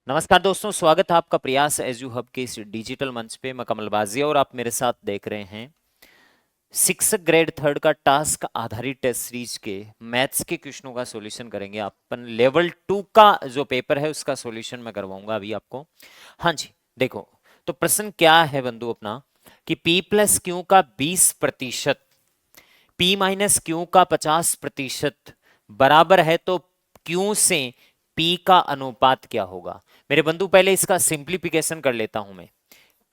नमस्कार दोस्तों, स्वागत है आपका प्रयास एजू हब के इस डिजिटल मंच पे। मैं कमल बाजिया और आप मेरे साथ देख रहे हैं 6 ग्रेड 3 का टास्क आधारित टेस्ट सीरीज के मैथ्स के क्वेश्चनों का सॉल्यूशन करेंगे। अपन लेवल 2 का जो पेपर है उसका सॉल्यूशन मैं करवाऊंगा अभी आपको। हाँ जी, देखो तो प्रश्न क्या है बंधु अपना कि P प्लस क्यू का 20% P माइनस क्यू का 50% बराबर है तो क्यू से P का अनुपात क्या होगा। मेरे बंधु पहले इसका सिंप्लीफिकेशन कर लेता हूं मैं।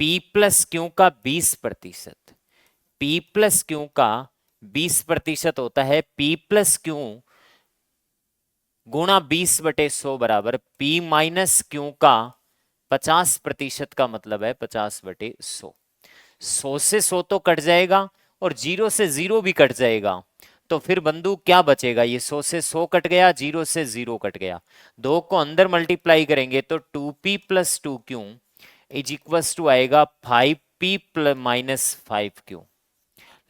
P प्लस क्यू का 20%, P प्लस क्यू का 20% होता है P प्लस क्यू गुणा 20/100 बराबर P माइनस क्यू का 50% का मतलब है 50/100। 100 से 100 तो कट जाएगा और 0 से 0 भी कट जाएगा, तो फिर बंधु क्या बचेगा। ये 100 से 100 कट गया, 0 से 0 कट गया, दो को अंदर मल्टीप्लाई करेंगे तो 2p plus 2q is equal to आएगा 5p माइनस 5q।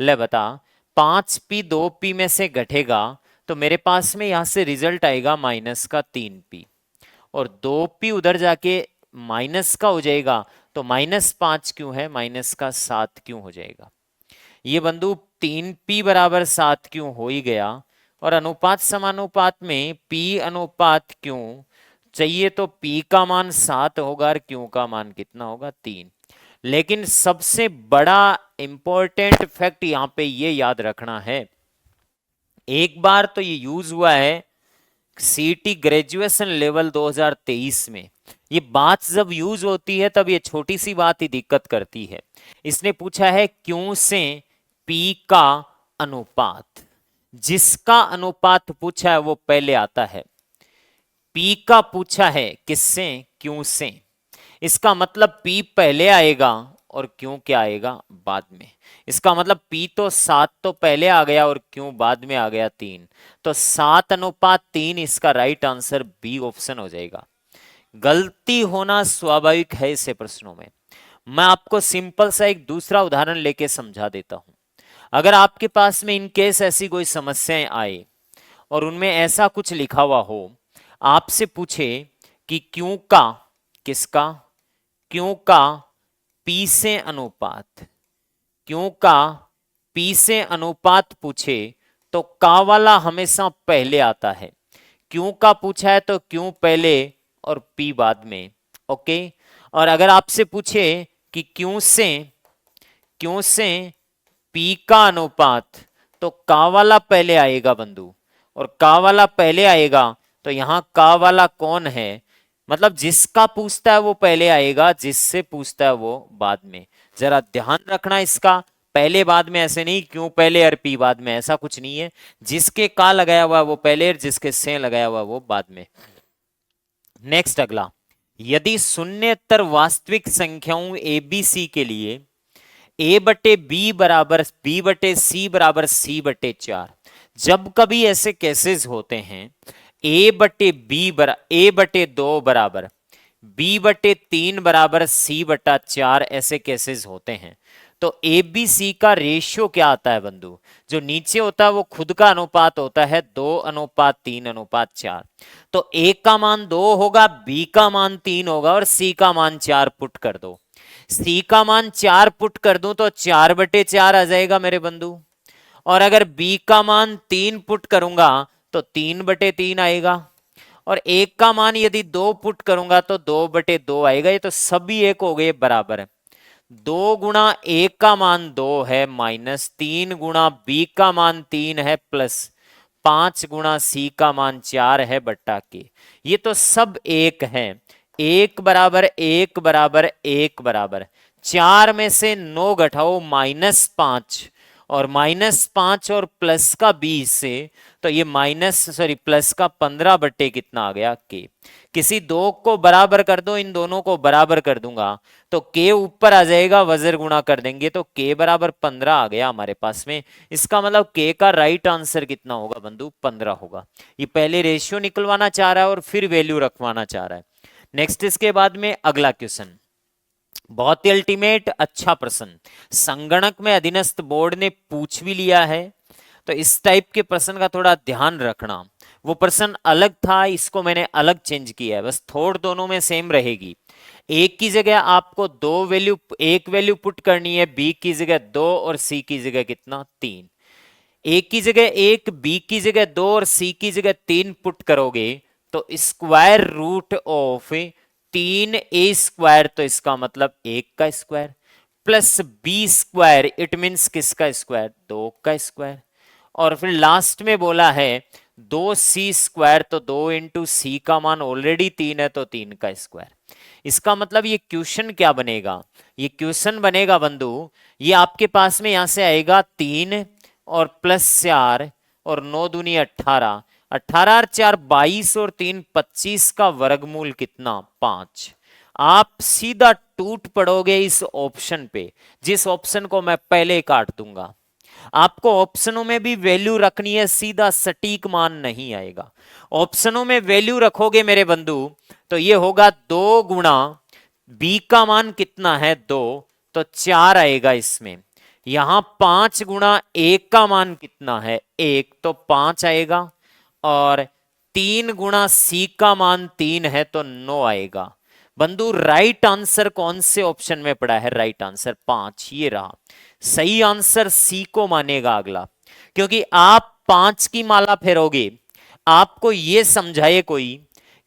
ले बता, 5p 2p में से घटेगा तो मेरे पास में यहां से रिजल्ट आएगा माइनस का 3p, और 2p उधर जाके माइनस का हो जाएगा तो -5 क्यों है, माइनस का 7 क्यों हो जाएगा। ये बंधु 3p बराबर 7 क्यों हो ही गया, और अनुपात समानुपात में p अनुपात क्यों चाहिए तो p का मान 7 होगा और q का मान कितना होगा, 3। लेकिन सबसे बड़ा इंपॉर्टेंट फैक्ट यहां पे ये याद रखना है, एक बार तो ये यूज हुआ है सीटी ग्रेजुएशन लेवल 2023 में। ये बात जब यूज होती है तब ये छोटी सी बात ही दिक्कत करती है। इसने पूछा है क्यों से पी का अनुपात, जिसका अनुपात पूछा है वो पहले आता है। पी का पूछा है किससे, क्यों से, इसका मतलब P पहले आएगा और क्यों क्या आएगा बाद में। इसका मतलब P तो 7 तो पहले आ गया और क्यों बाद में आ गया 3, तो 7:3 इसका राइट आंसर बी ऑप्शन हो जाएगा। गलती होना स्वाभाविक है ऐसे प्रश्नों में। मैं आपको सिंपल सा एक दूसरा उदाहरण लेके समझा देता हूं। अगर आपके पास में इन केस ऐसी कोई समस्याएं आए और उनमें ऐसा कुछ लिखा हुआ हो, आपसे पूछे कि क्यों का, किसका, क्यों का पी से अनुपात, क्यों का पी से अनुपात पूछे तो का वाला हमेशा पहले आता है। क्यों का पूछा है तो क्यों पहले और पी बाद में। ओके, और अगर आपसे पूछे कि क्यों से पी का अनुपात तो का वाला पहले आएगा बंधु, और का वाला पहले आएगा तो यहां का वाला कौन है, मतलब जिसका पूछता है वो पहले आएगा, जिससे पूछता है वो बाद में। जरा ध्यान रखना इसका, पहले बाद में ऐसे नहीं, क्यों पहले और पी बाद में, ऐसा कुछ नहीं है। जिसके का लगाया हुआ वो पहले और जिसके से लगाया हुआ वो बाद में। नेक्स्ट अगला, यदि शून्यतर वास्तविक संख्याओं एबीसी के लिए a/b = b/c = जब कभी ऐसे केसेस होते हैं a/2 बराबर b/3 = c/4, ऐसे केसेस होते हैं, तो ए बी सी का रेशियो क्या आता है बंधु। जो नीचे होता है वो खुद का अनुपात होता है 2:3:4। तो ए का मान 2 होगा, बी का मान 3 होगा और सी का मान 4 पुट कर दो। सी का मान 4 पुट कर दूं तो 4/4 आ जाएगा मेरे बंधु, और अगर बी का मान 3 पुट करूंगा तो 3/3 आएगा, और एक का मान यदि 2 पुट करूंगा तो 2/2 आएगा। ये तो सभी एक हो गए बराबर। 2 गुणा एक का मान 2 है माइनस 3 गुणा बी का मान 3 है प्लस 5 गुणा सी का मान 4 है बट्टा के। ये तो सब एक है, एक बराबर एक बराबर एक बराबर। 4 में से 9 घटाओ -5, और -5 और प्लस का 20 से, तो ये प्लस का 15 बट्टे कितना आ गया के। किसी दो को बराबर कर दो, इन दोनों को बराबर कर दूंगा तो के ऊपर आ जाएगा, वजर गुणा कर देंगे तो के बराबर 15 आ गया हमारे पास में। इसका मतलब के का राइट आंसर कितना होगा बंधु, 15 होगा। ये पहले रेशियो निकलवाना चाह रहा है और फिर वैल्यू रखवाना चाह रहा है। नेक्स्ट इसके बाद में अगला क्वेश्चन, बहुत ही अल्टीमेट अच्छा प्रश्न, संगणक में अधीनस्थ बोर्ड ने पूछ भी लिया है। तो इस टाइप के प्रश्न का थोड़ा ध्यान रखना। वो प्रश्न अलग था, इसको मैंने अलग चेंज किया है, बस थोड़ दोनों में सेम रहेगी। एक की जगह आपको एक वैल्यू पुट करनी है, बी की जगह 2 और सी की जगह कितना 3। ए की जगह 1, बी की जगह 2 और सी की जगह 3 पुट करोगे तो स्क्वायर रूट ऑफ 3a², तो इसका मतलब 1 का square plus B square, it means किसका स्क्वायर 2 का स्क्वायर। और फिर लास्ट में बोला है 2c², तो 2 इंटू सी का मान ऑलरेडी 3 है तो 3 का स्क्वायर। इसका मतलब ये क्वेश्चन क्या बनेगा, ये क्वेश्चन बनेगा बंधु, ये आपके पास में यहां से आएगा 3 और प्लस 4 और 9 दूनी 18, 18 और 4 22 और 3 25 का वर्गमूल कितना 5। आप सीधा टूट पड़ोगे इस ऑप्शन पे, जिस ऑप्शन को मैं पहले काट दूंगा। आपको ऑप्शनों में भी वैल्यू रखनी है, सीधा सटीक मान नहीं आएगा। ऑप्शनों में वैल्यू रखोगे मेरे बंधु तो ये होगा 2 गुणा बी का मान कितना है 2, तो 4 आएगा इसमें। यहां 5 गुणा ए का मान कितना है 1, तो 5 आएगा। और 3 गुणा सी का मान 3 है तो 9 आएगा। बंधु राइट आंसर कौन से ऑप्शन में पड़ा है, राइट आंसर 5 ये रहा। सही आंसर सी को मानेगा अगला, क्योंकि आप 5 की माला फेरोगे, आपको यह समझाए कोई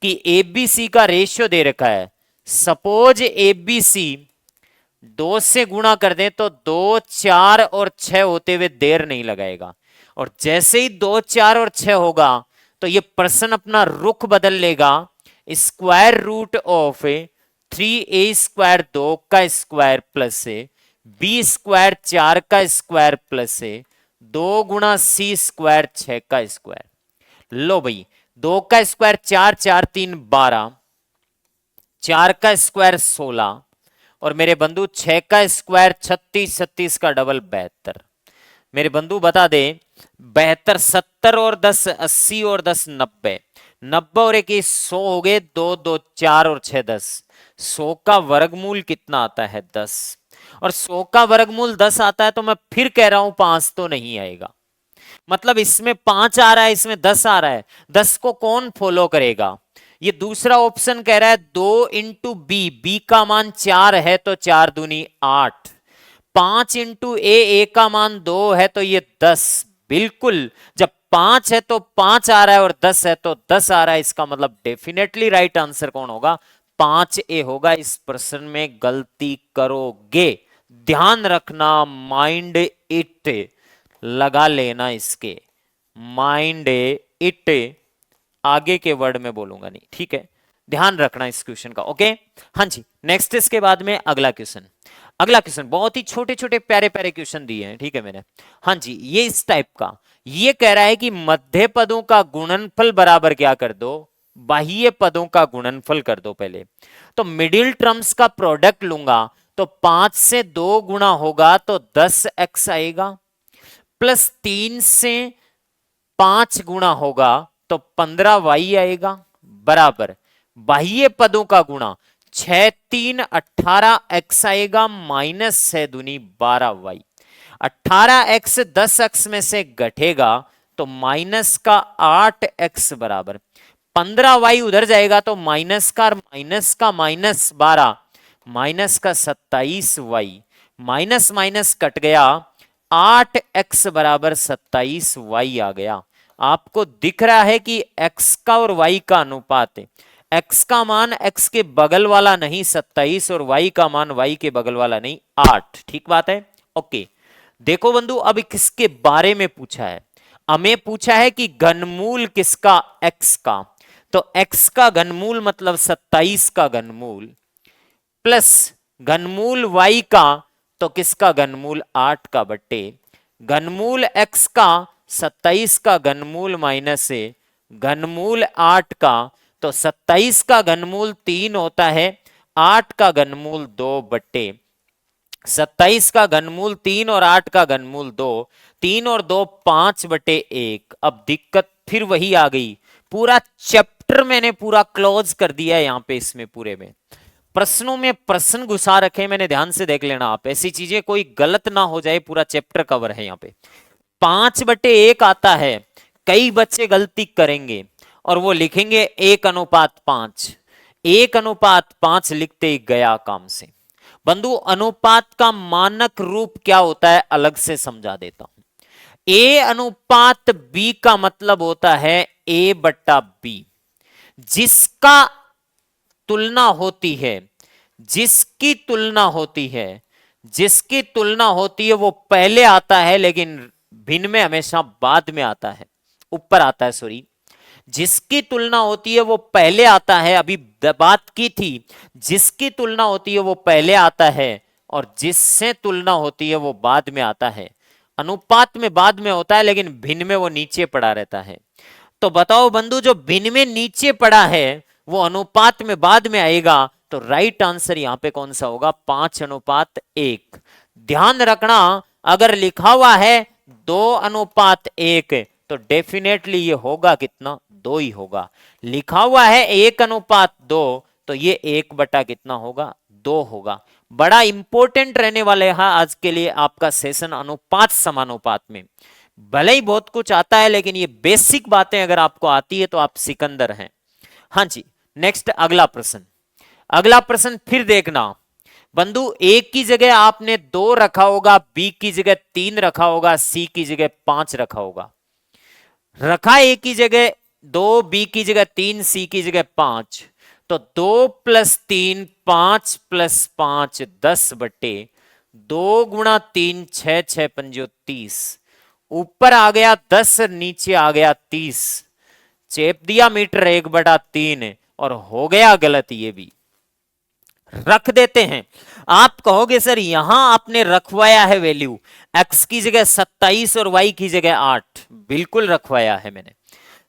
कि एबीसी का रेशियो दे रखा है, सपोज एबीसी 2 से गुणा कर दें तो 2, 4 और 6 होते हुए देर नहीं लगाएगा। और जैसे ही 2, 4 और 6 होगा तो ये प्रश्न अपना रुख बदल लेगा। स्क्वायर रूट ऑफ 3a² 2 का स्क्वायर प्लस b² 4 का स्क्वायर प्लस 2 गुणा c² 6 का स्क्वायर। लो भाई 2 का स्क्वायर 4, 4 3 12, 4 का स्क्वायर 16 और मेरे बंधु 6 का स्क्वायर 36, 36 का डबल 72। मेरे बंधु बता दे 72, 70 और 10 80 और 10 90, 90 और 1 100 हो गए, 2 2 4 और 6 10। 100 का वर्गमूल कितना आता है 10, और 100 का वर्गमूल 10 आता है तो मैं फिर कह रहा हूं 5 तो नहीं आएगा। मतलब इसमें 5 आ रहा है, इसमें 10 आ रहा है, 10 को कौन फॉलो करेगा। ये दूसरा ऑप्शन कह रहा है 2 इंटू बी का मान 4 है तो 4 दूनी 8, 5 इंटू ए का मान 2 है तो ये 10। बिल्कुल, जब 5 है तो 5 आ रहा है और 10 है तो 10 आ रहा है, इसका मतलब डेफिनेटली राइट आंसर कौन होगा 5A होगा। इस प्रश्न में गलती करोगे, ध्यान रखना, माइंड इट लगा लेना, इसके माइंड इट आगे के वर्ड में बोलूंगा नहीं, ठीक है, ध्यान रखना इस क्वेश्चन का। ओके हाँ जी, नेक्स्ट इसके बाद में अगला क्वेश्चन। अगला क्वेश्चन बहुत ही छोटे छोटे प्यारे प्यारे क्वेश्चन दिए हैं, ठीक है मैंने। हाँ जी, ये इस टाइप का, ये कह रहा है कि मध्य पदों का गुणनफल बराबर क्या कर दो, बाह्य पदों का गुणनफल कर दो पहले। तो मिडिल टर्म्स का प्रोडक्ट लूंगा तो 5 से 2 गुणा होगा तो 10x आएगा, प्लस 3 से 5 गुणा होगा तो 15y आएगा, बराबर बाह्य पदों का गुणा 6 3 18x आएगा, माइनस 6 दूनी 12y। 18x 10x में से घटेगा तो माइनस का 8x बराबर 15y उधर जाएगा तो माइनस का माइनस 12, माइनस का 27y, माइनस माइनस कट गया, 8x बराबर 27y आ गया। आपको दिख रहा है कि x का और y का अनुपात है, x का मान x के बगल वाला नहीं 27 और y का मान y के बगल वाला नहीं 8, ठीक बात है। ओके देखो बंधु, अब किसके बारे में पूछा है, हमें पूछा है कि घनमूल किसका, x का। तो x का घनमूल मतलब 27 का घनमूल, प्लस घनमूल y का तो किसका घनमूल 8 का बट्टे घनमूल x का 27 का घनमूल माइनस घनमूल 8 का, तो 27 का घनमूल 3 होता है, 8 का घनमूल 2 बट्टे 27 का घनमूल 3 और 8 का घनमूल 2, 3 और 2 5 बटे 1। अब दिक्कत फिर वही आ गई, पूरा चैप्टर मैंने पूरा क्लोज कर दिया है यहां पे, इसमें पूरे में प्रश्नों में प्रश्न घुसा रखे, मैंने ध्यान से देख लेना आप, ऐसी चीजें कोई गलत ना हो जाए, पूरा चैप्टर कवर है यहाँ पे। 5/1 आता है, कई बच्चे गलती करेंगे और वो लिखेंगे 1:5। 1:5 लिखते ही गया काम से। बंधु अनुपात का मानक रूप क्या होता है अलग से समझा देता हूं। A/B का मतलब होता है A/B। जिसका तुलना होती है, जिसकी तुलना होती है, जिसकी तुलना होती है वो पहले आता है, लेकिन भिन्न में हमेशा बाद में आता है, ऊपर आता है, सॉरी। जिसकी तुलना होती है वो पहले आता है, अभी बात की थी, जिसकी तुलना होती है वो पहले आता है और जिससे तुलना होती है वो बाद में आता है। अनुपात में बाद में होता है, लेकिन भिन्न में वो नीचे पड़ा रहता है। तो बताओ बंधु, जो भिन्न में नीचे पड़ा है वो अनुपात में बाद में आएगा, तो राइट आंसर यहां पे कौन सा होगा? 5:1। ध्यान रखना, अगर लिखा हुआ है 2:1 तो डेफिनेटली ये होगा कितना? 2 ही होगा। लिखा हुआ है 1:2 तो ये 1 कितना होगा? 2 होगा। बड़ा इंपॉर्टेंट रहने वाले है आज के लिए आपका सेशन अनुपात समानुपात में। भले ही बहुत कुछ आता है, लेकिन ये बेसिक बातें अगर आपको आती है तो आप सिकंदर हैं। हाँ जी, नेक्स्ट अगला प्रश्न। अगला प्रश्न फिर देखना बंधु, ए की जगह आपने 2 रखा होगा, बी की जगह 3 रखा होगा, सी की जगह 5 रखा होगा। रखा ए की जगह 2, बी की जगह 3, सी की जगह 5, तो 2 + 3 5 + 5 10/2 × 3 6 6 5 30। ऊपर आ गया 10, नीचे आ गया 30। चेप दिया मीटर 1/3 और हो गया गलत। ये भी रख देते हैं। आप कहोगे सर यहां आपने रखवाया है वैल्यू, x की जगह 27 और y की जगह 8। बिल्कुल रखवाया है मैंने।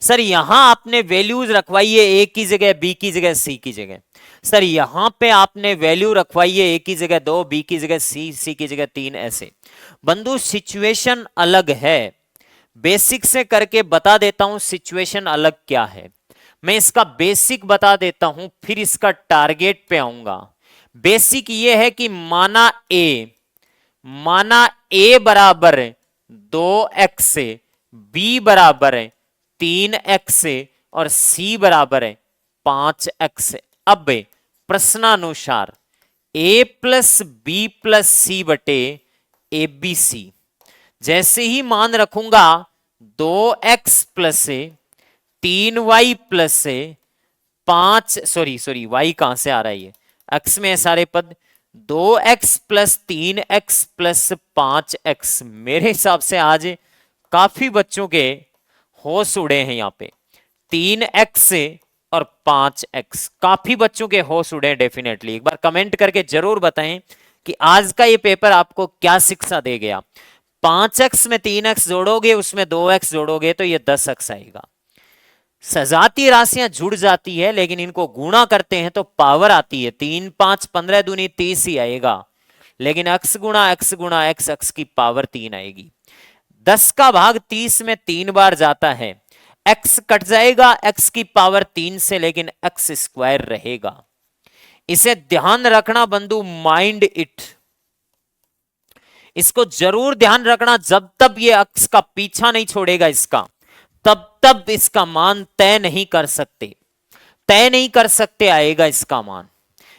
सर यहां आपने वैल्यूज रखवाई है, a की जगह, b की जगह, c की जगह। सर यहां पे आपने वैल्यू रखवाई है, a की जगह 2, b की जगह c की जगह 3, ऐसे। बंधु सिचुएशन अलग है, बेसिक से करके बता देता हूं सिचुएशन अलग क्या है। मैं इसका बेसिक बता देता हूं, फिर इसका टारगेट पे आऊंगा। बेसिक ये है कि माना a बराबर 2x, b बराबर 3x और c बराबर 5x। अब प्रश्नानुसार a + b + c बटे abc। जैसे ही मान रखूंगा 2x + 3y + 5, सॉरी y कहां से आ रहा है? ये x में है सारे पद। 2x + 3x + 5x। मेरे हिसाब से आज काफी बच्चों के होश उड़े हैं यहाँ पे। 3x और 5x, काफी बच्चों के होश उड़े डेफिनेटली। एक बार कमेंट करके जरूर बताएं कि आज का ये पेपर आपको क्या शिक्षा दे गया। 5x में 3x जोड़ोगे, उसमें 2x जोड़ोगे तो ये 10x आएगा। सजाती राशियां जुड़ जाती है, लेकिन इनको गुणा करते हैं तो पावर आती है। 3 5 15 दूनी 30 ही आएगा, लेकिन x गुणा x x की पावर 3 आएगी। 10 का भाग 30 में 3 बार जाता है, x कट जाएगा x की पावर 3 से, लेकिन x² रहेगा। इसे ध्यान रखना बंधु, माइंड इट। इसको जरूर ध्यान रखना, जब तक ये x का पीछा नहीं छोड़ेगा इसका, तब इसका मान तय नहीं कर सकते आएगा इसका मान।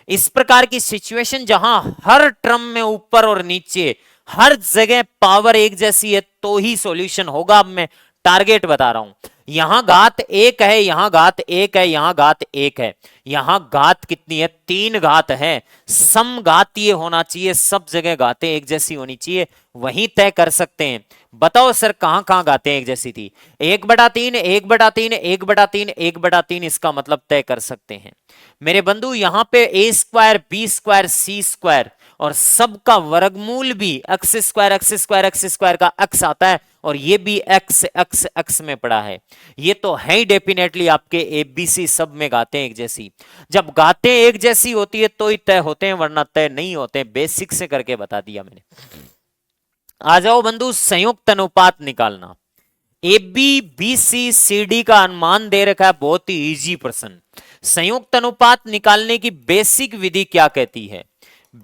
इस प्रकार की सिचुएशन जहां हर टर्म में ऊपर और नीचे हर जगह पावर एक जैसी है तो ही सॉल्यूशन होगा। अब मैं टारगेट बता रहा हूं, यहां घात 1 है, यहां घात 1 है, यहां घात 1 है, यहां घात कितनी है? 3 घात है। समघातीय होना चाहिए, सब जगह घातें एक जैसी होनी चाहिए, वहीं तय कर सकते हैं। बताओ सर कहां कहां घातें एक जैसी थी? 1/3 1/3 1/3 1/3, इसका मतलब तय कर सकते हैं मेरे बंधु। यहां पे a² b² c² और सबका वर्गमूल भी x² का x आता है, और ये भी x में पड़ा है। ये तो है ही डेफिनेटली आपके ABC सब में गाते हैं एक जैसी। जब गाते एक जैसी होती है तो ही तय होते हैं, वरना तय नहीं होते। बेसिक से करके बता दिया मैंने। आ जाओ बंधु, संयुक्त अनुपात निकालना। AB BC CD का अनुमान दे रखा है, बहुत ही इजी प्रश्न। संयुक्त अनुपात निकालने की बेसिक विधि क्या कहती है?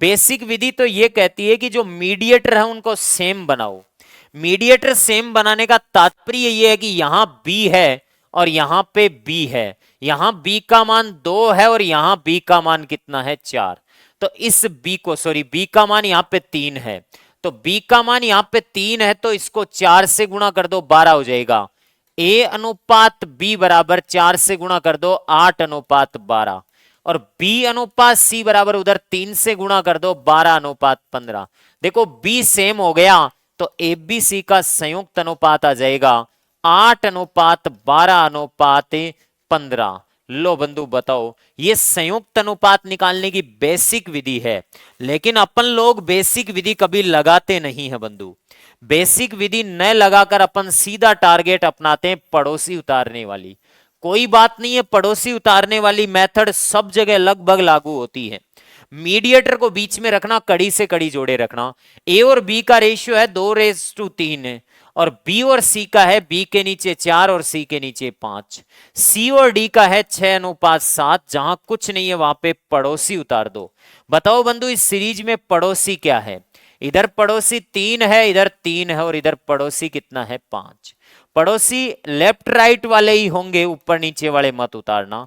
बेसिक विधि तो यह कहती है कि जो मीडिएटर है उनको सेम बनाओ। मीडिएटर सेम बनाने का तात्पर्य यह है कि यहां B है और यहां पे B है, यहां B का मान 2 है और यहां B का मान कितना है 4। तो इस B को, सॉरी B का मान यहां पे 3 है, तो B का मान यहां पे 3 है, तो इसको 4 से गुणा कर दो 12 हो जाएगा। A अनुपात B बराबर 4 से गुणा कर दो 8 अनुपात 12, और B अनुपात C बराबर उधर 3 से गुणा कर दो 12 अनुपात 15। देखो B सेम हो गया तो ABC का संयुक्त अनुपात आ जाएगा 8 अनुपात 12 अनुपात 15। लो बंधु बताओ, ये संयुक्त अनुपात निकालने की बेसिक विधि है, लेकिन अपन लोग बेसिक विधि कभी लगाते नहीं है बंधु। बेसिक विधि न लगाकर अपन सीधा टारगेट अपनाते हैं पड़ोसी उतारने वाली। कोई बात नहीं है, पड़ोसी उतारने वाली मेथड सब जगह लगभग लागू होती है। मीडिएटर को बीच में रखना, कड़ी से कड़ी जोड़े रखना। ए और बी का रेशियो है 2:3 है, और बी और सी का है बी के नीचे 4 और सी के नीचे 5। सी और डी का है 6:7। जहां कुछ नहीं है वहां पे पड़ोसी उतार दो। बताओ बंधु, इस सीरीज में पड़ोसी क्या है? इधर पड़ोसी 3 है, इधर 3 है, और इधर पड़ोसी कितना है 5। पड़ोसी लेफ्ट राइट वाले ही होंगे, ऊपर नीचे वाले मत उतारना।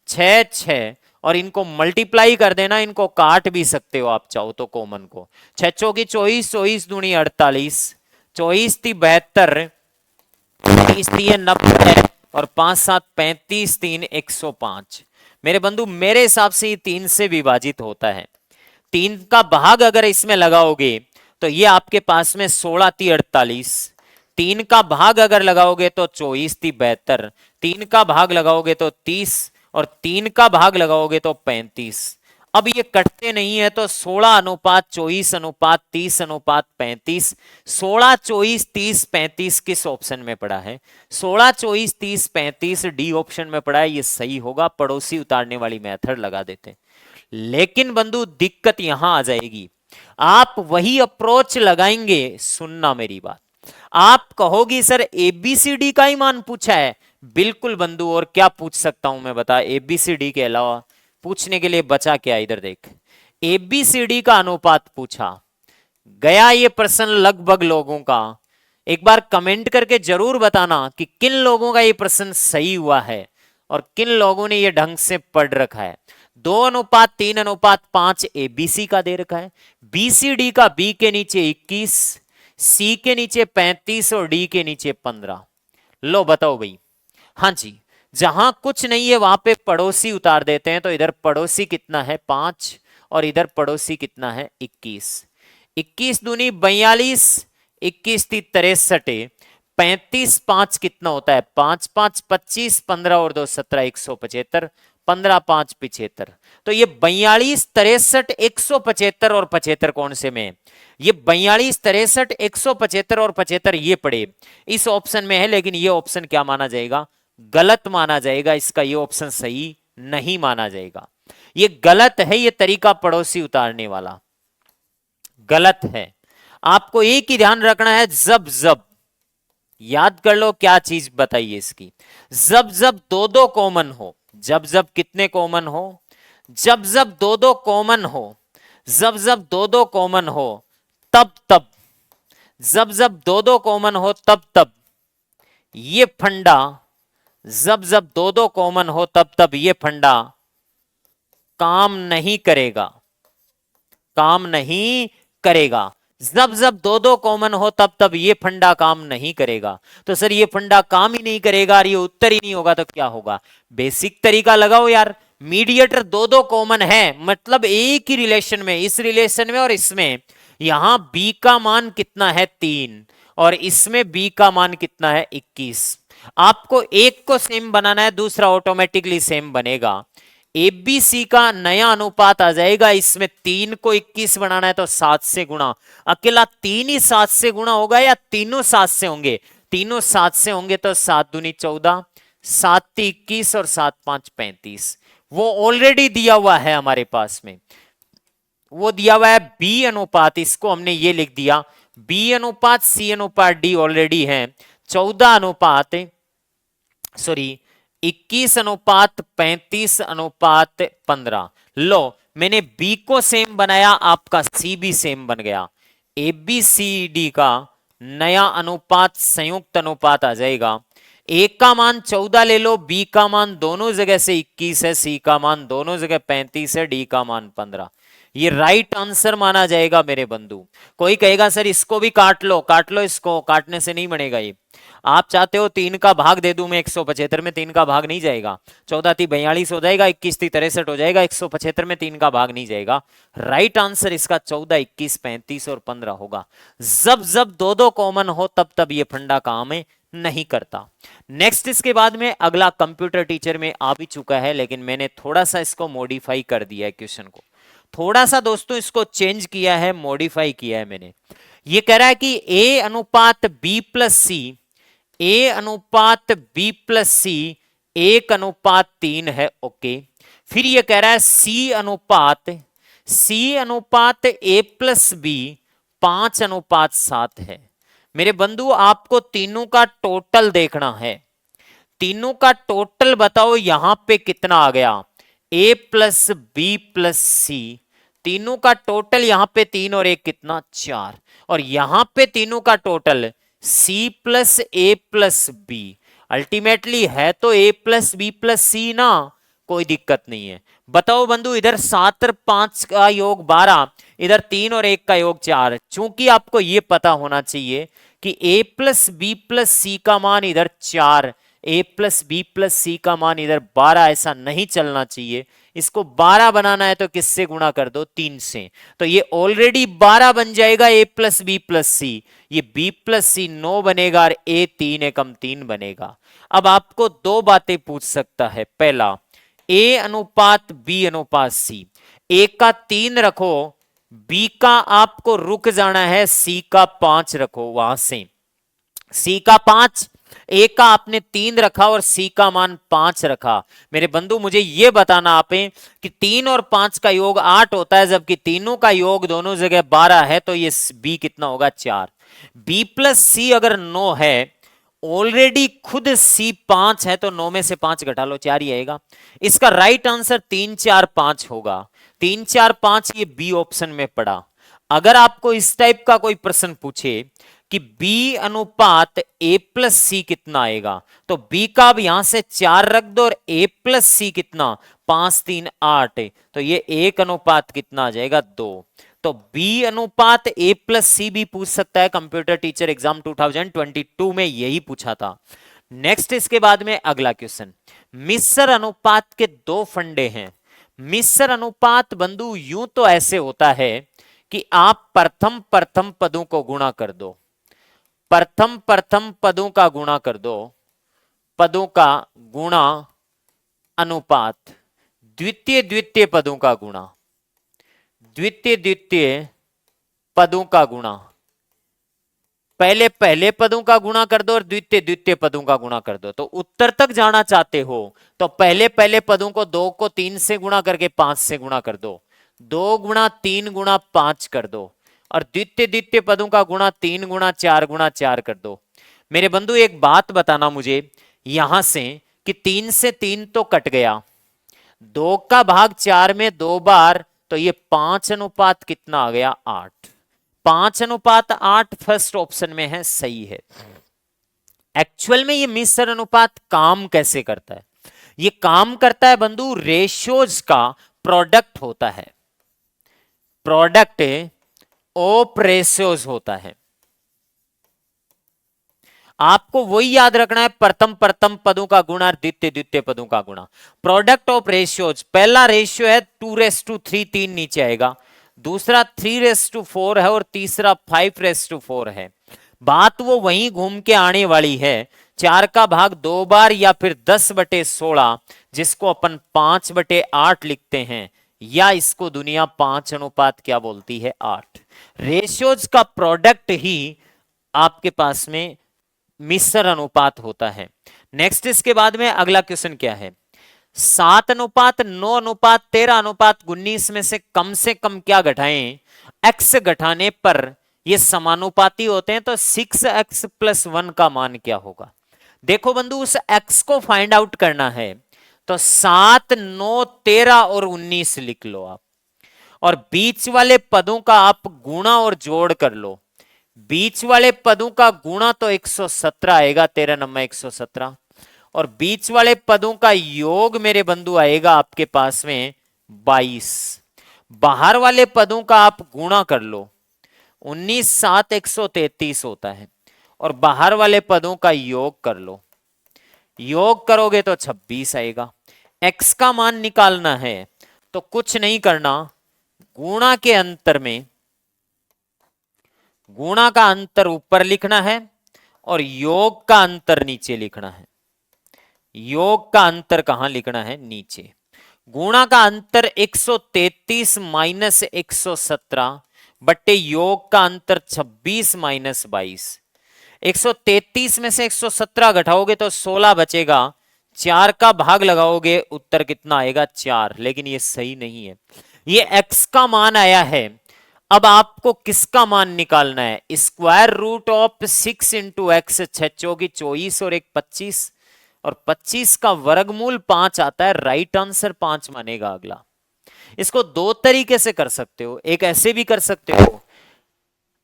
6 6 और इनको मल्टीप्लाई कर देना, इनको काट भी सकते हो आप चाहो तो कॉमन को। 6 चौकी 24, 24 दूनी 48, 24 ती 72, 30 ती 90, और 5 7 35, 3 105। मेरे बंधु मेरे हिसाब से ये 3 से विभाजित होता है। 3 का भाग अगर इसमें लगाओगे तो ये आपके पास में 16 ती 48, 3 का भाग अगर लगाओगे तो 24 ती 72, 3 का भाग लगाओगे तो 30, और 3 का भाग लगाओगे तो 35। अब ये कटते नहीं है तो 16 अनुपात 24 अनुपात 30 अनुपात 35। 16 24 30 35 किस ऑप्शन में पड़ा है? 16 24 30 35 डी ऑप्शन में पड़ा है। ये सही होगा, पड़ोसी उतारने वाली मेथड लगा देते हैं। लेकिन बंधु दिक्कत यहां आ जाएगी, आप वही अप्रोच लगाएंगे, सुनना मेरी बात। आप कहोगी सर एबीसीडी का ही मान पूछा है। बिल्कुल बंधु, और क्या पूछ सकता हूं मैं बता? एबीसीडी के अलावा पूछने के लिए बचा क्या? इधर देख, एबीसीडी का अनुपात पूछा गया। ये प्रश्न लगभग लोगों का, एक बार कमेंट करके जरूर बताना कि किन लोगों का ये प्रश्न सही हुआ है और किन लोगों ने ये ढंग से पढ़ रखा है। 2:3:5 एबीसी का दे रखा है, बीसीडी का बी के नीचे 21, सी के नीचे 35 और डी के नीचे 15। लो बताओ भाई। हाँ जी, जहां कुछ नहीं है वहां पे पड़ोसी उतार देते हैं। तो इधर पड़ोसी कितना है 5, और इधर पड़ोसी कितना है 21। 21 दूनी 42, 21 ती 63, 35 5 कितना होता है 5 5 25, 15 और 2 17, 175, 15 5 75। तो ये 42 63 175 और 75 कौन से में? ये 42 63 175 और 75 ये पड़े इस ऑप्शन में है, लेकिन ये ऑप्शन क्या माना जाएगा? गलत माना जाएगा। इसका ये ऑप्शन सही नहीं माना जाएगा, ये गलत है। ये तरीका पड़ोसी उतारने वाला गलत है। आपको एक ही ध्यान रखना है, जब जब, याद कर लो क्या चीज बताइए इसकी, जब जब दो दो कॉमन हो, जब जब कितने कॉमन हो? जब जब दो दो कॉमन हो, जब जब दो दो कॉमन हो तब तब, जब जब दो दो कॉमन हो तब तब ये फंडा, जब जब दो दो कॉमन हो तब तब ये फंडा काम नहीं करेगा, काम नहीं करेगा। जब जब दो दो कॉमन हो तब तब ये फंडा काम नहीं करेगा। तो सर ये फंडा काम ही नहीं करेगा और ये उत्तर ही नहीं होगा, तो क्या होगा? बेसिक तरीका लगाओ यार। मीडिएटर दो दो कॉमन है, मतलब एक ही रिलेशन में, इस रिलेशन में और इसमें, यहां बी का मान कितना है 3 और इसमें बी का मान कितना है 21। आपको एक को सेम बनाना है, दूसरा ऑटोमेटिकली सेम बनेगा। एबीसी का नया अनुपात आ जाएगा। इसमें 3 को 21 बनाना है तो 7 से गुणा, अकेला 3 ही 7 से गुणा होगा या तीनों 7 से होंगे? तीनों 7 से होंगे तो 7 दूनी 14, 7 ती 21 और 7 5 35। वो ऑलरेडी दिया हुआ है हमारे पास में, वो दिया हुआ है बी अनुपात, इसको हमने ये लिख दिया बी अनुपात सी अनुपात डी ऑलरेडी है। 14 अनुपात, सॉरी 21 अनुपात 35 अनुपात 15। लो मैंने बी को सेम बनाया, आपका सी भी सेम बन गया। ए बी सी डी का नया अनुपात संयुक्त अनुपात आ जाएगा। ए का मान 14 ले लो, बी का मान दोनों जगह से 21 है, सी का मान दोनों जगह 35 है, डी का मान 15। ये राइट आंसर माना जाएगा मेरे बंधु। कोई कहेगा सर इसको भी काट लो, इसको काटने से नहीं बनेगा ये। आप चाहते हो 3 का भाग दे दूं मैं 175 में, 3 का भाग नहीं जाएगा। 14 × 42 हो जाएगा, 21 × 63 हो जाएगा, 175 में 3 का भाग नहीं जाएगा। राइट आंसर इसका 14, 21, 35 और 15 होगा। जब जब दो दो कॉमन हो तब तब ये फंडा काम है नहीं करता। नेक्स्ट इसके बाद में अगला कंप्यूटर टीचर में आ भी चुका है, लेकिन मैंने थोड़ा सा इसको मॉडिफाई कर दिया है, क्वेश्चन को थोड़ा सा दोस्तों इसको चेंज किया है, मॉडिफाई किया है मैंने। ये कह रहा है कि ए अनुपात बी प्लस सी, ए अनुपात बी प्लस सी 1:3 है, ओके। फिर ये कह रहा है सी अनुपात ए प्लस बी 5:7 है। मेरे बंधु आपको तीनों का टोटल देखना है, तीनों का टोटल बताओ यहां पे कितना आ गया। ए प्लस बी प्लस सी, तीनों का टोटल यहां पे 3 और 1 कितना 4, और यहां पे तीनों का टोटल सी प्लस ए प्लस बी। अल्टीमेटली है तो ए प्लस बी प्लस सी ना, कोई दिक्कत नहीं है। बताओ बंधु, इधर 7 और 5 का योग 12, इधर 3 और 1 का योग 4। चूंकि आपको यह पता होना चाहिए कि a प्लस बी प्लस सी का मान इधर 4, a प्लस बी प्लस सी का मान इधर 12, ऐसा नहीं चलना चाहिए। इसको 12 बनाना है तो किससे गुणा कर दो, 3 से। तो ये ऑलरेडी 12 बन जाएगा a प्लस बी प्लस सी, ये b प्लस सी 9 बनेगा और a 3 एकम 3 बनेगा। अब आपको दो बातें पूछ सकता है, पहला a अनुपात b अनुपात c, a का 3 रखो, b का आपको रुक जाना है, c का 5 रखो, वहां से c का 5, a का आपने 3 रखा और c का मान 5 रखा। मेरे बंधु मुझे यह बताना आपे कि 3 और 5 का योग 8 होता है, जबकि तीनों का योग दोनों जगह 12 है, तो ये b कितना होगा 4। b प्लस सी अगर 9 है, ऑलरेडी खुद c 5 है, तो 9 में से 5 घटा लो 4 ही आएगा। इसका राइट आंसर 3, 4, 5 होगा। 3, 4, 5 ये बी ऑप्शन में पड़ा। अगर आपको इस टाइप का कोई प्रश्न पूछे कि b अनुपात a प्लस सी कितना आएगा, तो b का अब यहां से 4 रख दो और a प्लस सी कितना 5, 3, 8, तो ये 1 अनुपात कितना आ जाएगा 2। तो b अनुपात a प्लस सी भी पूछ सकता है, कंप्यूटर टीचर एग्जाम 2022 में यही पूछा था। नेक्स्ट इसके बाद में अगला क्वेश्चन, मिश्र अनुपात के दो फंडे हैं। मिश्र अनुपात बंधु यूं तो ऐसे होता है कि आप प्रथम प्रथम पदों को गुणा कर दो, प्रथम प्रथम पदों का गुणा कर दो, पदों का गुणा अनुपात, द्वितीय द्वितीय पदों का गुणा, द्वितीय द्वितीय पदों का गुणा, पहले पहले पदों का गुणा कर दो और द्वितीय द्वितीय पदों का गुणा कर दो। तो उत्तर तक जाना चाहते हो तो पहले पहले पदों को 2 को 3 से गुणा करके 5 से गुणा कर दो, 2 गुणा 3 गुणा 5 कर दो, और द्वितीय द्वितीय पदों का गुणा 3 गुणा 4 कर दो। मेरे बंधु एक बात बताना मुझे यहां से कि 3 से 3 तो कट गया, 2 का भाग 4 में 2 बार, तो ये 5 अनुपात कितना आ गया 8। 5 अनुपात 8 फर्स्ट ऑप्शन में है, सही है। एक्चुअल में ये मिश्र अनुपात काम कैसे करता है? ये काम करता है बंधु, रेशियोज का प्रोडक्ट होता है, प्रोडक्ट ऑफ रेशियोज होता है। आपको वही याद रखना है, प्रथम प्रथम पदों का गुणा, द्वितीय द्वितीय पदों का गुणा। प्रोडक्ट ऑफ रेशियोज, पहला रेशियो है 2:3, 3 नीचे आएगा, दूसरा 3:4 है और तीसरा 5:4 है। बात वो वहीं घूम के आने वाली है, 4 का भाग 2 बार या फिर 10/16, जिसको अपन 5/8 लिखते हैं, या इसको दुनिया 5 अनुपात क्या बोलती है 8। रेशियोज का प्रोडक्ट ही आपके पास में मिश्र अनुपात होता है। नेक्स्ट इसके बाद में अगला क्वेश्चन क्या है, 7 अनुपात 9 अनुपात 13 अनुपात 19 में से कम क्या घटाएं, x घटाने पर ये समानुपाती होते हैं, तो 6x + 1 का मान क्या होगा? देखो बंधु, उस x को फाइंड आउट करना है, तो 7, 9, 13 और 19 लिख लो आप, और बीच वाले पदों का आप गुणा और जोड़ कर लो। बीच वाले पदों का गुणा तो 117 आएगा, 13 नंबर 117, और बीच वाले पदों का योग मेरे बंधु आएगा आपके पास में 22। बाहर वाले पदों का आप गुणा कर लो, 19 7 133 होता है, और बाहर वाले पदों का योग कर लो, योग करोगे तो 26 आएगा। x का मान निकालना है तो कुछ नहीं करना, गुणा के अंतर में गुणा का अंतर ऊपर लिखना है और योग का अंतर नीचे लिखना है। योग का अंतर कहां लिखना है? नीचे। गुणा का अंतर 133 माइनस 117 बट्टे योग का अंतर 26 माइनस 22। 133 में से 117 घटाओगे तो 16 बचेगा, 4 का भाग लगाओगे उत्तर कितना आएगा? 4। लेकिन ये सही नहीं है, ये x का मान आया है। अब आपको किसका मान निकालना है? Square root of 6 into X, 6 चौकी 24 और 1 25, और 25 का वर्गमूल 5 आता है। राइट आंसर 5 मानेगा अगला। इसको दो तरीके से कर सकते हो, एक ऐसे भी कर सकते हो,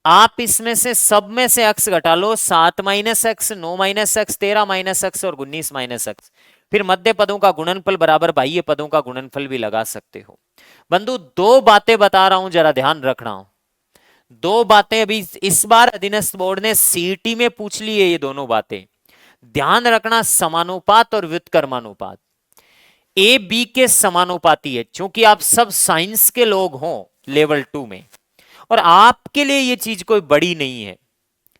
आप इसमें से सब में से x घटा लो, 7 minus x, 9 minus x, 13 minus x और 19 माइनस एक्स, फिर मध्य पदों का गुणनफल बराबर बाह्य पदों का गुणनफल भी लगा सकते हो। बंधु दो बातें बता रहा हूं, जरा ध्यान रखना। दो बातें अभी इस बार अधीनस्थ बोर्ड ने सीटी में पूछ ली है, ये दोनों बातें ध्यान रखना। समानुपात और व्युत्क्रमानुपात ए बी के समानुपाती है, क्योंकि आप सब साइंस के लोग हो लेवल 2 में, और आपके लिए ये चीज कोई बड़ी नहीं है।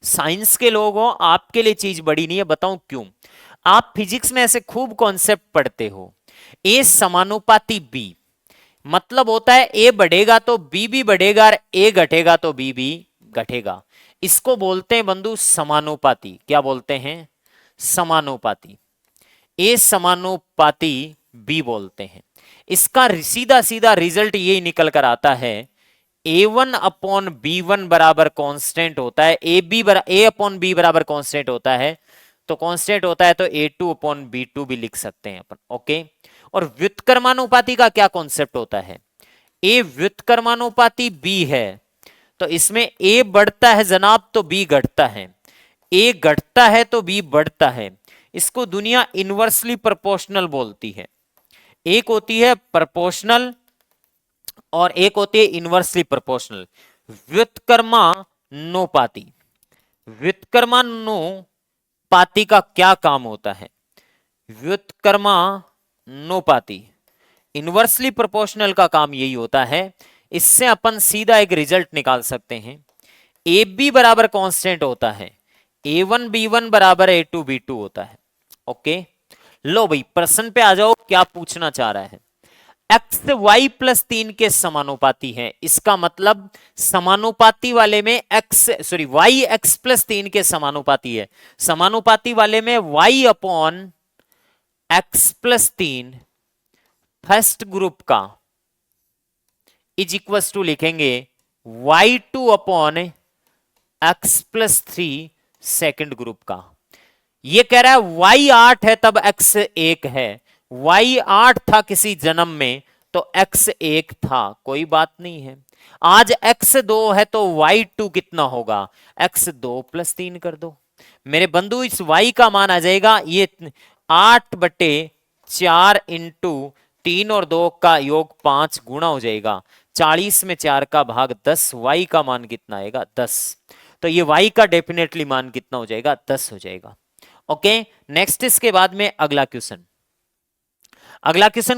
साइंस के लोग हो, आपके लिए चीज बड़ी नहीं है। बताऊं क्यों? आप फिजिक्स में ऐसे खूब कॉन्सेप्ट पढ़ते हो। ए समानुपाती बी मतलब होता है ए बढ़ेगा तो बी भी बढ़ेगा, और ए घटेगा तो बी भी घटेगा। इसको बोलते हैं बंधु समानुपाती। क्या बोलते हैं? समानुपाती। ए समानुपाती बी बोलते हैं। इसका सीधा सीधा रिजल्ट यही निकल कर आता है, a1 अपॉन b1 बराबर कांस्टेंट होता है, a अपॉन b बराबर कांस्टेंट होता है, तो कांस्टेंट होता है तो a2 अपॉन b2 भी लिख सकते हैं अपन। ओके। और व्युत्क्रमानुपाती का क्या कॉन्सेप्ट होता है? a व्युत्क्रमानुपाती b है तो इसमें a बढ़ता है जनाब तो b घटता है, a घटता है तो b बढ़ता है। इसको दुनिया इनवर्सली प्रोपोर्शनल बोलती है। एक होती है प्रोपोर्शनल और एक होती है इनवर्सली प्रोपोर्शनल। व्युत्क्रमानुपाती, व्युत्क्रमानुपाती का क्या काम होता है? व्युत्क्रमानुपाती इनवर्सली प्रोपोर्शनल का काम यही होता है। इससे अपन सीधा एक रिजल्ट निकाल सकते हैं। ए बी बराबर कांस्टेंट होता है, a1 b1 बराबर a2 b2 होता है। ओके। लो भाई प्रश्न पे आ जाओ, क्या पूछना चाह रहा है? एक्स वाई प्लस 3 के समानुपाती है, इसका मतलब समानुपाती वाले में वाई एक्स प्लस 3 के समानुपाती है। समानुपाती वाले में Y upon X plus 3 first group का इज इक्वल टू लिखेंगे y2 upon X plus 3 second group का। ये कह रहा है y 8 है तब x 1 है, y 8 था किसी जन्म में तो x 1 था, कोई बात नहीं है। आज x 2 है तो y2 कितना होगा? x 2 प्लस 3 कर दो मेरे बंधु, इस y का मान आ जाएगा ये 8/4 इंटू 3 और 2 का योग 5 गुणा हो जाएगा, 40 में 4 का भाग 10, y का मान कितना आएगा? 10। तो ये y का डेफिनेटली मान कितना हो जाएगा? 10 हो जाएगा। ओके। नेक्स्ट इसके बाद में अगला क्वेश्चन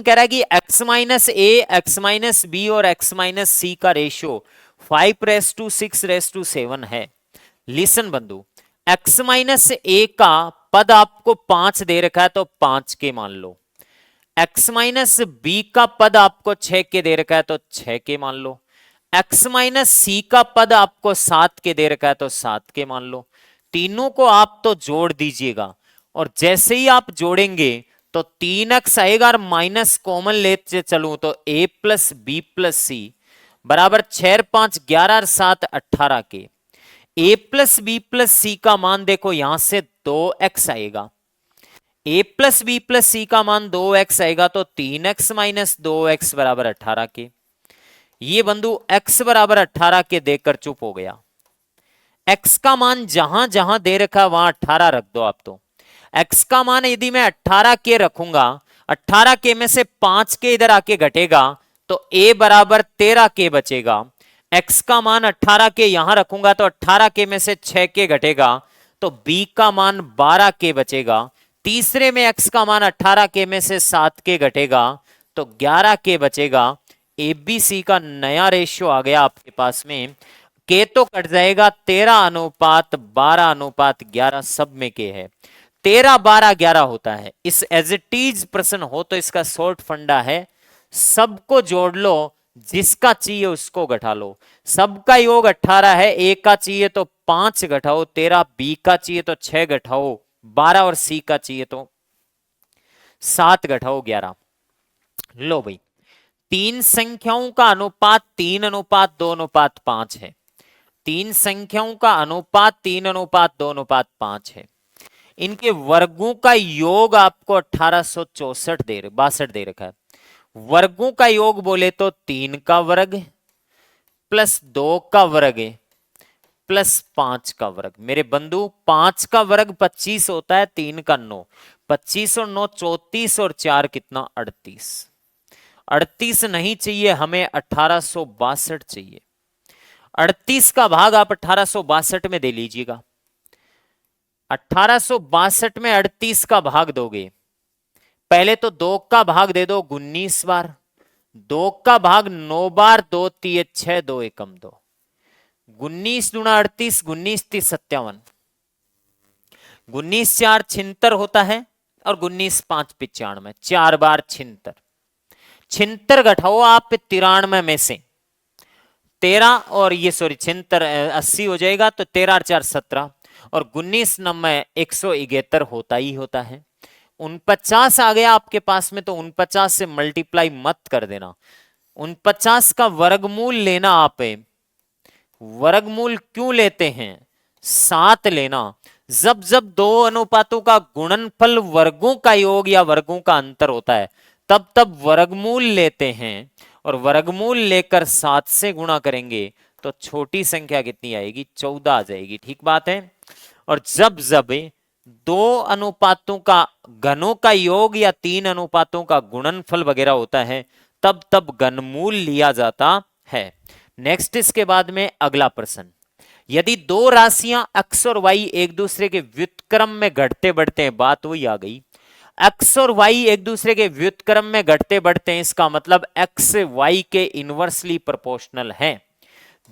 कह रहा है कि x माइनस ए, एक्स माइनस बी और x माइनस सी का रेशियो 5:6:7 है। लिसन बंधु, x माइनस ए का पद आपको 5 दे रखा है तो 5 के मान लो, x माइनस बी का पद आपको 6 के दे रखा है तो 6 के मान लो, x माइनस सी का पद आपको 7 के दे रखा है तो 7 के मान लो। तीनों को आप तो जोड़ दीजिएगा, और जैसे ही आप जोड़ेंगे तो 3x आएगा, और माइनस कॉमन लेते चलूं तो a प्लस बी प्लस सी बराबर 6 5 11 और 7 18 के। a प्लस बी प्लस सी का मान देखो यहां से 2x आएगा, a प्लस बी प्लस सी का मान 2x आएगा तो 3x माइनस 2x बराबर 18 के। ये बंधु x बराबर 18 के देखकर चुप हो गया। x का मान जहां जहां दे रखा है वहां 18 रख दो आप। तो x का मान यदि मैं 18 के रखूंगा, 18 के में से 5 के इधर आके घटेगा तो a बराबर 13 के बचेगा। x का मान 18 के यहां रखूंगा तो 18 के में से 6 के घटेगा तो b का मान 12 के बचेगा। तीसरे में x का मान 18 के में से 7 के घटेगा तो 11 के बचेगा। ABC का नया रेशियो आ गया आपके पास में, के तो कट जाएगा, 13:12:11 सब में के है, 13:12:11 होता है। इस एज इट इज प्रश्न हो तो इसका शॉर्ट फंडा है, सबको जोड़ लो, जिसका चाहिए उसको घटा लो। सबका योग 18 है, ए का चाहिए तो 5 घटाओ 13, बी का चाहिए तो 6 घटाओ 12 और सी का चाहिए तो 7 घटाओ 11। लो भाई, तीन संख्याओं का अनुपात 3:2:5 है। तीन संख्याओं का अनुपात 3:2:5 है। इनके वर्गों का योग आपको 1864 दे रखा है। वर्गों का योग बोले तो 3 का वर्ग प्लस 2 का वर्ग प्लस 5 का वर्ग। मेरे बंधु 5 का वर्ग 25 होता है, 3 का 9, 25 और 9 34 और 4 कितना 38। 38 नहीं चाहिए हमें, 1862 चाहिए। 38 का भाग आप 1862 में दे लीजिएगा। 1862 में 38 का भाग दोगे, पहले तो 2 का भाग दे दो 19 बार, 2 का भाग 9 बार, 2 3 6 2 एकम 2, 19 दूना 38, 19 30 57, 19 4 76 होता है और 19 5 95, 4 बार 76। 76 घटाओ आप 93 में से 13 और ये सॉरी 76 80 हो जाएगा तो 13 और 4 17 और 19 नम्बे 171 होता ही होता है। 49 आ गया आपके पास में तो 49 से मल्टीप्लाई मत कर देना, 49 का वर्गमूल लेना। आप वर्गमूल क्यों लेते हैं, 7 लेना। जब जब दो अनुपातों का गुणनफल वर्गों का योग या वर्गों का अंतर होता है तब तब वर्गमूल लेते हैं और वर्गमूल लेकर 7 से गुणा करेंगे तो छोटी संख्या कितनी आएगी 14 आ जाएगी। ठीक बात है। और जब जब दो अनुपातों का घनों का योग या 3 अनुपातों का गुणनफल वगैरह होता है तब तब घनमूल लिया जाता है। नेक्स्ट इसके बाद में अगला प्रश्न, यदि दो राशियां x और y एक दूसरे के व्युत्क्रम में घटते बढ़ते हैं, बात वही आ गई, x और y एक दूसरे के व्युत्क्रम में घटते बढ़ते हैं, इसका मतलब x y के इनवर्सली प्रोपोर्शनल है।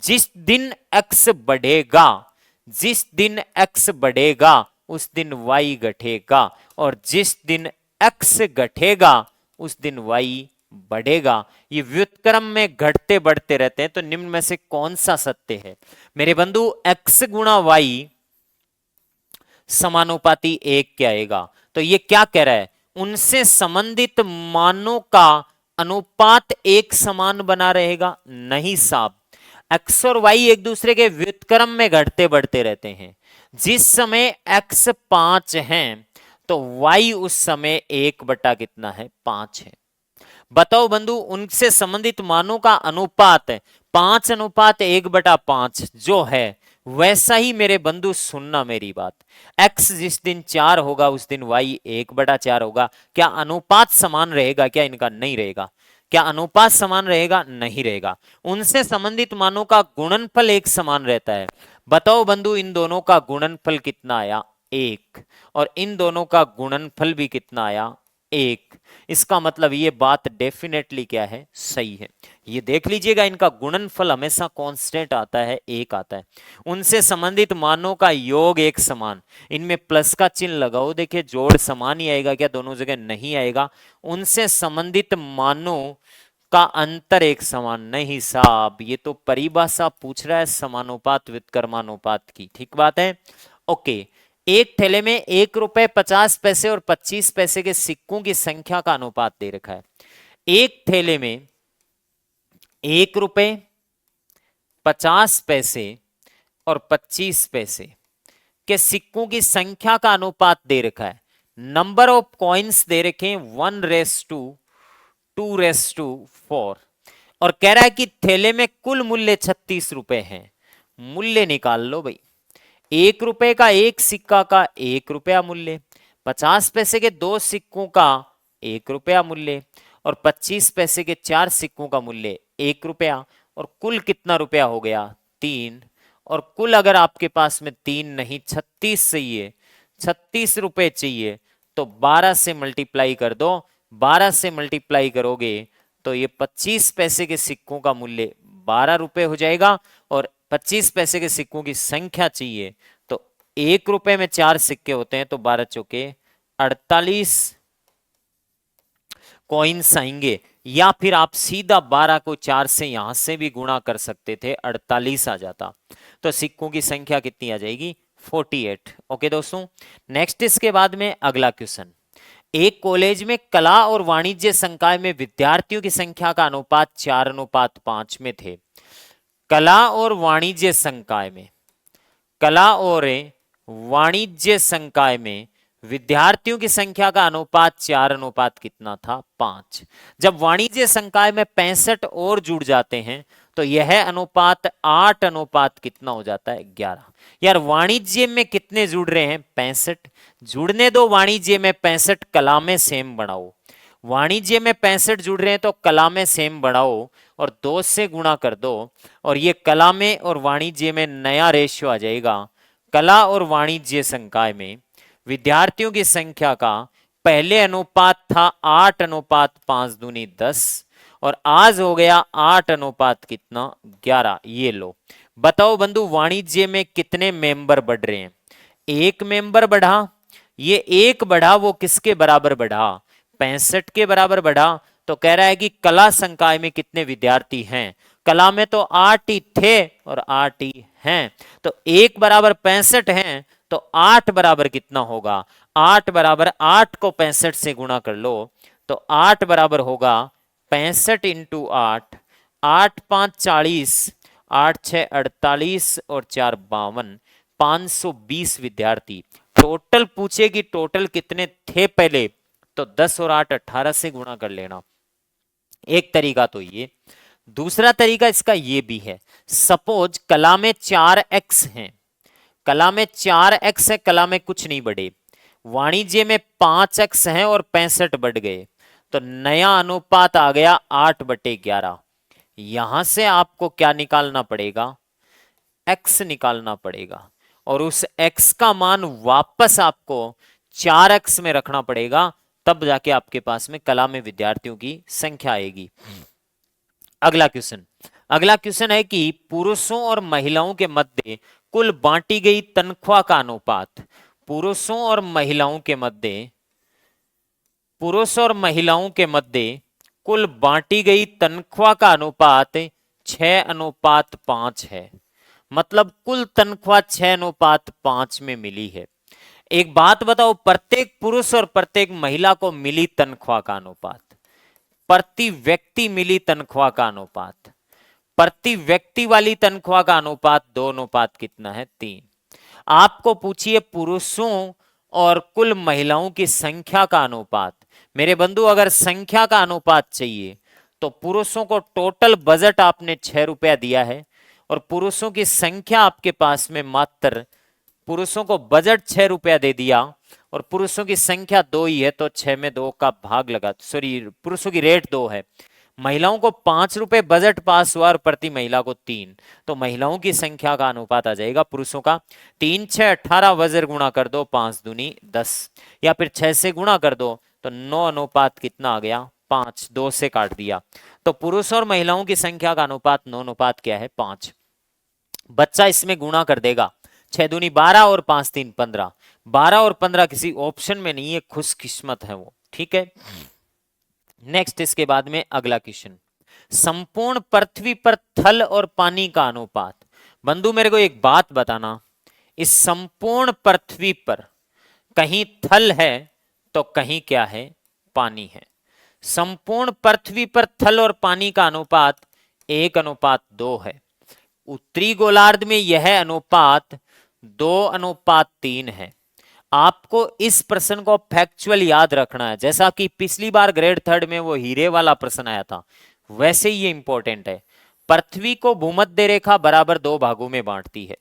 जिस दिन x बढ़ेगा, जिस दिन x बढ़ेगा उस दिन y घटेगा और जिस दिन x घटेगा उस दिन y बढ़ेगा। ये व्युत्क्रम में घटते बढ़ते रहते हैं, तो निम्न में से कौन सा सत्य है मेरे बंधु, x गुणा y समानुपाती 1 क्या आएगा। तो ये क्या कह रहा है, उनसे संबंधित मानों का अनुपात एक समान बना रहेगा। नहीं साहब, x और y एक दूसरे के व्युत्क्रम में घटते बढ़ते रहते हैं। जिस समय x 5 है तो y उस समय 1 बटा कितना है 5 है। बताओ बंधु, उनसे संबंधित मानों का अनुपात 5:1/5 जो है वैसा ही मेरे बंधु सुनना मेरी बात, x जिस दिन 4 होगा उस दिन y 1/4 होगा। क्या अनुपात समान रहेगा, क्या इनका नहीं रहेगा, क्या अनुपात समान रहेगा, नहीं रहेगा। उनसे संबंधित मानों का गुणनफल एक समान रहता है। बताओ बंधु, इन दोनों का गुणनफल कितना आया 1 और इन दोनों का गुणनफल भी कितना आया 1। इसका मतलब ये बात डेफिनेटली क्या है, सही है। ये देख लीजिएगा, इनका गुणनफल हमेशा कांस्टेंट आता है, 1 आता है। उनसे संबंधित मानों का योग एक समान, इनमें प्लस का चिन्ह लगाओ, देखिए जोड़ समान ही आएगा क्या, दोनों जगह नहीं आएगा। उनसे संबंधित मानों का अंतर एक समान, नहीं साहब ये तो परिभाषा पूछ रहा है समानुपात व्युत्क्रमानुपात की। ठीक बात है, ओके। एक थैले में 1 रुपए 50 पैसे और 25 पैसे के सिक्कों की संख्या का अनुपात दे रखा है। एक थैले में 1 रुपए 50 पैसे और 25 पैसे के सिक्कों की संख्या का अनुपात दे रखा है। नंबर ऑफ कॉइन्स दे रखे हैं 1:2:4 और कह रहा है कि थैले में कुल मूल्य 36 रुपए है। मूल्य निकाल लो भाई, 1 रुपए का एक सिक्का का 1 रुपया मूल्य, 50 पैसे के 2 सिक्कों का 1 रुपया मूल्य और 25 पैसे के 4 सिक्कों का मूल्य 1 रुपया, और कुल कितना रुपया हो गया 3। और कुल अगर आपके पास में 3 नहीं 36 चाहिए, 36 रुपए चाहिए, तो 12 से मल्टीप्लाई कर दो। 12 से मल्टीप्लाई करोगे तो ये 25 पैसे के सिक्कों का मूल्य 12 रुपए हो जाएगा, और 25 पैसे के सिक्कों की संख्या चाहिए, तो 1 रुपए में 4 सिक्के होते हैं, तो 12 चौके 48 कॉइन्स आएंगे। या फिर आप सीधा 12 को 4 से यहां से भी गुणा कर सकते थे, 48 आ जाता। तो सिक्कों की संख्या कितनी आ जाएगी 48। ओके दोस्तों, नेक्स्ट इसके बाद में अगला क्वेश्चन। एक कॉलेज में कला और वाणिज्य संकाय में विद्यार्थियों की संख्या का अनुपात 4:5 में थे। कला और वाणिज्य संकाय में, कला और वाणिज्य संकाय में विद्यार्थियों की संख्या का अनुपात 4 कितना था 5। जब वाणिज्य संकाय में 65 और जुड़ जाते हैं तो यह अनुपात 8 कितना हो जाता है 11। यार वाणिज्य में कितने जुड़ रहे हैं 65, जुड़ने दो वाणिज्य में 65, कला में सेम बढ़ाओ। वाणिज्य में 65 जुड़ रहे हैं तो कला में सेम बढ़ाओ और 2 से गुणा कर दो, और ये कला में और वाणिज्य में नया रेशियो आ जाएगा। कला और वाणिज्य संकाय में विद्यार्थियों की संख्या का पहले अनुपात था 8:5 दूनी 10, और आज हो गया 8 कितना 11। ये लो, बताओ बंधु वाणिज्य में कितने मेंबर बढ़ रहे हैं। एक मेंबर बढ़ा, ये एक बढ़ा, वो किसके बराबर बढ़ा 65 के बराबर बढ़ा। तो कह रहा है कि कला संकाय में कितने विद्यार्थी हैं। कला में तो 8 ही थे और 8 ही हैं, तो 1 बराबर 65 हैं, तो 8 बराबर कितना होगा 8 बराबर 8 को 65 से गुणा कर लो, तो 8 बराबर होगा 65 इंटू 8, 8 5 40, 8 6 48 और 4 52, 520 विद्यार्थी टोटल। पूछे कि टोटल कितने थे पहले, तो 10 और 8 18 से गुणा कर लेना। एक तरीका तो ये, दूसरा तरीका इसका ये भी है। सपोज कला में 4x हैं, कला में 4x है, कला में कुछ नहीं बढ़े। वाणिज्य में 5x है और 65 बढ़ गए, तो नया अनुपात आ गया 8/11। यहां से आपको क्या निकालना पड़ेगा x निकालना पड़ेगा, और उस x का मान वापस आपको 4x में रखना पड़ेगा, तब जाके आपके पास में कला में विद्यार्थियों की संख्या आएगी। अगला क्वेश्चन, अगला क्वेश्चन है कि पुरुषों और महिलाओं के मध्य कुल बांटी गई तनख्वाह का अनुपात, पुरुषों और महिलाओं के मध्य, पुरुष और महिलाओं के मध्य कुल बांटी गई तनख्वाह का अनुपात 6:5 है। मतलब कुल तनख्वाह 6:5 में मिली है। एक बात बताओ, प्रत्येक पुरुष और प्रत्येक महिला को मिली तनख्वाह का अनुपात, प्रति व्यक्ति मिली तनख्वाह का अनुपात, प्रति व्यक्ति वाली तनख्वाह का अनुपात 2 कितना है 3। आपको पूछिए पुरुषों और कुल महिलाओं की संख्या का अनुपात। मेरे बंधु अगर संख्या का अनुपात चाहिए तो पुरुषों को टोटल बजट आपने 6 रुपया दिया है, और पुरुषों की संख्या आपके पास में मात्र, पुरुषों को बजट 6 रुपया दे दिया और पुरुषों की संख्या 2 ही है, तो 6 में 2 का भाग लगा, सॉरी पुरुषों की रेट 2 है। महिलाओं को 5 रुपए बजट पास हुआ और प्रति महिला को 3, तो महिलाओं की संख्या का अनुपात आ जाएगा पुरुषों का 3 6 18, वजर गुणा कर दो 5 दूनी 10, या फिर 6 से गुणा कर दो तो 9 कितना आ गया 5, 2 से काट दिया, तो पुरुष और महिलाओं की संख्या का अनुपात 9 क्या है 5। बच्चा इसमें गुणा कर देगा, 6 दूनी 12 और 5 3 15, 12 और 15 किसी ऑप्शन में नहीं है, खुशकिस्मत है वो, ठीक है। नेक्स्ट इसके बाद में अगला क्वेश्चन, संपूर्ण पृथ्वी पर थल और पानी का अनुपात। बंधु मेरे को एक बात बताना, इस संपूर्ण पृथ्वी पर कहीं थल है तो कहीं क्या है पानी है। संपूर्ण पृथ्वी पर थल और पानी का अनुपात 1:2 है। उत्तरी गोलार्ध में यह अनुपात 2:3 है। आपको इस प्रश्न को फैक्चुअल याद रखना है, जैसा कि पिछली बार ग्रेड 3 में वो हीरे वाला प्रश्न आया था, वैसे ही ये इंपॉर्टेंट है। पृथ्वी को भूमध्य रेखा बराबर 2 भागों में बांटती है।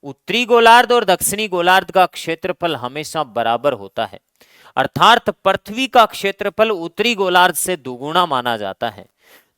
उत्तरी गोलार्ध और दक्षिणी गोलार्ध का क्षेत्रफल हमेशा बराबर होता है, अर्थात पृथ्वी का क्षेत्रफल उत्तरी गोलार्ध से दुगुना माना जाता है।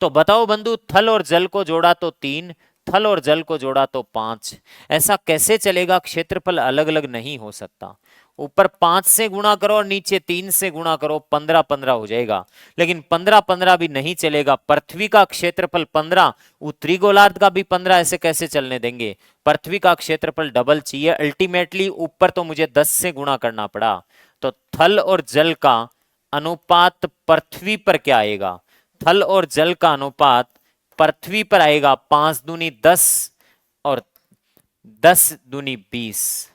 तो बताओ बंधु, थल और जल को जोड़ा तो 3, थल और जल को जोड़ा तो 5। ऐसा कैसे चलेगा? क्षेत्रफल अलग अलग नहीं हो सकता। ऊपर 5 से गुणा करो और नीचे 3 से गुणा करो, 15 15 हो जाएगा। लेकिन 15 15 भी नहीं चलेगा। पृथ्वी का क्षेत्रफल 15, उत्तरी गोलार्ध का भी 15, ऐसे कैसे चलने देंगे? पृथ्वी का क्षेत्रफल डबल चाहिए। अल्टीमेटली ऊपर तो मुझे 10 से गुणा करना पड़ा। तो थल और जल का अनुपात पृथ्वी पर क्या आएगा? थल और जल का अनुपात पृथ्वी पर आएगा 5 दूनी 10 और 10 दूनी 20,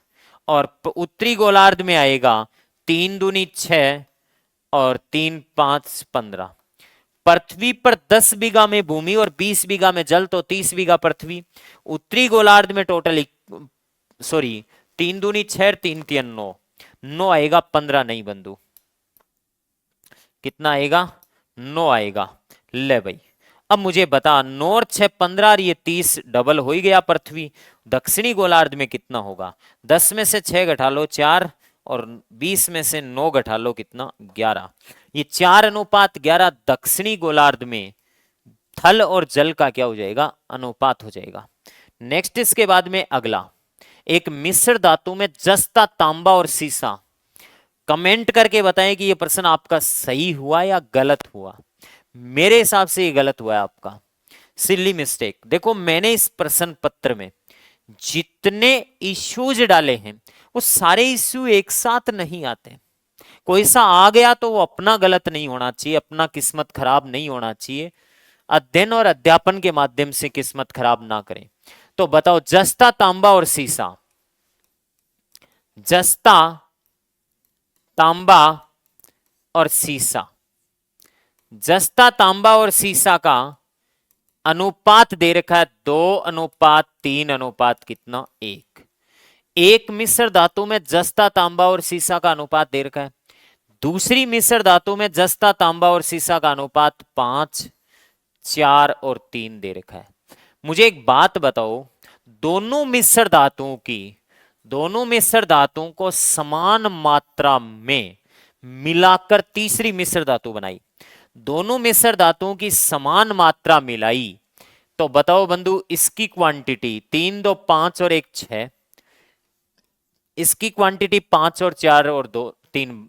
और उत्तरी गोलार्ध में आएगा 3 दूनी 6 और 3 5 15। पृथ्वी पर 10 बीघा में भूमि और 20 बीघा में जल, तो 30 बीघा पृथ्वी। उत्तरी गोलार्ध में टोटल 3 दूनी 6, 3 3 9, 9 आएगा, 15 नहीं बंधु। कितना आएगा? 9 आएगा। ले भाई, अब मुझे बता, 9 और 6 15 और ये 30, डबल हो ही गया पृथ्वी। दक्षिणी गोलार्ध में कितना होगा? 10 में से 6 घटा लो 4, और 20 में से 9 घटा लो, कितना? 11। ये 4:11 दक्षिणी गोलार्ध में थल और जल का क्या हो जाएगा? अनुपात हो जाएगा। नेक्स्ट इसके बाद में अगला, एक मिश्र धातु में जस्ता, तांबा और सीसा। कमेंट करके बताएं कि ये प्रश्न आपका सही हुआ या गलत हुआ। मेरे हिसाब से ये गलत हुआ है आपका, सिली मिस्टेक। देखो, मैंने इस प्रश्न पत्र में जितने इश्यूज डाले हैं वो सारे इश्यू एक साथ नहीं आते। कोई सा आ गया तो वो अपना गलत नहीं होना चाहिए, अपना किस्मत खराब नहीं होना चाहिए। अध्ययन और अध्यापन के माध्यम से किस्मत खराब ना करें। तो बताओ, जस्ता, तांबा और सीसा। जस्ता, तांबा और सीसा। जस्ता, तांबा और सीसा का अनुपात दे रखा है 2:3 कितना? 1। एक मिश्र धातु में जस्ता, तांबा और सीसा का अनुपात दे रखा है। दूसरी मिश्र धातु में जस्ता, तांबा और सीसा का अनुपात 5, 4 और 3 दे रखा है। मुझे एक बात बताओ, दोनों मिश्र धातुओं को समान मात्रा में मिलाकर तीसरी मिश्र धातु बनाई। दोनों मिश्र धातुओं की समान मात्रा मिलाई, तो बताओ बंधु, इसकी क्वांटिटी 3 2 5 और 1 6, इसकी क्वांटिटी 5 और 4 और 2 3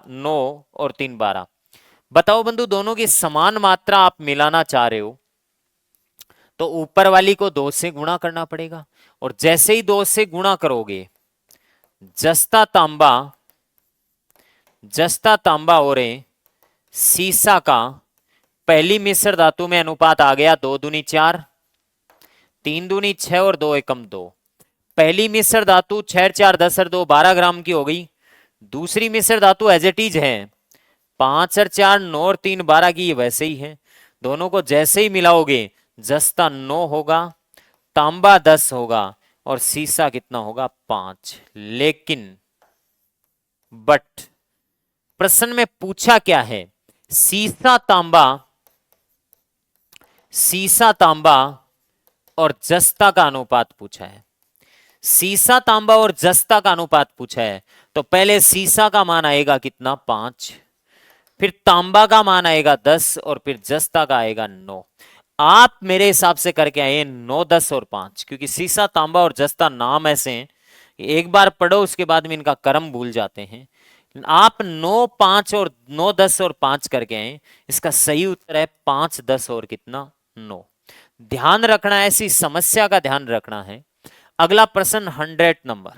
9 और 3 12। बताओ बंधु, दोनों की समान मात्रा आप मिलाना चाह रहे हो, तो ऊपर वाली को 2 से गुणा करना पड़ेगा। और जैसे ही 2 से गुणा करोगे, जस्ता, तांबा और सीसा का पहली मिश्र धातु में अनुपात आ गया 2 दूनी 4, 3 दूनी 6 और 2 एकम 2। पहली मिश्र धातु 6 4 10 और 2 12 ग्राम की हो गई। दूसरी मिश्र धातु एज इट इज है 5 और 4 9 और 3 12 की, वैसे ही है। दोनों को जैसे ही मिलाओगे, जस्ता 9 होगा, तांबा 10 होगा और सीसा कितना होगा? 5। लेकिन बट प्रश्न में पूछा क्या है? सीसा, तांबा और जस्ता का अनुपात पूछा है। सीसा, तांबा और जस्ता का अनुपात पूछा है, तो पहले सीसा का मान आएगा कितना? 5, फिर तांबा का मान आएगा 10 और फिर जस्ता का आएगा 9। आप मेरे हिसाब से करके आए 9 10 और 5, क्योंकि सीसा, तांबा और जस्ता नाम ऐसे हैं, एक बार पढ़ो उसके बाद में इनका क्रम भूल जाते हैं। आप 9 5 और 9 10 और 5 करके आए। इसका सही उत्तर है 5 10 और कितना? 9। ध्यान रखना है, ऐसी समस्या का ध्यान रखना है। अगला प्रश्न 100 नंबर।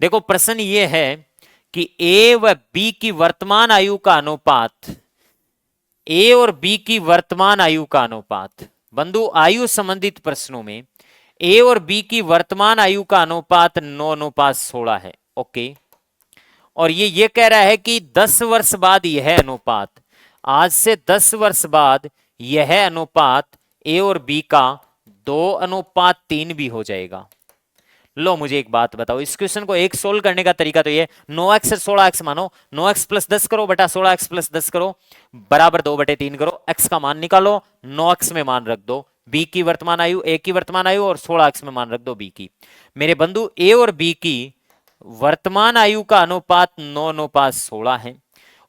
देखो, प्रश्न ये है कि ए व बी की वर्तमान आयु का अनुपात, ए और बी की वर्तमान आयु का अनुपात। बंधु, आयु संबंधित प्रश्नों में ए और बी की वर्तमान आयु का अनुपात 9:16 है। ओके, और ये कह रहा है कि 10 वर्ष बाद यह अनुपात, आज से 10 वर्ष बाद यह अनुपात ए और बी का 2:3 भी हो जाएगा। लो, मुझे एक बात बताओ, इस क्वेश्चन को एक सोल्व करने का तरीका तो ये 9x से 16x मानो, 9x + 10 करो बटा 16x + 10 करो बराबर 2/3 करो। x का मान निकालो, 9x में मान रख दो, बी की वर्तमान आयु, ए की वर्तमान आयु और 16x में मान रख दो बी की। मेरे बंधु ए और बी की वर्तमान आयु का अनुपात 9:16 है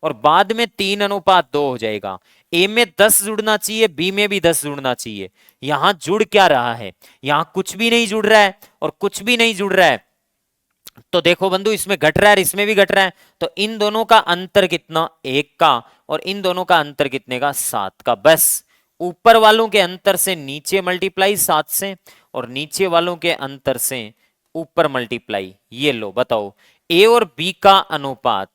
और बाद में 3:2 हो जाएगा। ए में 10 जुड़ना चाहिए, बी में भी 10 जुड़ना चाहिए। यहां जुड़ क्या रहा है? यहां कुछ भी नहीं जुड़ रहा है और कुछ भी नहीं जुड़ रहा है। तो देखो बंधु, इसमें घट रहा है, इसमें भी घट रहा है, तो इन दोनों का अंतर कितना? 1 का, और इन दोनों का अंतर कितने का? 7 का। बस ऊपर वालों के अंतर से नीचे मल्टीप्लाई 7 से, और नीचे वालों के अंतर से ऊपर मल्टीप्लाई। ये लो बताओ, ए और बी का अनुपात,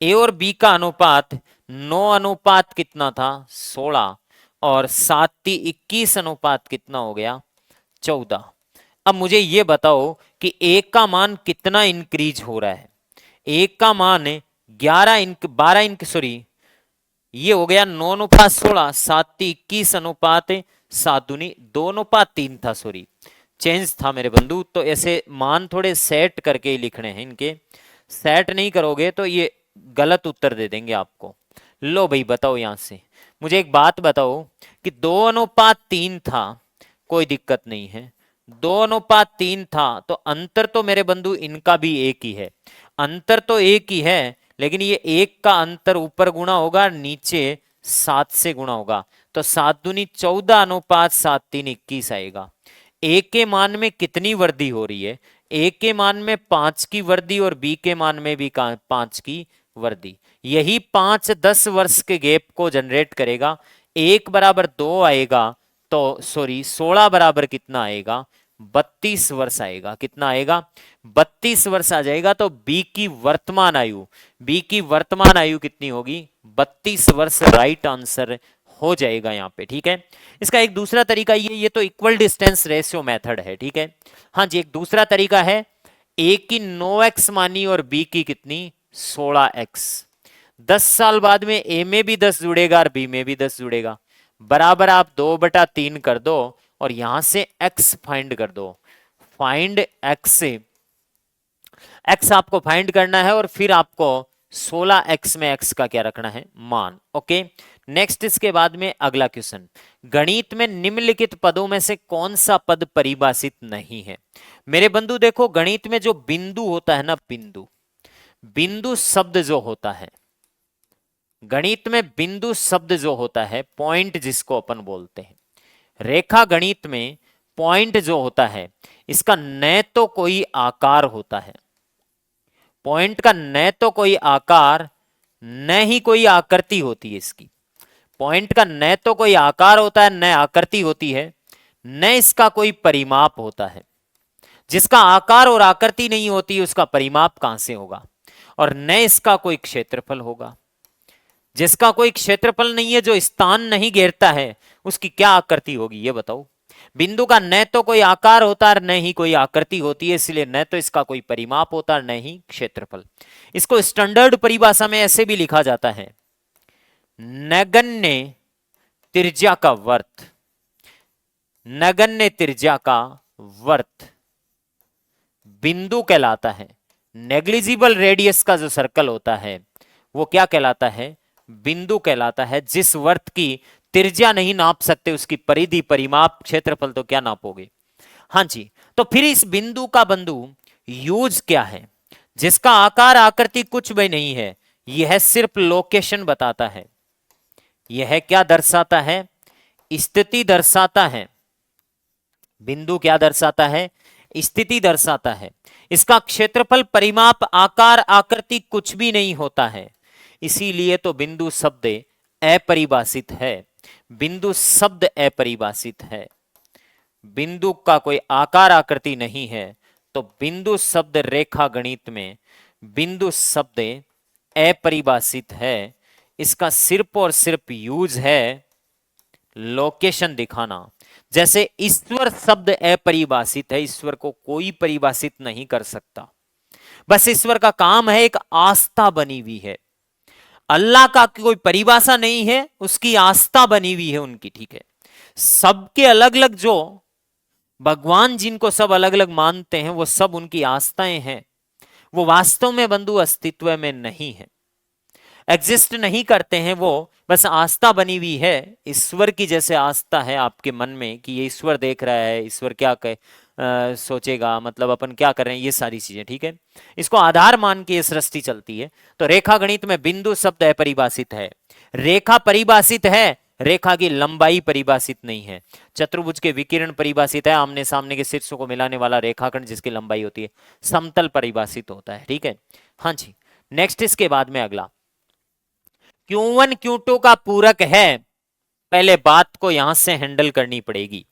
ए और बी का अनुपात 9 अनुपात कितना था? 16, और 7 × 21 अनुपात कितना हो गया? 14। अब मुझे ये बताओ कि एक का मान कितना इंक्रीज हो रहा है? एक का मान 12 ये हो गया 9:16, 7 × 21 अनुपात 7 दूनी 2:3 था, सॉरी चेंज था मेरे बंधु। तो ऐसे मान थोड़े सेट करके ही लिखने हैं, इनके सेट नहीं करोगे तो ये गलत उत्तर दे देंगे आपको। लो भाई बताओ, यहां से मुझे एक बात बताओ कि 2:3 था, कोई दिक्कत नहीं है, 2:3 था, तो अंतर तो मेरे बंधु इनका भी एक ही है, अंतर तो एक ही है, लेकिन ये एक का अंतर ऊपर गुणा होगा, नीचे 7 से गुणा होगा, तो 7 दूनी 14 अनुपात 7 × 3 = 21 आएगा। ए के मान में कितनी वृद्धि हो रही है? ए के मान में 5 की वृद्धि और बी के मान में भी 5 की वृद्धि। यही 5-10 वर्ष के गैप को जनरेट करेगा। 1 = 2 आएगा, तो सॉरी 16 बराबर कितना आएगा? 32 वर्ष आएगा। कितना आएगा? 32 वर्ष आ जाएगा। तो बी की वर्तमान आयु, बी की वर्तमान आयु कितनी होगी? 32 वर्ष राइट आंसर हो जाएगा यहाँ पे। ठीक है, इसका एक दूसरा तरीका ये तो इक्वल डिस्टेंस रेशियो मेथड है। ठीक है, हाँ जी, एक दूसरा तरीका है, ए की 9x मानी और बी की कितनी? 16x। 10 साल बाद में ए में भी 10 जुड़ेगा और बी में भी 10 जुड़ेगा, बराबर आप 2/3 कर दो और यहां से x फाइंड कर दो। फाइंड x से x आपको फाइंड करना है और फिर आपको 16x में x का क्या रखना है? मान। ओके, नेक्स्ट इसके बाद में अगला क्वेश्चन, गणित में निम्नलिखित पदों में से कौन सा पद परिभाषित नहीं है? मेरे बंधु देखो, गणित में जो बिंदु होता है ना, बिंदु, बिंदु शब्द जो होता है, गणित में बिंदु शब्द जो होता है, पॉइंट जिसको अपन बोलते हैं, रेखा गणित में पॉइंट जो होता है, इसका न तो कोई आकार होता है, पॉइंट का न तो कोई आकार, न ही कोई आकृति होती है इसकी। पॉइंट का न तो कोई आकार होता है, न आकृति होती है, न इसका कोई परिमाप होता है। जिसका आकार और आकृति नहीं होती उसका परिमाप कहां से होगा? और न इसका कोई क्षेत्रफल होगा। जिसका कोई क्षेत्रफल नहीं है, जो स्थान नहीं घेरता है, उसकी क्या आकृति होगी ये बताओ? बिंदु का न तो कोई आकार होता है, न ही कोई आकृति होती है, इसलिए न तो इसका कोई परिमाप होता है, न ही क्षेत्रफल। इसको स्टैंडर्ड परिभाषा में ऐसे भी लिखा जाता है, नगण्य त्रिज्या का वर्त, नगण्य त्रिज्या का वर्त बिंदु कहलाता है। नेग्लिजिबल रेडियस का जो सर्कल होता है वो क्या कहलाता है? बिंदु कहलाता है। जिस वर्त की त्रिज्या नहीं नाप सकते, उसकी परिधि, परिमाप, क्षेत्रफल तो क्या नापोगे? हाँ जी, तो फिर इस बिंदु का बंधु यूज क्या है? जिसका आकार आकृति कुछ भी नहीं है, यह सिर्फ लोकेशन बताता है। यह क्या दर्शाता है? स्थिति दर्शाता है। बिंदु क्या दर्शाता है? स्थिति दर्शाता है। इसका क्षेत्रफल, परिमाप, आकार, आकृति कुछ भी नहीं होता है। इसीलिए तो बिंदु शब्द अपरिभाषित है। बिंदु शब्द अपरिभाषित है। बिंदु का कोई आकार आकृति नहीं है, तो बिंदु शब्द रेखा गणित में बिंदु शब्द अपरिभाषित है। इसका सिर्फ और सिर्फ यूज है लोकेशन दिखाना। जैसे ईश्वर शब्द अपरिभाषित है, ईश्वर को कोई परिभाषित नहीं कर सकता, बस ईश्वर का काम है, एक आस्था बनी हुई है। अल्लाह का कोई परिभाषा नहीं है, उसकी आस्था बनी हुई है उनकी। ठीक है, सबके अलग अलग, जो भगवान जिनको सब अलग अलग मानते हैं, वो सब उनकी आस्थाएं हैं, वो वास्तव में बंधु अस्तित्व में नहीं है। एग्जिस्ट नहीं करते हैं, वो बस आस्था बनी हुई है, ईश्वर की जैसे आस्था है आपके मन में कि ये ईश्वर देख रहा है, ईश्वर क्या सोचेगा, मतलब अपन क्या कर रहे हैं, ये सारी चीजें, ठीक है। इसको आधार मान के ये सृष्टि चलती है। तो रेखा गणित में बिंदु शब्द अपरिभाषित है, रेखा परिभाषित है, रेखा की लंबाई परिभाषित नहीं है। चतुर्भुज के विकिरण परिभाषित है, आमने सामने के शीर्षों को मिलाने वाला रेखाखंड जिसकी लंबाई होती है। समतल परिभाषित होता है, ठीक है। हाँ जी, नेक्स्ट इसके बाद में अगला, Q1 Q2 का पूरक है। पहले बात को यहां से हैंडल करनी पड़ेगी।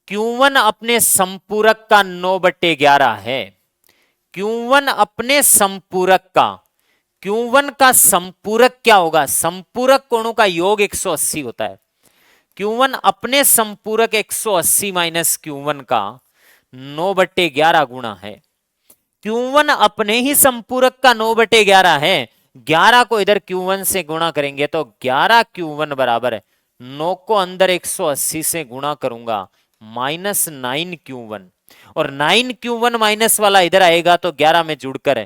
Q1 अपने संपूरक का 9/11 है। Q1 अपने संपूरक का, Q1 का संपूरक क्या होगा, संपूरक कोणों का योग 180 होता है। Q1 अपने संपूरक 180 माइनस Q1 का 9/11 गुणा है। Q1 अपने ही संपूरक का 9/11 है, 11 को इधर Q1 से गुणा करेंगे तो 11 Q1 बराबर है 9 को अंदर 180 से गुणा करूंगा माइनस 9 Q1, और 9 Q1 माइनस वाला इधर आएगा तो 11 में जुड़कर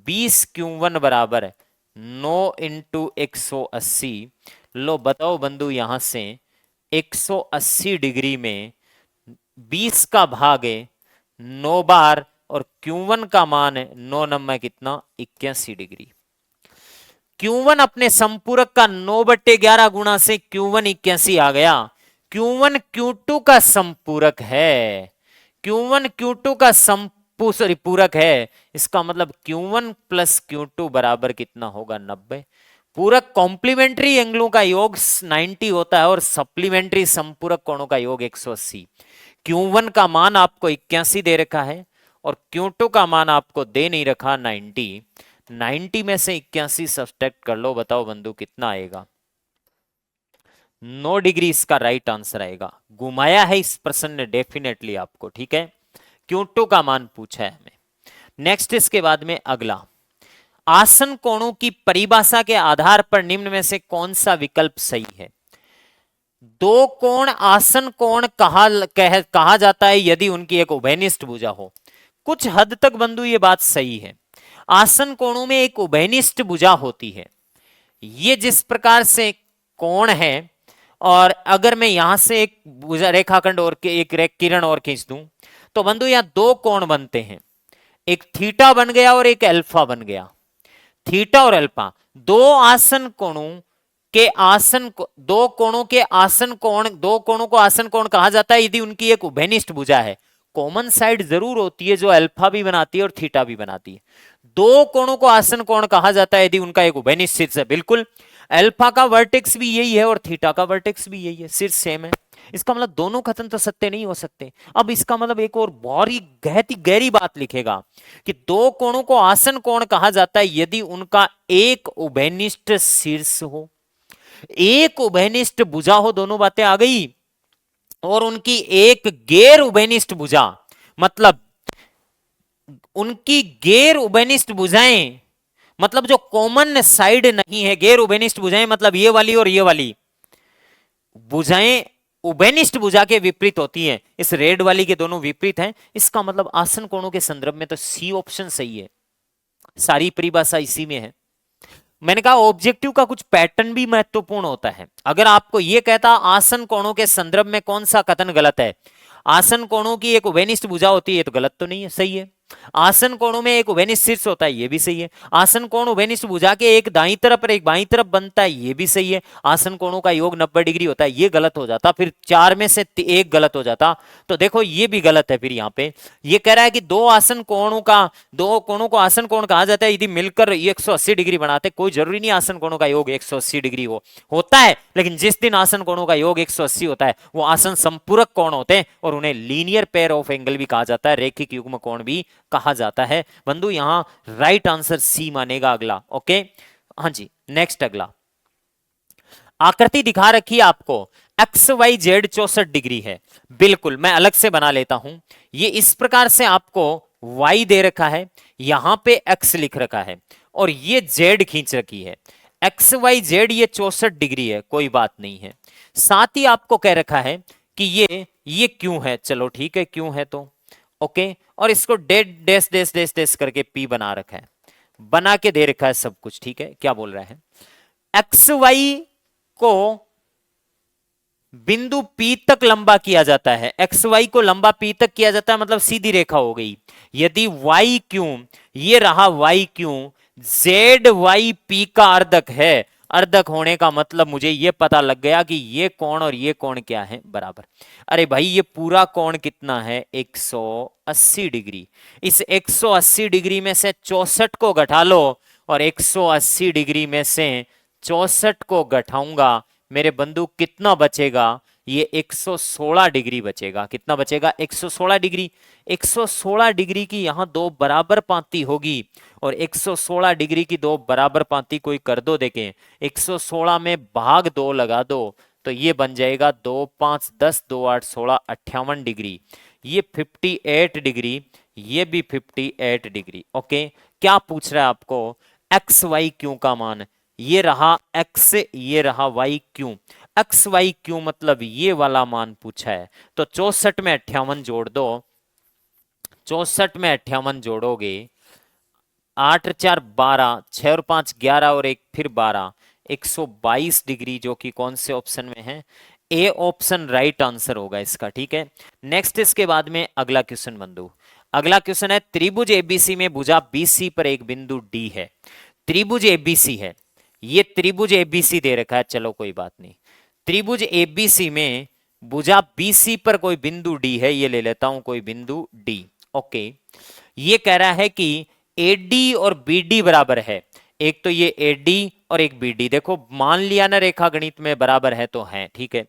20 Q1 बराबर है 9 इंटू 180। लो बताओ बंधु, यहां से 180 डिग्री में 20 का भाग है 9 बार, और Q1 का मान है 9 नंबर कितना 81 डिग्री। Q1 अपने संपूरक का 9/11 गुणा से Q1 81 आ गया। Q1 Q2 का संपूरक है, Q1 Q2 का पूरक है, इसका मतलब Q1 प्लस Q2 बराबर कितना होगा 90। पूरक कॉम्प्लीमेंट्री एंगलों का योग 90 होता है और सप्लीमेंट्री संपूरक कोणों का योग 180। Q1 का मान आपको 81 दे रखा है और Q2 का मान आपको दे नहीं रखा 90। 90 में से 81 सब्ट्रैक्ट कर लो, बताओ बंधु कितना आएगा। 9 डिग्री इसका राइट आंसर आएगा। घुमाया है इस प्रश्न ने डेफिनेटली आपको, ठीक है। Q2 का मान पूछा है हमें। नेक्स्ट इसके बाद में अगला, आसन कोणों की परिभाषा के आधार पर निम्न में से कौन सा विकल्प सही है। दो कोण आसन कोण कहा जाता है यदि उनकी एक उभयनिष्ठ भुजा हो। कुछ हद तक बंधु ये बात सही है, आसन कोणों में एक उभयनिष्ठ भुजा होती है। ये जिस प्रकार से कोण है, और अगर मैं यहां से एक भुजा रेखाखंड और एक किरण और खींच दूं तो बंधु यहां दो कोण बनते हैं, एक थीटा बन गया और एक अल्फा बन गया। थीटा और अल्फा दो आसन कोणों के दो कोणों के आसन कोण, दो कोणों को आसन कोण कहा जाता है यदि उनकी एक उभयनिष्ठ भुजा है। कॉमन साइड जरूर होती है जो अल्फा भी बनाती है और थीटा भी बनाती है। दो कोणों को आसन कोण कहा जाता है यदि उनका एक उभयनिष्ठ शीर्ष है। बिल्कुल, अल्फा का वर्टेक्स भी यही है और थीटा का वर्टेक्स भी यही है, शीर्ष सेम है। इसका मतलब दोनों कथन तो सत्य नहीं हो सकते। अब इसका मतलब एक और बहुत ही गहरी बात लिखेगा कि दो कोणों को आसन कोण कहा जाता है यदि उनका एक उभयनिष्ठ शीर्ष हो, एक उभयनिष्ठ भुजा हो, दोनों बातें आ गई, और उनकी एक गैर उभयनिष्ठ भुजा, मतलब उनकी गैर उभयनिष्ठ भुजाएं, मतलब जो कॉमन साइड नहीं है, गैर उभयनिष्ठ भुजाएं मतलब ये वाली और ये वाली भुजाएं उभयनिष्ठ भुजा के विपरीत होती है। इस रेड वाली के दोनों विपरीत हैं। इसका मतलब आसन कोणों के संदर्भ में तो सी ऑप्शन सही है, सारी परिभाषा इसी में है। मैंने कहा ऑब्जेक्टिव का कुछ पैटर्न भी महत्वपूर्ण होता है। अगर आपको यह कहता आसन कोणों के संदर्भ में कौन सा कथन गलत है, आसन कोणों की एक उभयनिष्ठ भुजा होती है तो गलत तो नहीं है, सही है। आसन कोणों में एक उभयनिष्ठ शीर्ष होता है, ये भी सही है। आसन कोण उभयनिष्ठ भुजा के एक दाईं तरफ और एक बाईं तरफ बनता है, ये भी सही है। आसन कोणों का योग 90 डिग्री होता है, ये गलत हो जाता, फिर 4 में से एक गलत हो जाता। तो देखो ये भी गलत है। फिर यहाँ पे ये कह रहा है कि दो कोणों को आसन कोण कहा जाता है यदि मिलकर 180 डिग्री बनाते। कोई जरूरी नहीं आसन कोणों का योग 180 डिग्री होता है, लेकिन जिस दिन आसन कोणों का योग 180 होता है वो आसन संपूरक कोण होते हैं और उन्हें लीनियर पेयर ऑफ एंगल भी कहा जाता है, रेखिक युग्म कोण भी कहा जाता है। बंधु यहां राइट आंसर सी मानेगा अगला। ओके, हाँ जी, नेक्स्ट अगला आकृति दिखा रखी है आपको, एक्स वाई जेड 64 डिग्री है। बिल्कुल, मैं अलग से बना लेता हूं। ये इस प्रकार से आपको y दे रखा है, यहां पे x लिख रखा है और ये z खींच रखी है। एक्स वाई जेड ये 64 डिग्री है, कोई बात नहीं है। साथ ही आपको कह रखा है कि ये क्यों है। चलो ठीक है, क्यों है तो ओके, और इसको dead dash dash dash dash करके p बना रखा है। बना के दे रखा है सब कुछ, ठीक है। क्या बोल रहा है, एक्स वाई को बिंदु P तक लंबा किया जाता है, एक्स वाई को लंबा P तक किया जाता है, मतलब सीधी रेखा हो गई। यदि वाई क्यू, ये रहा Y Q, Z Y P का अर्धक है, अर्धक होने का मतलब मुझे ये पता लग गया कि ये कोण और ये कोण क्या है, बराबर। अरे भाई ये पूरा कोण कितना है, 180 डिग्री। इस 180 डिग्री में से 64 को घटा लो, और 180 डिग्री में से 64 को घटाऊंगा, मेरे बंधु कितना बचेगा, ये 116 डिग्री बचेगा। कितना बचेगा, 116 डिग्री। 116 डिग्री की यहां दो बराबर पाती होगी, और 116 डिग्री की दो बराबर पाती कोई कर दो, देखें 116 में भाग 2 लगा दो, तो ये बन जाएगा 2 5 10 2 8 16 58 डिग्री। ये 58 डिग्री, ये भी 58 डिग्री। ओके, क्या पूछ रहा है आपको, एक्स वाई क्यू का मान, ये रहा एक्स, ये रहा Y Q. X Y Q मतलब ये वाला मान पूछा है, तो 64 में 58 जोड़ दो, 64 में 58 जोड़ोगे, 8 4 12, 6 और 5 11 और एक फिर 12, 122 डिग्री, जो कि कौन से ऑप्शन में है, ए ऑप्शन राइट आंसर होगा इसका, ठीक है। नेक्स्ट इसके बाद में अगला क्वेश्चन बंधु, अगला क्वेश्चन है, त्रिभुज एबीसी में भुजा बीसी पर एक बिंदु डी है। त्रिभुज एबीसी है, ये त्रिभुज एबीसी दे रखा है, चलो कोई बात नहीं। त्रिभुज एबीसी में भुजा बीसी पर कोई बिंदु डी है, ये ले लेता हूं कोई बिंदु डी। ओके, ये कह रहा है कि एडी और बीडी बराबर है, एक तो ये एडी और एक बीडी, देखो मान लिया ना रेखा गणित में बराबर है तो है, ठीक है।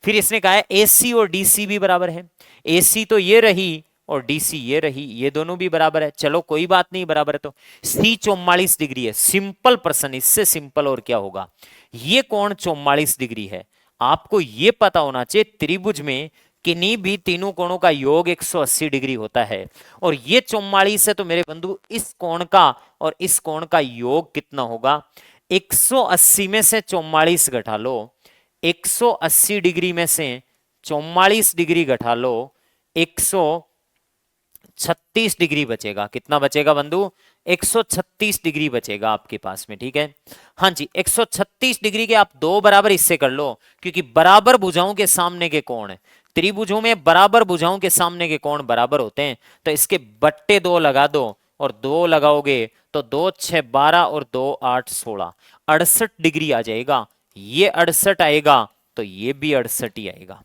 फिर इसने कहा है एसी और डीसी भी बराबर है, एसी तो ये रही और डीसी ये रही, ये दोनों भी बराबर है, चलो कोई बात नहीं, बराबर है तो सी 44 डिग्री है। सिंपल प्रश्न, इससे सिंपल और क्या होगा, ये कोण 44 डिग्री है। आपको ये पता होना चाहिए त्रिभुज में किन्हीं भी तीनों कोणों का योग 180 डिग्री होता है, और ये 44 है, तो मेरे बंधु इस कोण का और इस कोण का योग कितना होगा, 180 में से 44 घटा लो, 180 डिग्री में से 44 डिग्री घटा लो, 136 डिग्री बचेगा। कितना बचेगा बंधु, 136 डिग्री बचेगा आपके पास में, ठीक है। हाँ जी, 136 डिग्री के आप दो बराबर हिस्से कर लो, क्योंकि बराबर भुजाओं के सामने के कोण है, त्रिभुजों में बराबर भुजाओं के सामने के कोण बराबर होते हैं, तो इसके बट्टे 2 लगा दो, और 2 लगाओगे तो 2 6 12 और 2 8 16, 68 डिग्री आ जाएगा। ये 68 आएगा तो ये भी 68 ही आएगा।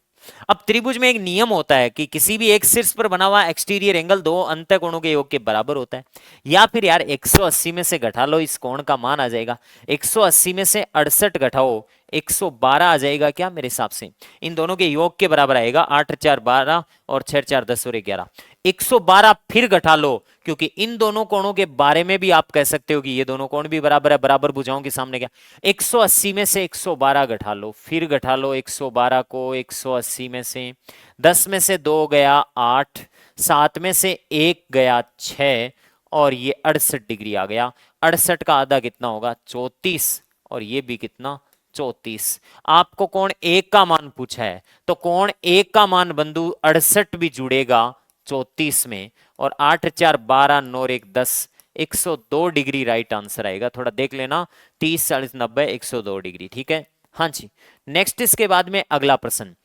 अब त्रिभुज में एक नियम होता है कि किसी भी एक शीर्ष पर बना हुआ एक्सटीरियर एंगल दो अंतःकोणों के योग के बराबर होता है, या फिर यार 180 में से घटा लो, इस कोण का मान आ जाएगा, 180 में से 68 घटाओ, 112 आ जाएगा क्या, मेरे हिसाब से इन दोनों के योग के बराबर आएगा, 8 4 12 और 6 4 10 और 11, 112 फिर घटा लो, क्योंकि इन दोनों कोणों के बारे में भी आप कह सकते हो कि ये दोनों कोण भी बराबर है, बराबर भुजाओं के सामने क्या, 180 में से 112 घटा लो, फिर घटा लो 112 को 180 में से, 10 में से 2 गया 8, 7 में से 1 गया 6, और ये 68 डिग्री आ गया। 68 का आधा कितना होगा, 34, और ये भी कितना, 34। आपको कोण एक का मान पूछा है, तो कोण एक का मान बंधु 68 भी जुड़ेगा 34 में, और 8 4 12 9 1 10, 102 डिग्री राइट आंसर आएगा। थोड़ा देख लेना, 30 40 90 102 डिग्री, ठीक है। हाँ जी, नेक्स्ट इसके बाद में अगला प्रश्न,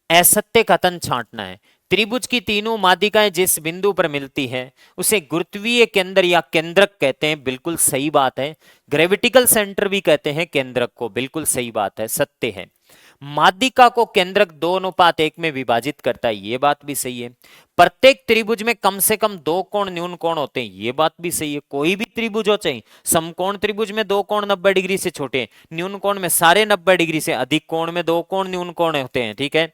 असत्य कथन छांटना है। त्रिभुज की तीनों माध्यिकाएं जिस बिंदु पर मिलती है उसे गुरुत्वीय केंद्र या केंद्रक कहते हैं, बिल्कुल सही बात है। ग्रेविटिकल सेंटर भी कहते हैं केंद्रक को, बिल्कुल सही बात है, सत्य है। माध्यिका को केंद्रक 2:1 में विभाजित करता है, ये बात भी सही है। प्रत्येक त्रिभुज में कम से कम 2 कोण न्यून कोण होते हैं, ये बात भी सही है। कोई भी त्रिभुज हो, चाहे समकोण त्रिभुज में 2 कोण 90 डिग्री से छोटे, न्यून कोण में सारे 90 डिग्री से अधिक, कोण में 2 कोण न्यून कोण होते हैं, ठीक है।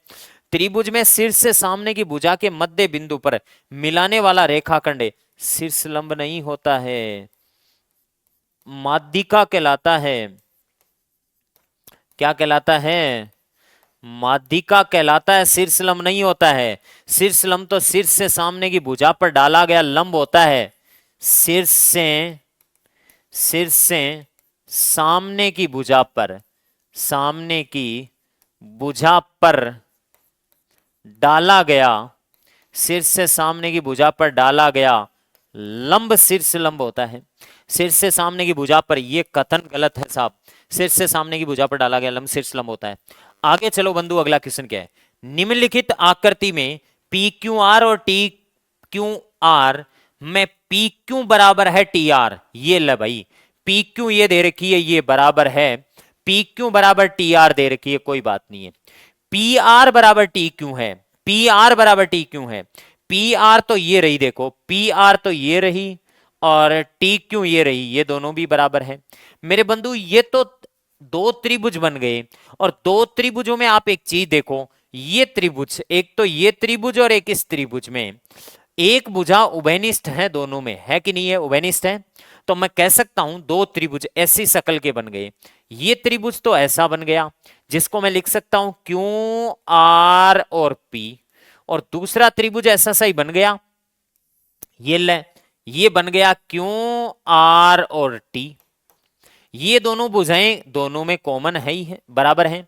त्रिभुज में शीर्ष से सामने की भुजा के मध्य बिंदु पर मिलाने वाला रेखाखंड शीर्ष लंब नहीं होता है, माध्यिका कहलाता है। क्या कहलाता है, माध्यिका कहलाता है, शीर्ष लंब नहीं होता है। शीर्ष लंब तो शीर्ष से सामने की भुजा पर डाला गया लंब होता है, शीर्ष से सामने की भुजा पर, सामने की भुजा पर डाला गया, शीर्ष से सामने की भुजा पर डाला गया लंब शीर्ष लंब होता है। शीर्ष से सामने की भुजा पर, यह कथन गलत है साहब, शीर्ष से सामने की भुजा पर डाला गया लंब शीर्ष लंब होता है। आगे चलो बंधु, अगला क्वेश्चन क्या है। निम्नलिखित आकृति में पी क्यू आर और टी क्यू आर में पी क्यू बराबर है टी आर। ये ले भाई, पी क्यू ये दे रखी है, ये बराबर है पी क्यू बराबर टी आर दे रखी है, कोई बात नहीं है। पी आर बराबर टी क्यू है, पी आर बराबर टी क्यू है। पी आर तो ये रही, देखो पी आर तो ये रही और टी क्यू ये रही, ये दोनों भी बराबर है। मेरे बंधु ये तो दो त्रिभुज बन गए, और दो त्रिभुजों में आप एक चीज देखो, ये त्रिभुज, एक तो ये त्रिभुज और एक इस त्रिभुज में एक भुजा उभयनिष्ठ है, दोनों में है कि नहीं है, उभयनिष्ठ है। तो मैं कह सकता हूं दो त्रिभुज ऐसी शक्ल के बन गए। ये त्रिभुज तो ऐसा बन गया जिसको मैं लिख सकता हूं क्यू आर और पी, और दूसरा त्रिभुज ऐसा सही बन गया, ये ले, ये बन गया क्यू आर और टी। ये दोनों भुजाएं दोनों में कॉमन है ही है, बराबर हैं,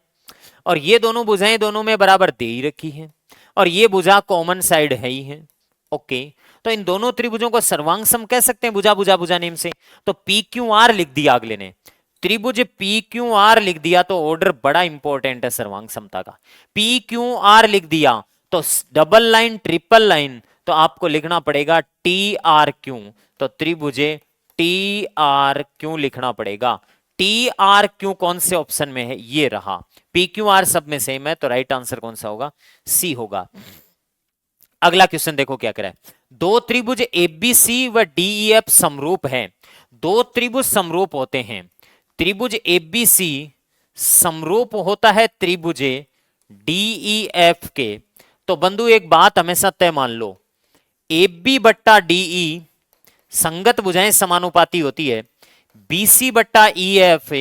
और ये दोनों भुजाएं दोनों में बराबर दे ही रखी है, और ये भुजा कॉमन साइड है ही है। ओके, तो इन दोनों त्रिभुजों को सर्वांग सम कह सकते हैं भुजा भुजा भुजा नेम से। तो पी क्यू आर लिख दिया अगले ने, त्रिभुज पी क्यू आर लिख दिया, तो ऑर्डर बड़ा इंपॉर्टेंट है सर्वांग समता का। पी क्यू आर लिख दिया तो डबल लाइन ट्रिपल लाइन, तो आपको लिखना पड़ेगा टी आर क्यू, तो त्रिभुजे टी आर क्यू लिखना पड़ेगा। टी आर क्यू कौन से ऑप्शन में है, ये रहा, पी क्यू आर सब में सेम है, तो राइट आंसर कौन सा होगा, सी होगा। अगला क्वेश्चन देखो क्या करा है। दो त्रिभुज एबीसी व डीईएफ समरूप है। दो त्रिभुज समरूप होते हैं, त्रिभुज एबीसी समरूप होता है त्रिभुज डीईएफ के। तो बंधु एक बात हमेशा तय मान लो, AB बट्टा DE संगत भुजाएं समानुपाती होती है, BC बट्टा EF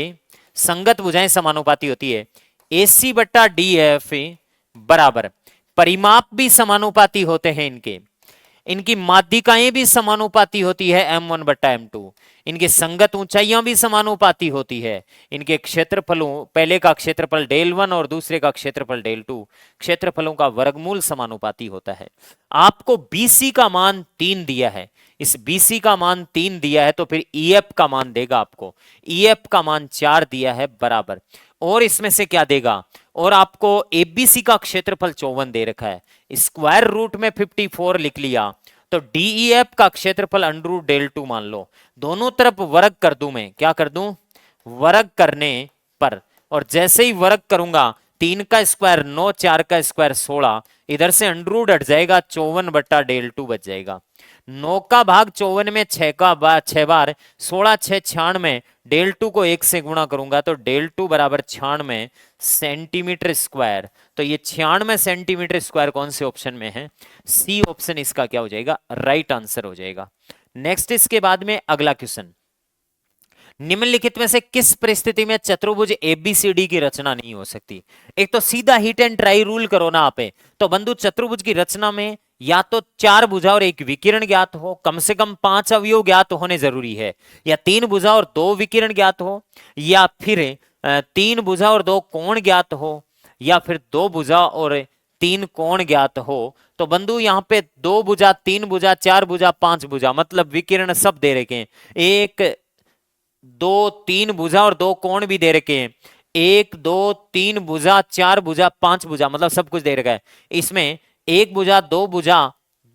संगत भुजाएं समानुपाती होती है, AC बट्टा DF बराबर, परिमाप भी समानुपाती होते हैं इनके, इनकी माध्यिकाएं भी समानुपाती होती है M1 बट्टा M2, इनकी संगत ऊंचाइयां भी समानुपाती होती है, इनके क्षेत्रफलों, पहले का क्षेत्रफल डेल 1 और दूसरे का क्षेत्रफल डेल 2, क्षेत्रफलों का वर्गमूल समानुपाती होता है। आपको BC का मान 3 दिया है, इस BC का मान 3 दिया है, तो फिर EF का मान देगा आपको, EF का मान 4 दिया है बराबर, और इसमें से क्या देगा, और आपको ABC का क्षेत्रफल 54 दे रखा है, स्क्वायर रूट में 54 लिख लिया, तो DEF का क्षेत्रफल अंडर रूट डेल 2 मान लो। दोनों तरफ वर्ग कर दूं, मैं क्या कर दूं, वर्ग करने पर, और जैसे ही वर्ग करूंगा 3 का स्क्वायर 9, 4 का स्क्वायर 16, इधर से अंडर रूट हट जाएगा, 54 बट्टा डेल 2 बच जाएगा। 9 का भाग 54 में 6 का 6 बार 16 6 96, डेल 2 को 1 से गुणा करूंगा तो डेल 2 बराबर 96 सेंटीमीटर स्क्वायर। तो ये 96 सेंटीमीटर स्क्वायर कौन से ऑप्शन में है, सी ऑप्शन इसका क्या हो जाएगा, राइट आंसर हो जाएगा। नेक्स्ट इसके बाद में अगला क्वेश्चन, निम्नलिखित में से किस परिस्थिति में चतुर्भुज एबीसीडी की रचना नहीं हो सकती। एक तो सीधा हिट एंड ट्राई रूल करो ना आप, तो बंधु चतुर्भुज की रचना में या तो 4 भुजा और 1 विकिरण ज्ञात हो, कम से कम 5 अवयव ज्ञात होने जरूरी है, या 3 भुजा और 2 विकिरण ज्ञात हो, या फिर 3 भुजा और 2 कोण ज्ञात हो, या फिर 2 भुजा और 3 कोण ज्ञात हो। तो बंधु यहाँ पे 2 भुजा 3 भुजा 4 भुजा 5 भुजा, मतलब विकिरण सब दे रखे हैं, 1 2 3 भुजा और 2 कोण भी दे रखे हैं, 1 2 3 भुजा 4 भुजा 5 भुजा, मतलब सब कुछ दे रखा है। इसमें 1 भुजा 2 भुजा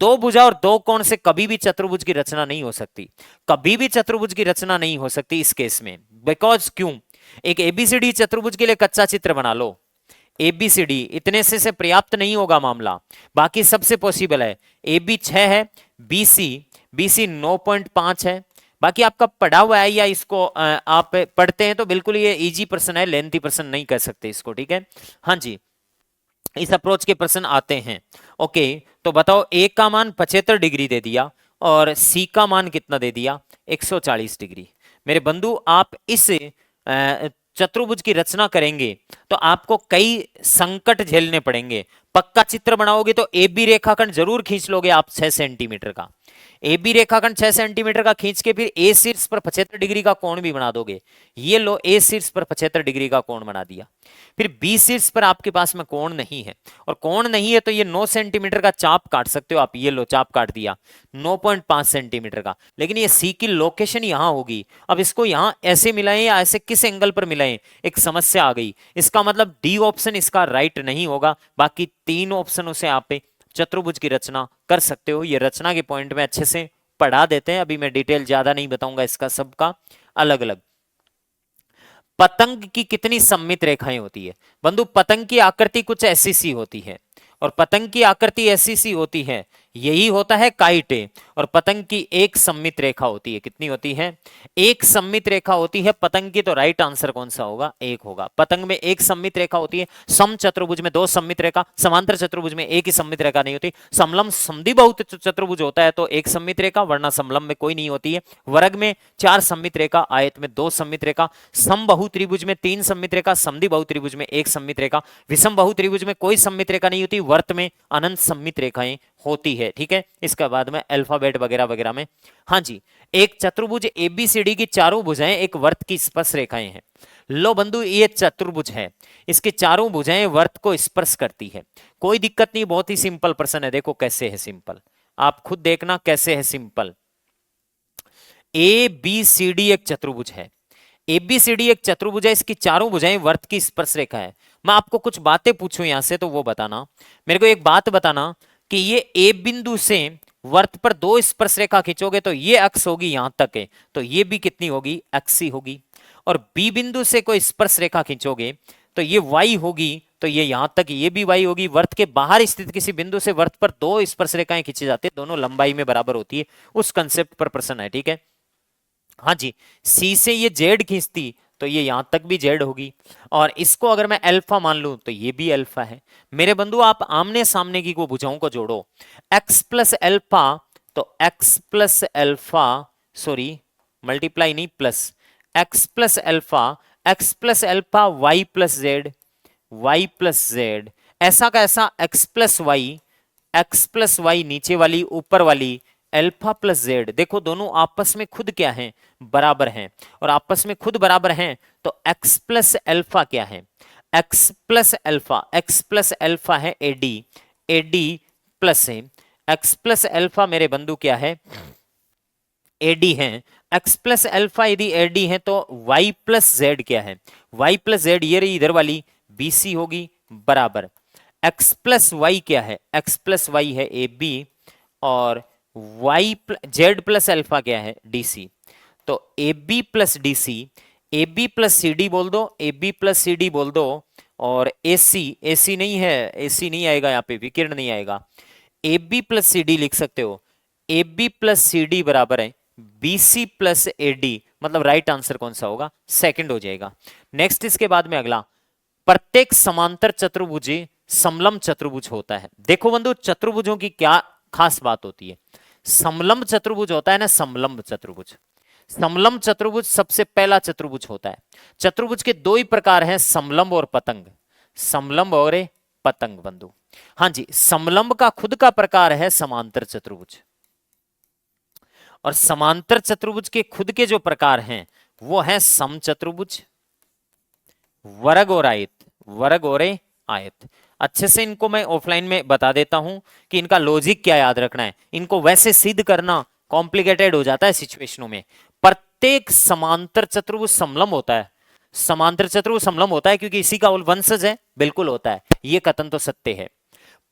2 भुजा और 2 कोण से कभी भी चतुर्भुज की रचना नहीं हो सकती, कभी भी चतुर्भुज की रचना नहीं हो सकती इस केस में। बिकॉज क्यों, एक एबीसीडी चतुर्भुज के लिए कच्चा चित्र बना लो, एबीसीडी इतने से पर्याप्त नहीं होगा मामला, बाकी सबसे पॉसिबल है। AB 6 है, BC 9.5 है, बाकी आपका पढ़ा हुआ है या इसको आप पढ़ते हैं तो बिल्कुल ये इजी प्रश्न है, लेंथी प्रश्न नहीं कह सकते इसको, ठीक है। हाँ जी, इस अप्रोच के प्रश्न आते हैं। ओके, तो बताओ A का मान 75 डिग्री दे दिया और C का मान कितना दे दिया, 140 डिग्री। मेरे बंधु आप इस चतुर्भुज की रचना करेंगे तो आपको कई संकट झेलने पड़ेंगे। पक्का चित्र बनाओगे तो AB रेखाखंड जरूर खींच लोगे आप 6 सेंटीमीटर का, ए बी रेखाखंड 6 सेंटीमीटर का खींच के फिर ए शीर्ष पर 75 डिग्री का कोण भी बना दोगे। ये लो, ए शीर्ष पर 75 डिग्री का कोण बना दिया। फिर बी शीर्ष पर आपके पास में कोण नहीं है, और कोण नहीं है तो ये 9 सेंटीमीटर का चाप काट सकते हो आप। ये लो, चाप काट दिया 9.5 सेंटीमीटर का। लेकिन ये सी की लोकेशन यहां होगी। अब इसको यहां ऐसे मिलाएं या ऐसे किस एंगल पर मिलाएं, एक समस्या आ गई। इसका मतलब डी ऑप्शन इसका राइट नहीं होगा। बाकी 3 ऑप्शनों से आप चतुर्भुज की रचना कर सकते हो। ये रचना के पॉइंट में अच्छे से पढ़ा देते हैं, अभी मैं डिटेल ज्यादा नहीं बताऊंगा इसका सबका अलग अलग। पतंग की कितनी सममित रेखाएं होती है बंधु? पतंग की आकृति कुछ ऐसी सी होती है, और पतंग की आकृति ऐसी सी होती है, यही होता है काइट। और पतंग की एक सममित रेखा होती है। कितनी होती है? एक सममित रेखा होती है पतंग की। तो राइट आंसर कौन सा होगा? एक होगा। पतंग में एक सममित रेखा होती है। सम चतुर्भुज में 2 सममित रेखा, समांतर चतुर्भुज में एक ही सममित रेखा नहीं होती। समलंब समद्विबाहु चतुर्भुज होता है तो एक सममित रेखा, वरना समलंब में कोई नहीं होती है। वर्ग में 4 सममित रेखा, आयत में 2 सममित रेखा, समबाहु त्रिभुज में 3 सममित रेखा, समद्विबाहु त्रिभुज में 1 सममित रेखा, विषमबाहु त्रिभुज में कोई सममित रेखा नहीं होती, वर्त में अनंत सममित रेखाएं होती है। ठीक है, इसके बाद में अल्फाबेट वगैरह वगैरह में। हाँ जी, एक चतुर्भुज एबीसीडी की चारों भुजाएं एक वर्त की स्पर्श रेखाएं हैं। लो बंधु, ये चतुर्भुज है, इसकी चारों भुजाएं वर्त को स्पर्श करती है। कोई दिक्कत नहीं, बहुत ही सिंपल प्रश्न है। देखो कैसे है सिंपल, आप खुद देखना कैसे है simple. A B C D एक चतुर्भुज है। एबीसीडी एक चतुर्भुज है, इसकी चारों भुजाएं वर्त की स्पर्श रेखा है। मैं आपको कुछ बातें पूछूं यहां से, तो वो बताना मेरे को। एक बात बताना कि ये ए बिंदु से वर्त पर 2 स्पर्श रेखा खींचोगे तो ये अक्ष होगी यहां तक है, तो ये भी कितनी होगी? एक्स ही होगी। और बी बिंदु से कोई स्पर्श रेखा खींचोगे तो ये वाई होगी, तो ये यहां तक, ये भी वाई होगी। वर्त के बाहर स्थित किसी बिंदु से वर्त पर 2 स्पर्श रेखाएं खींची जाती है, दोनों लंबाई में बराबर होती है। उस कंसेप्ट पर प्रश्न है। ठीक है, हाँ जी। सी से ये जेड खींचती तो ये यहां तक भी जेड होगी, और इसको अगर मैं अल्फा मान लूं तो ये भी अल्फा है। मेरे बंधु, आप आमने सामने की को भुजाओं को जोड़ो, x प्लस अल्फा, तो x plus alpha, sorry multiply नहीं, plus x plus alpha, x plus alpha y plus z, y plus z, ऐसा का ऐसा x plus y, x plus y नीचे वाली ऊपर वाली अल्फा प्लस जेड। देखो दोनों आपस में खुद क्या हैं? बराबर हैं। और आपस में खुद बराबर हैं तो x प्लस अल्फा क्या है? x plus alpha, x plus alpha है एडी, एडी प्लस है x प्लस अल्फा मेरे बंधु क्या है? एडी है। x प्लस अल्फा यदि एडी है तो y प्लस जेड क्या है? y प्लस जेड ये रही इधर वाली BC होगी, बराबर x प्लस वाई क्या है? x प्लस वाई है AB, और y जेड प्लस अल्फा क्या है? DC। तो AB plus DC, AB plus CD बोल दो, AB प्लस CD बोल दो, और AC, AC नहीं है, AC नहीं आएगा यहाँ पे, विकिरण नहीं आएगा। AB प्लस CD लिख सकते हो, AB प्लस CD बराबर है BC प्लस AD। मतलब राइट आंसर कौन सा होगा? सेकंड हो जाएगा। नेक्स्ट इसके बाद में अगला, प्रत्येक समांतर चतुर्भुज समलंब चतुर्भुज होता है। देखो बंधु, चतुर्भुजों की क्या खास बात होती है? समलंब चतुर्भुज होता है ना, समलंब चतुर्भुज। समलंब चतुर्भुज सबसे पहला चतुर्भुज होता है। चतुर्भुज के 2 ही प्रकार हैं, समलंब और पतंग। समलंब और पतंग बंधु। हाँ जी, समलंब का खुद का प्रकार है समांतर चतुर्भुज, और समांतर चतुर्भुज के खुद के जो प्रकार हैं वो है सम चतुर्भुज, वर्ग और आयत, वर्ग और आयत। अच्छे से इनको मैं ऑफलाइन में बता देता हूं कि इनका लॉजिक क्या याद रखना है। इनको वैसे सिद्ध करना कॉम्प्लिकेटेड हो जाता है सिचुएशनों में। प्रत्येक समांतर चतुर्भुज समलंब होता है। समांतर चतुर्भुज समलंब होता है क्योंकि इसी का वंशज है, बिल्कुल होता है, ये कथन तो सत्य है।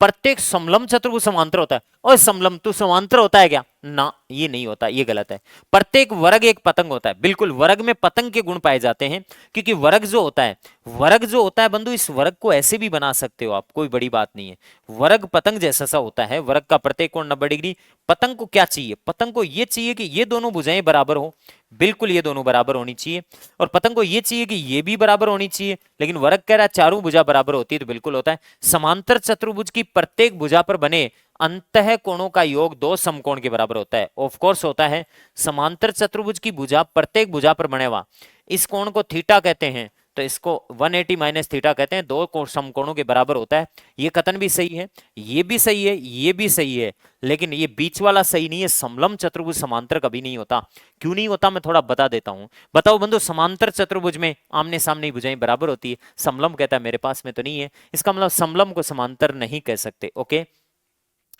प्रत्येक समलंब चतुर्भुज समांतर होता है। और समलंब तू समांतर होता है क्या? ना, ये नहीं होता, ये गलत है। प्रत्येक वर्ग एक पतंग होता है, बिल्कुल। वर्ग में पतंग के गुण पाए जाते हैं, क्योंकि वर्ग जो होता है, वर्ग जो होता है बंधु, इस वर्ग को ऐसे भी बना सकते हो आप, कोई बड़ी बात नहीं है। वर्ग पतंग जैसा सा होता है, वर्ग का प्रत्येक कोण 90 डिग्री। पतंग को क्या चाहिए? पतंग को ये चाहिए कि ये दोनों भुजाएं बराबर हो, बिल्कुल ये दोनों बराबर होनी चाहिए। और पतंग को ये चाहिए कि ये भी बराबर होनी चाहिए, लेकिन वर्ग कह रहा है चारों भुजा बराबर होती है, तो बिल्कुल होता है। समांतर चतुर्भुज की प्रत्येक भुजा पर बने अंतः कोणों का योग 2 समकोण के बराबर होता है। ऑफ कोर्स होता है। समांतर चतुर्भुज की भुजा, प्रत्येक भुजा पर बने हुआ इस कोण को थीटा कहते हैं, तो इसको 180 माइनस थीटा कहते हैं, दो समकोणों के बराबर होता है। ये कथन भी सही है, ये भी सही है, ये भी सही है, लेकिन ये बीच वाला सही नहीं है। समलम चतुर्भुज समांतर कभी नहीं होता। क्यों नहीं होता मैं थोड़ा बता देता हूं। बताओ बंधु, समांतर चतुर्भुज में आमने सामने भुजाएं बराबर होती है, समलम कहता है मेरे पास में तो नहीं है, इसका मतलब समलम को समांतर नहीं कह सकते। ओके,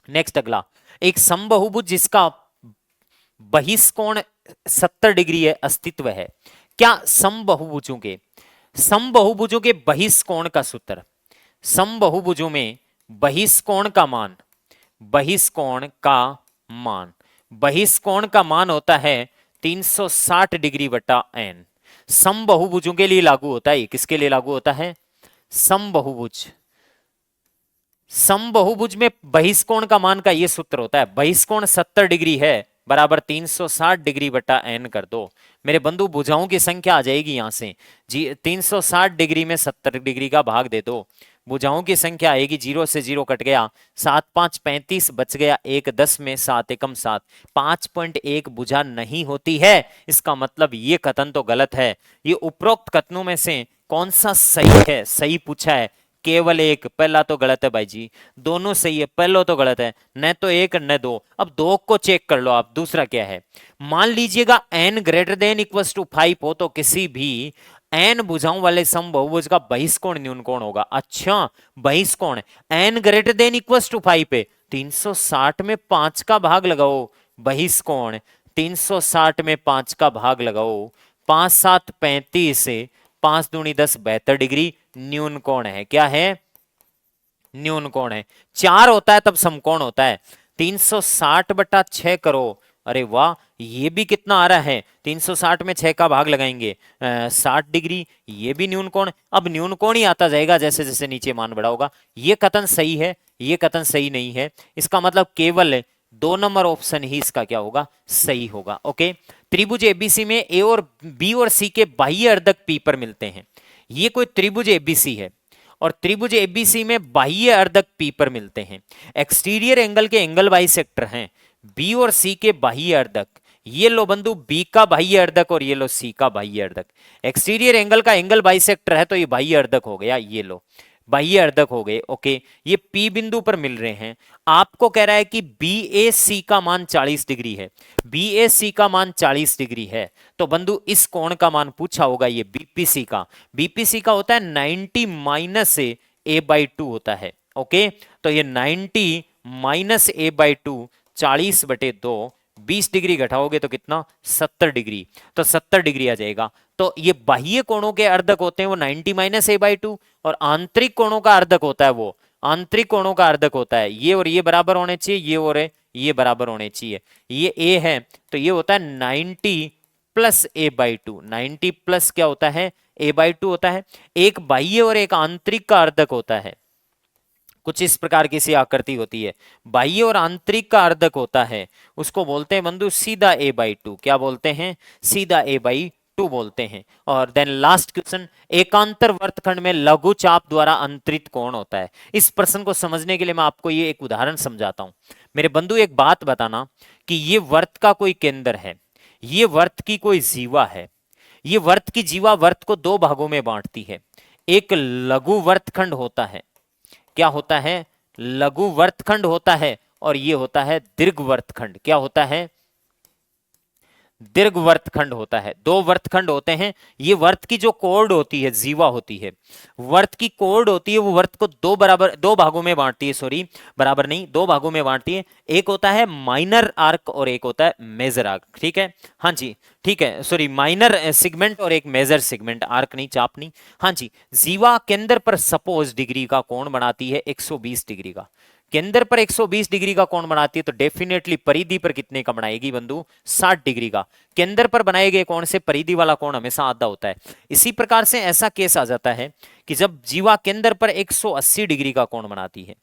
नेक्स्ट अगला, एक समबाहुभुज जिसका बहिष्कोण 70 डिग्री है अस्तित्व है। क्या समबाहुभुजों के बहिष्कोण का सूत्र, समबाहुभुजों में बहिष्कोण का मान, बहिष्कोण का मान होता है 360 डिग्री बटा n। समबाहुभुजों के लिए लागू होता है। किसके लिए लागू होता है? समबाहुभुज में बहिष्कोण का मान का ये सूत्र होता है, बहिष्कोण 70 डिग्री है बराबर 360 डिग्री बटा n कर दो। मेरे बंधु भुजाओं की संख्या आ जाएगी यहां से जी, 360 डिग्री में 70 डिग्री का भाग दे दो, भुजाओं की संख्या आएगी, 0 से 0 कट गया, 7 5 35 बच गया, 1 10 में 7 एकम 7, 5.1 भुजा नहीं होती है। इसका मतलब ये कथन तो गलत है। ये उपरोक्त कथनों में से कौन सा सही है? सही पूछा है केवल एक, पहला तो गलत है भाई जी, दोनों सही है, पहला तो गलत है, न तो एक न दो। अब दो को चेक कर लो आप, दूसरा क्या है? मान लीजिएगा n greater than equals to 5 हो तो किसी भी n भुजाओं वाले समबाहुभुज का बहिष्कोण न्यून कोण होगा। अच्छा, बहिष्कोण n greater than equals to 5 पे 360 में 5 का भाग लगाओ, बहिष्कोण 360 में 5 का भाग लगाओ, 5 7 35, 5 दूनी 10 72 डिग्री न्यून कोण है। क्या है? न्यून कोण है। 4 होता है तब समकोण होता है। 360 बटा 6 करो, अरे वाह, ये भी कितना आ रहा है? 360 में 6 का भाग लगाएंगे 60 डिग्री, ये भी न्यून कोण। अब न्यून कोण ही आता जाएगा जैसे जैसे नीचे मान बड़ा होगा। ये कथन सही है, ये कथन सही नहीं है। इसका मतलब केवल 2 नंबर ऑप्शन ही इसका क्या होगा? सही होगा। ओके, त्रिभुज एबीसी में ए और बी और सी के बाह्य अर्धक पी पर मिलते हैं। ये कोई त्रिभुज एबीसी है और त्रिभुज एबीसी में बाह्य अर्धक पी पर मिलते हैं। एक्सटीरियर एंगल के एंगल बाइसेक्टर हैं बी और सी के बाह्य अर्धक। ये लो बंधु बी का बाह्य अर्धक और ये लो सी का बाह्य अर्धक। एक्सटीरियर एंगल का एंगल बाइसेक्टर है तो ये बाह्य अर्धक हो गया, ये लो बाह्य अर्धक हो गए। ओके, ये पी बिंदु पर मिल रहे हैं। आपको कह रहा है कि बी ए सी का मान 40 डिग्री है, बी ए सी का मान 40 डिग्री है, तो बंधु इस कोण का मान पूछा होगा ये बीपीसी का। बीपीसी का होता है 90 माइनस ए बाई 2 होता है। ओके, तो ये 90 माइनस ए बाई 2 40 बटे 2, 20 डिग्री घटाओगे तो कितना? 70 डिग्री, तो 70 डिग्री आ जाएगा। तो ये बाह्य कोणों के अर्धक होते हैं वो 90 माइनस ए बाई 2, और आंतरिक कोणों का अर्धक होता है वो, आंतरिक कोणों का अर्धक होता है ये और ये बराबर होने चाहिए, ये और ये बराबर होने चाहिए। ये ए है तो ये होता है 90 प्लस ए बाई 2। 90 प्लस क्या होता है? ए बाई 2 होता है। एक बाह्य और एक आंतरिक का अर्धक होता है, कुछ इस प्रकार की सी आकृति होती है, बाह्य और आंतरिक का अर्धक होता है, उसको बोलते हैं बंधु सीधा ए बाई 2। क्या बोलते हैं? सीधा ए बाई 2 बोलते हैं। और देन लास्ट क्वेश्चन, एकांतर वर्तखंड में लघु चाप द्वारा अंतरित कोण होता है। इस प्रश्न को समझने के लिए मैं आपको ये एक उदाहरण समझाता हूं। मेरे बंधु एक बात बताना कि ये वर्त का कोई केंद्र है, ये वर्त की कोई जीवा है, ये वर्त की जीवा वर्त को 2 भागों में बांटती है। एक लघु वर्तखंड होता है, क्या होता है? लघु वर्तखंड होता है, और ये होता है दीर्घ वर्तखंड। क्या होता है? दीर्घ वर्तखंड होता है। 2 वर्तखंड होते हैं। ये वर्त की जो कोर्ड होती है, जीवा होती है, वर्त की कोर्ड होती है, वो वर्त को 2 भागों में बांटती है, सॉरी बराबर नहीं 2 भागों में बांटती है। एक होता है माइनर आर्क और एक होता है मेजर आर्क। ठीक है, हाँ जी ठीक है, सॉरी माइनर सेगमेंट और एक मेजर सेगमेंट, आर्क नहीं चाप नहीं। हाँ जी, जीवा केंद्र पर सपोज डिग्री का कोण बनाती है 120 डिग्री का, केंद्र पर 120 डिग्री का कोण बनाती है, तो डेफिनेटली परिधि पर कितने का बनाएगी बंधु? 60 डिग्री का। केंद्र पर बनाए गए कोण से परिधि वाला कोण हमेशा आधा होता है। इसी प्रकार से ऐसा केस आ जाता है कि जब जीवा केंद्र पर 180 डिग्री का कोण बनाती है,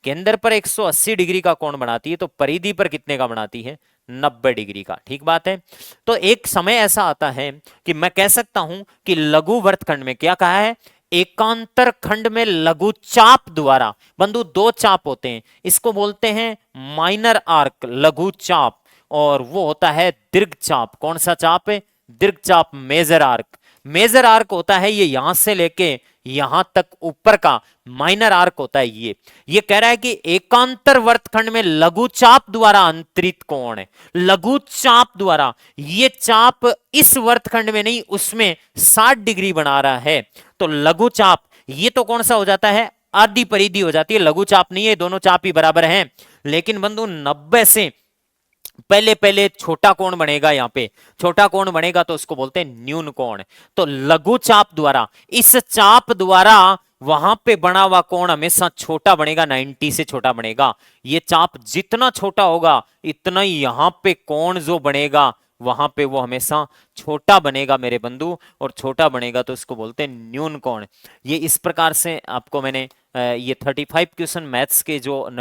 केंद्र पर 180 डिग्री का कोण बनाती है, तो परिधि पर कितने का बनाती है? 90 डिग्री का। ठीक बात है। तो एक समय ऐसा आता है कि मैं कह सकता हूं कि लघु वर्तखंड में, क्या कहा है? एकांतर खंड में लघु चाप द्वारा, बंधु 2 चाप होते हैं, इसको बोलते हैं माइनर आर्क, लघु चाप, और वो होता है दीर्घ चाप। कौन सा चाप है? दीर्घ चाप, मेजर आर्क। मेजर आर्क होता है ये यहां से लेके यहां तक ऊपर का, माइनर आर्क होता है ये कह रहा है कि एकांतर वर्तखंड में लघु चाप द्वारा अंतरित कोण है, लघु चाप द्वारा, ये चाप इस वर्तखंड में नहीं उसमें 60 डिग्री बना रहा है, तो लघु चाप ये तो कौन सा हो जाता है, आधी परिधि हो जाती है, लघु चाप नहीं है, दोनों चाप ही बराबर हैं। लेकिन बंधु 90 से पहले पहले छोटा कोण बनेगा, यहां पे छोटा कोण बनेगा तो उसको बोलते हैं न्यून कोण। तो लघु चाप द्वारा, इस चाप द्वारा वहां पे बना हुआ कोण हमेशा छोटा बनेगा, 90 से छोटा बनेगा। ये चाप जितना छोटा होगा इतना ही यहां पे कोण जो बनेगा वहां पे वो हमेशा छोटा बनेगा मेरे बंधु, और छोटा बनेगा तो उसको बोलते हैं न्यून कोण। ये इस प्रकार से आपको मैंने ये 35 क्वेश्चन मैथ्स के जो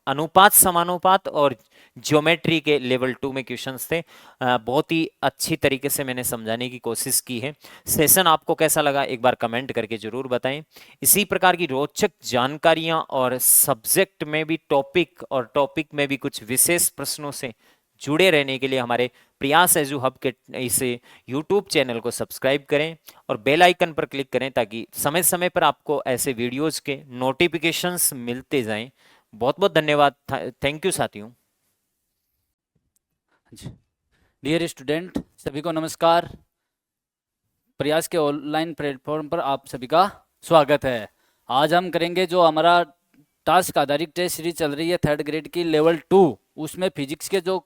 अनुपात समानुपात और ज्योमेट्री के लेवल 2 में क्वेश्चंस थे, बहुत ही अच्छी तरीके से मैंने समझाने की कोशिश की है। सेशन आपको कैसा लगा एक बार कमेंट करके जरूर बताएं। इसी प्रकार की रोचक जानकारियां और सब्जेक्ट में भी टॉपिक और टॉपिक में भी कुछ विशेष प्रश्नों से जुड़े रहने के लिए हमारे प्रयास एजू हब के इस यूट्यूब चैनल को सब्सक्राइब करें और बेल आइकन पर क्लिक करें ताकि समय समय पर आपको ऐसे वीडियोज के नोटिफिकेशंस मिलते जाएं। बहुत बहुत धन्यवाद, थैंक यू साथियों। डियर स्टूडेंट, सभी को नमस्कार। प्रयास के ऑनलाइन प्लेटफॉर्म पर आप सभी का स्वागत है। आज हम करेंगे जो हमारा टास्क आधारित टेस्ट सीरीज चल रही है 3rd ग्रेड की लेवल 2, उसमें फिजिक्स के जो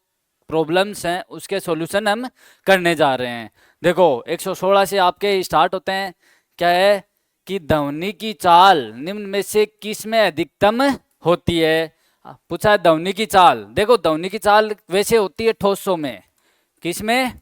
प्रॉब्लम्स हैं उसके सॉल्यूशन हम करने जा रहे हैं। देखो 116 से आपके स्टार्ट होते हैं। क्या है कि ध्वनि की चाल निम्न में से किस में अधिकतम होती है। पूछा है ध्वनि की चाल। देखो ध्वनि की चाल वैसे होती है ठोसों में, किस में,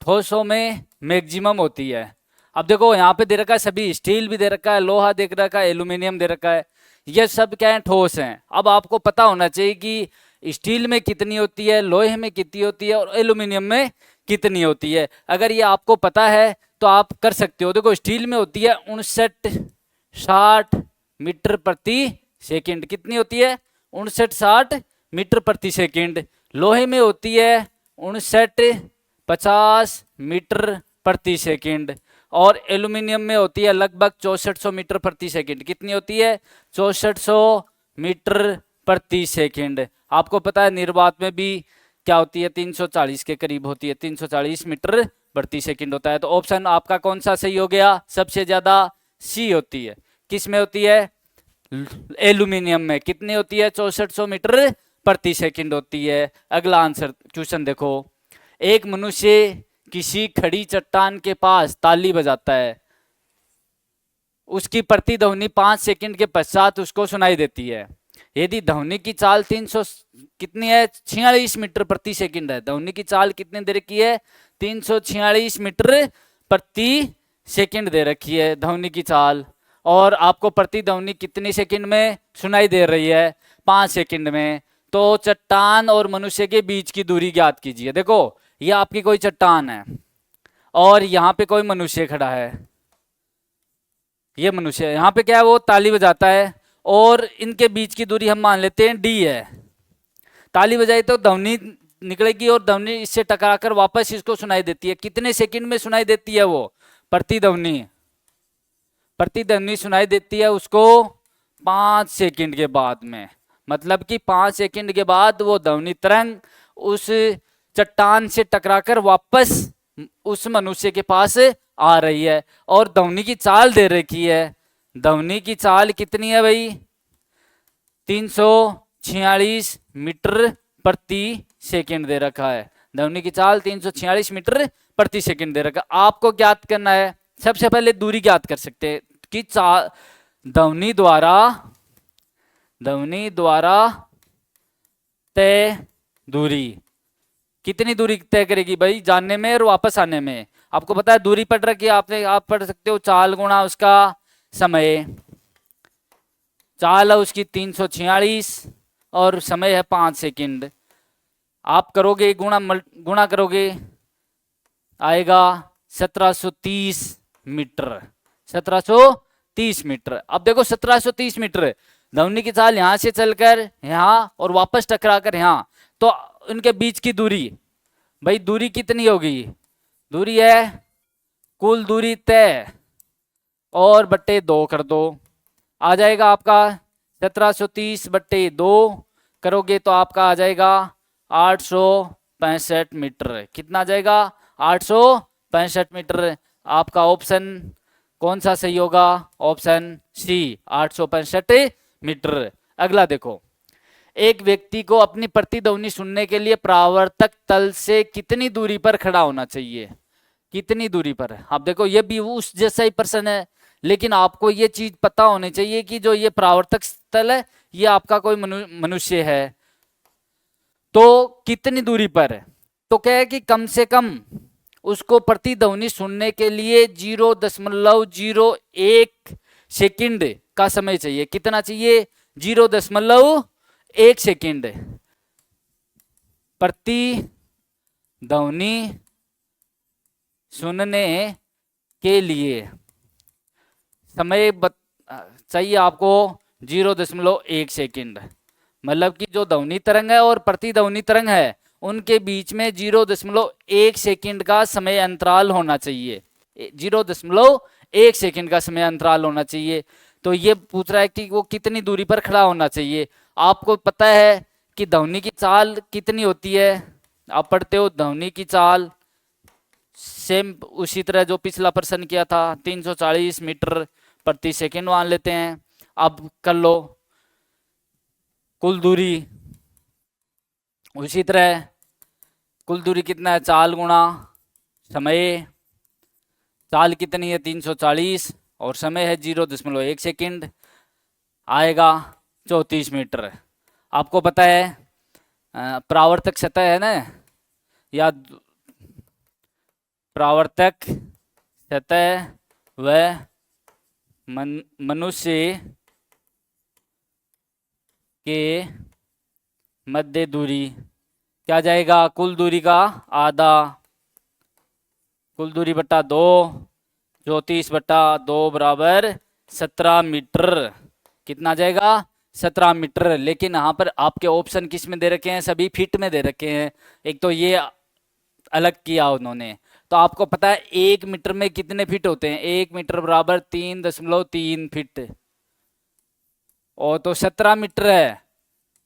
ठोसों में मैक्सिमम होती है। अब देखो यहाँ पे दे रखा है सभी, स्टील भी दे रखा है, लोहा दे रखा है, एल्यूमिनियम दे रखा है, ये सब क्या है, ठोस हैं। अब आपको पता होना चाहिए कि स्टील में कितनी होती है, लोहे में कितनी होती है और एल्यूमिनियम में कितनी होती है। अगर ये आपको पता है तो आप कर सकते हो। देखो स्टील में होती है 59-60 मीटर प्रति सेकंड, कितनी होती है, 59-60 मीटर प्रति सेकंड। लोहे में होती है 59-50 मीटर प्रति सेकंड और एल्यूमिनियम में होती है लगभग 6400 मीटर प्रति सेकंड। कितनी होती है, 6400 मीटर प्रति सेकंड। आपको पता है निर्वात में भी क्या होती है, 340 के करीब होती है, 340 मीटर प्रति सेकंड होता है। तो ऑप्शन आपका कौन सा सही हो गया, सबसे ज्यादा सी होती है। किस में होती है, एल्यूमिनियम में। कितनी होती है, 6400 मीटर प्रति सेकंड होती है। अगला आंसर क्वेश्चन देखो, एक मनुष्य किसी खड़ी चट्टान के पास ताली बजाता है, उसकी प्रतिध्वनि 5 सेकंड के पश्चात उसको सुनाई देती है। यदि ध्वनि की चाल 300 कितनी है, 46 मीटर प्रति सेकंड है। ध्वनि की चाल कितनी दे रखी है, 346 मीटर प्रति सेकंड दे रखी है ध्वनि की चाल। और आपको प्रतिध्वनि कितनी सेकंड में सुनाई दे रही है, 5 सेकंड में। तो चट्टान और मनुष्य के बीच की दूरी ज्ञात कीजिए। देखो ये आपकी कोई चट्टान है और यहाँ पे कोई मनुष्य खड़ा है, ये मनुष्य यहाँ पे क्या है, वो ताली बजाता है और इनके बीच की दूरी हम मान लेते हैं डी है। ताली बजाई तो ध्वनि निकलेगी और ध्वनि इससे टकराकर वापस इसको सुनाई देती है। कितने सेकंड में सुनाई देती है वो प्रतिध्वनि, प्रतिध्वनि सुनाई देती है उसको 5 सेकंड के बाद में। मतलब कि 5 सेकंड के बाद वो ध्वनि तरंग उस चट्टान से टकराकर वापस उस मनुष्य के पास आ रही है। और ध्वनि की चाल दे रखी है, ध्वनि की चाल कितनी है भाई, 346 मीटर प्रति सेकंड दे रखा है। ध्वनि की चाल 346 मीटर प्रति सेकंड दे रखा है। आपको ज्ञात करना है, सबसे पहले दूरी ज्ञात कर सकते हैं कि ध्वनि द्वारा तय दूरी कितनी दूरी तय करेगी भाई, जाने में और वापस आने में। आपको पता है दूरी पढ़ रखी है आपने, आप पढ़ सकते हो चाल गुणा उसका समय। चाल है उसकी 346 और समय है 5 सेकंड। आप करोगे गुणा करोगे आएगा 1730 मीटर, 1730 मीटर। अब देखो 1730 मीटर ध्वनि की चाल यहां से चलकर यहां और वापस टकराकर यहां, तो उनके बीच की दूरी भाई, दूरी कितनी होगी, दूरी है कुल दूरी तय और बट्टे 2 कर दो, आ जाएगा आपका 1730 बट्टे 2 करोगे तो आपका आ जाएगा 865 मीटर। कितना आ जाएगा? 865 मीटर। आपका ऑप्शन कौन सा सही होगा? Option C, 865 metre. अगला देखो, एक व्यक्ति को अपनी प्रतिध्वनि सुनने के लिए परावर्तक तल से कितनी दूरी पर खड़ा होना चाहिए? कितनी दूरी पर? आप देखो ये भी उस जैसा ही प्रश्न है, लेकिन आपको ये चीज पता होनी चाहिए कि जो ये परावर्तक तल है ये आपका कोई मनुष्य है, तो कितनी दूरी पर? तो क्या है कि कम से कम उसको प्रतिध्वनि सुनने के लिए 0.01 सेकंड का समय चाहिए। कितना चाहिए? 0.1 सेकंड प्रतिध्वनि सुनने के लिए समय चाहिए आपको 0.1 सेकंड। मतलब कि जो ध्वनि तरंग है और प्रतिध्वनि तरंग है उनके बीच में 0.1 सेकंड का समय अंतराल होना चाहिए। 0.1 सेकंड का समय अंतराल होना चाहिए। तो ये पूछ रहा है कि वो कितनी दूरी पर खड़ा होना चाहिए। आपको पता है कि ध्वनि की चाल कितनी होती है? आप पढ़ते हो ध्वनि की चाल, सेम उसी तरह जो पिछला प्रश्न किया था 340 मीटर प्रति सेकंड मान लेते हैं। अब कर लो कुल दूरी, उसी तरह कुल दूरी कितना है? चाल गुणा समय। चाल कितनी है? 340 और समय है 0.1 सेकंड, आएगा 34 मीटर। आपको पता है परावर्तक सतह है ना, या परावर्तक सतह व मनुष्य के मध्य दूरी क्या जाएगा? कुल दूरी का आधा, कुल दूरी बटा 2, 34 बटा 2 बराबर 17 मीटर। कितना जाएगा? 17 मीटर। लेकिन यहाँ पर आपके ऑप्शन किस में दे रखे हैं? सभी फीट में दे रखे हैं। एक तो ये अलग किया उन्होंने। तो आपको पता है 1 मीटर में कितने फीट होते हैं? 1 मीटर बराबर 3.3 फीट, और तो 17 मीटर है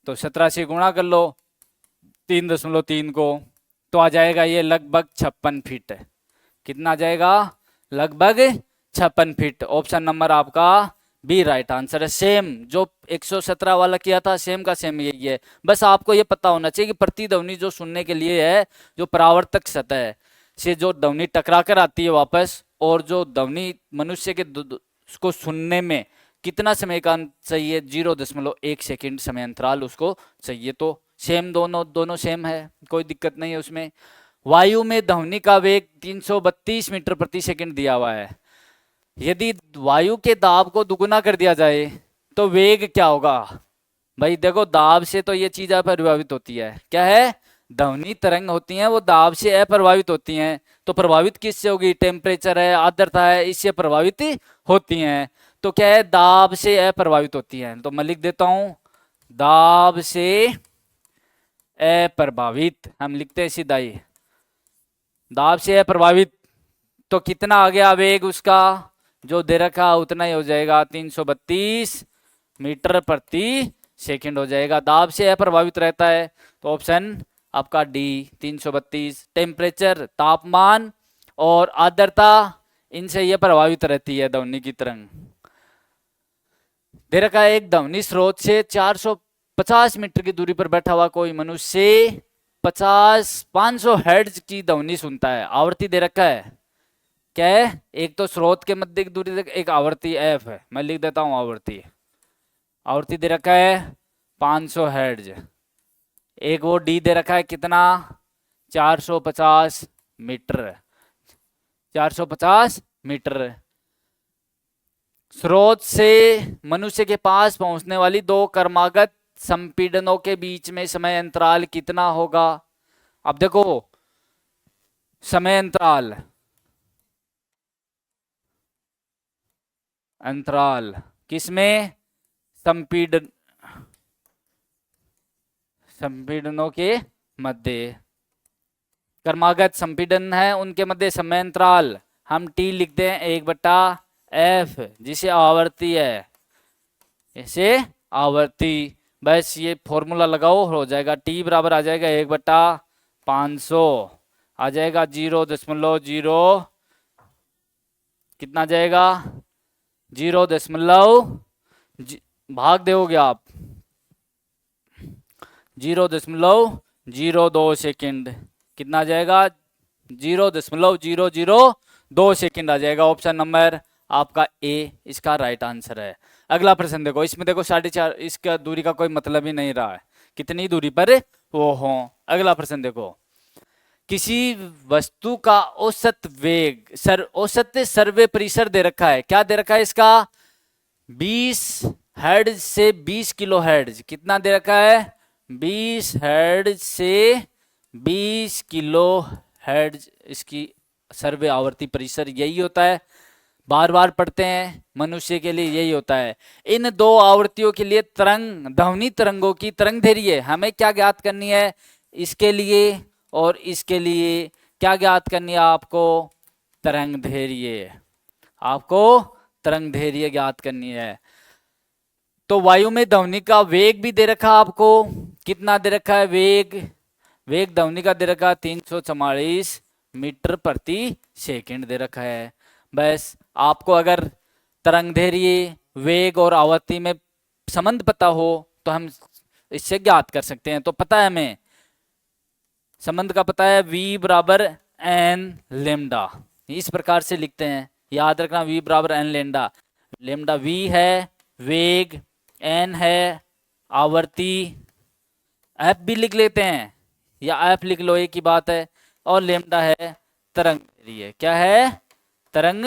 तो 17 से गुणा कर लो 3.3 को, तो आ जाएगा ये लगभग 56 फीट। कितना आ जाएगा? लगभग 56 फीट। ऑप्शन नंबर आपका बी राइट आंसर है। सेम जो 117 वाला किया था सेम का सेम यही है। बस आपको ये पता होना चाहिए कि प्रतिध्वनि जो सुनने के लिए है, जो परावर्तक सतह से जो ध्वनि टकरा कर आती है वापस, और जो ध्वनि मनुष्य के उसको सुनने में कितना समय का चाहिए? 0.1 सेकंड समय अंतराल उसको चाहिए। तो सेम, दोनों सेम है, कोई दिक्कत नहीं है उसमें। वायु में ध्वनि का वेग 332 मीटर प्रति सेकंड दिया हुआ है। यदि वायु के दाब को दुगुना कर दिया जाए तो वेग क्या होगा? भाई देखो, दाब से तो ये चीज अप्रभावित होती है। क्या है? ध्वनि तरंग होती हैं वो दाब से अप्रभावित होती हैं। तो प्रभावित किससे होगी? टेम्परेचर है, आर्द्रता है, इससे प्रभावित होती हैं। तो क्या है? दाब से अप्रभावित होती हैं। तो मैं लिख देता हूं दाब से अप्रभावित, हम लिखते हैं सीधा ही दाब से अप्रभावित। तो कितना आ गया वेग उसका? जो दे रखा उतना ही हो जाएगा, 332 मीटर प्रति सेकंड हो जाएगा। दाब से अप्रभावित रहता है तो ऑप्शन आपका डी 332। टेम्परेचर, तापमान और आर्द्रता, इनसे यह प्रभावित रहती है ध्वनि की तरंग। दे रखा है एक ध्वनि स्रोत से 450 मीटर की दूरी पर बैठा हुआ कोई मनुष्य 500 हर्ट्ज की ध्वनि सुनता है। आवृत्ति दे रखा है। क्या है? एक तो स्रोत के मध्य की दूरी तक एक आवृत्ति एफ है, मैं लिख देता हूं आवृत्ति। आवृत्ति दे रखा है 500 हर्ट्ज। एक वो डी दे रखा है कितना? 450 मीटर। 450 मीटर। स्रोत से मनुष्य के पास पहुंचने वाली दो क्रमागत संपीड़नों के बीच में समय अंतराल कितना होगा? अब देखो समय अंतराल किसमें? संपीड़नों के मध्य। क्रमागत संपीड़न है उनके मध्य समय अंतराल हम टी लिखते हैं 1/f, जिसे आवर्ती है, इसे आवर्ती। बस ये फॉर्मूला लगाओ, हो जाएगा टी बराबर आ जाएगा 1/500, आ जाएगा 0.0, कितना जाएगा 0. भाग दोगे आप 0.02 सेकेंड, कितना जाएगा 0.002 सेकेंड आ जाएगा। ऑप्शन नंबर आपका ए इसका राइट आंसर है। अगला प्रश्न देखो, इसमें देखो 4.5, इसका दूरी का कोई मतलब ही नहीं रहा है, कितनी दूरी पर वो हो। अगला प्रश्न देखो, किसी वस्तु का औसत वेग औसत सर्वे परिसर दे रखा है, क्या दे रखा है इसका 20 हर्ट्ज से 20 किलो हर्ट्ज, कितना दे रखा है 20 हर्ट्ज से 20 किलो हर्ट्ज, इसकी सर्वे आवर्ती परिसर यही होता है, बार बार पढ़ते हैं, मनुष्य के लिए यही होता है। इन दो आवर्तियों के लिए ध्वनि तरंगों की तरंग दैर्घ्य हमें क्या ज्ञात करनी है, इसके लिए और इसके लिए क्या ज्ञात करनी है आपको, तरंग दैर्घ्य, आपको तरंग दैर्घ्य ज्ञात करनी है। तो वायु में ध्वनि का वेग भी दे रखा आपको, कितना दे रखा है वेग ध्वनि का दे रखा 344 मीटर प्रति सेकंड दे रखा है। बस आपको अगर तरंग दैर्घ्य, वेग और आवर्ती में संबंध पता हो तो हम इससे ज्ञात कर सकते हैं। तो पता है हमें संबंध का, पता है v बराबर n लेमडा, इस प्रकार से लिखते हैं, याद रखना v बराबर n लेमडा, लेमडा v है वेग, n है आवर्ती, f भी लिख लेते हैं या f लिख लो एक ही बात है, और लेमडा है तरंग दैर्घ्य, क्या है तरंग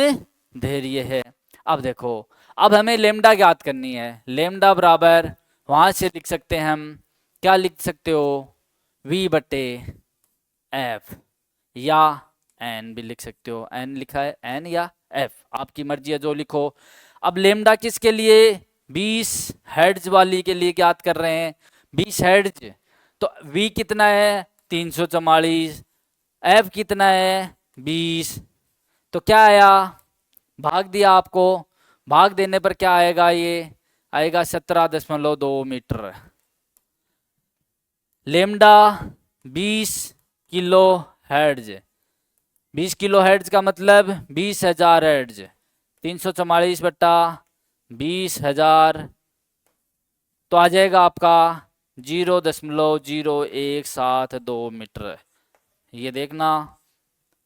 दैर्घ्य है। अब देखो, अब हमें लेमडा ज्ञात करनी है, लेमडा बराबर वहां से लिख सकते हैं हम, क्या लिख सकते हो v/f, या n भी लिख सकते हो, n लिखा है n या f, आपकी मर्जी है जो लिखो। अब लेमडा किसके लिए 20 हर्ट्ज वाली के लिए ज्ञात कर रहे हैं, 20 हर्ट्ज, तो v कितना है 344, f कितना है 20, तो क्या आया भाग दिया आपको, भाग देने पर क्या आएगा, ये आएगा 17.2 metre. Lambda 20 kilo hertz, 20 kilo hertz का मतलब 20,000 हर्ट्ज, 344/20,000, तो आ जाएगा आपका 0.0172 मीटर। ये देखना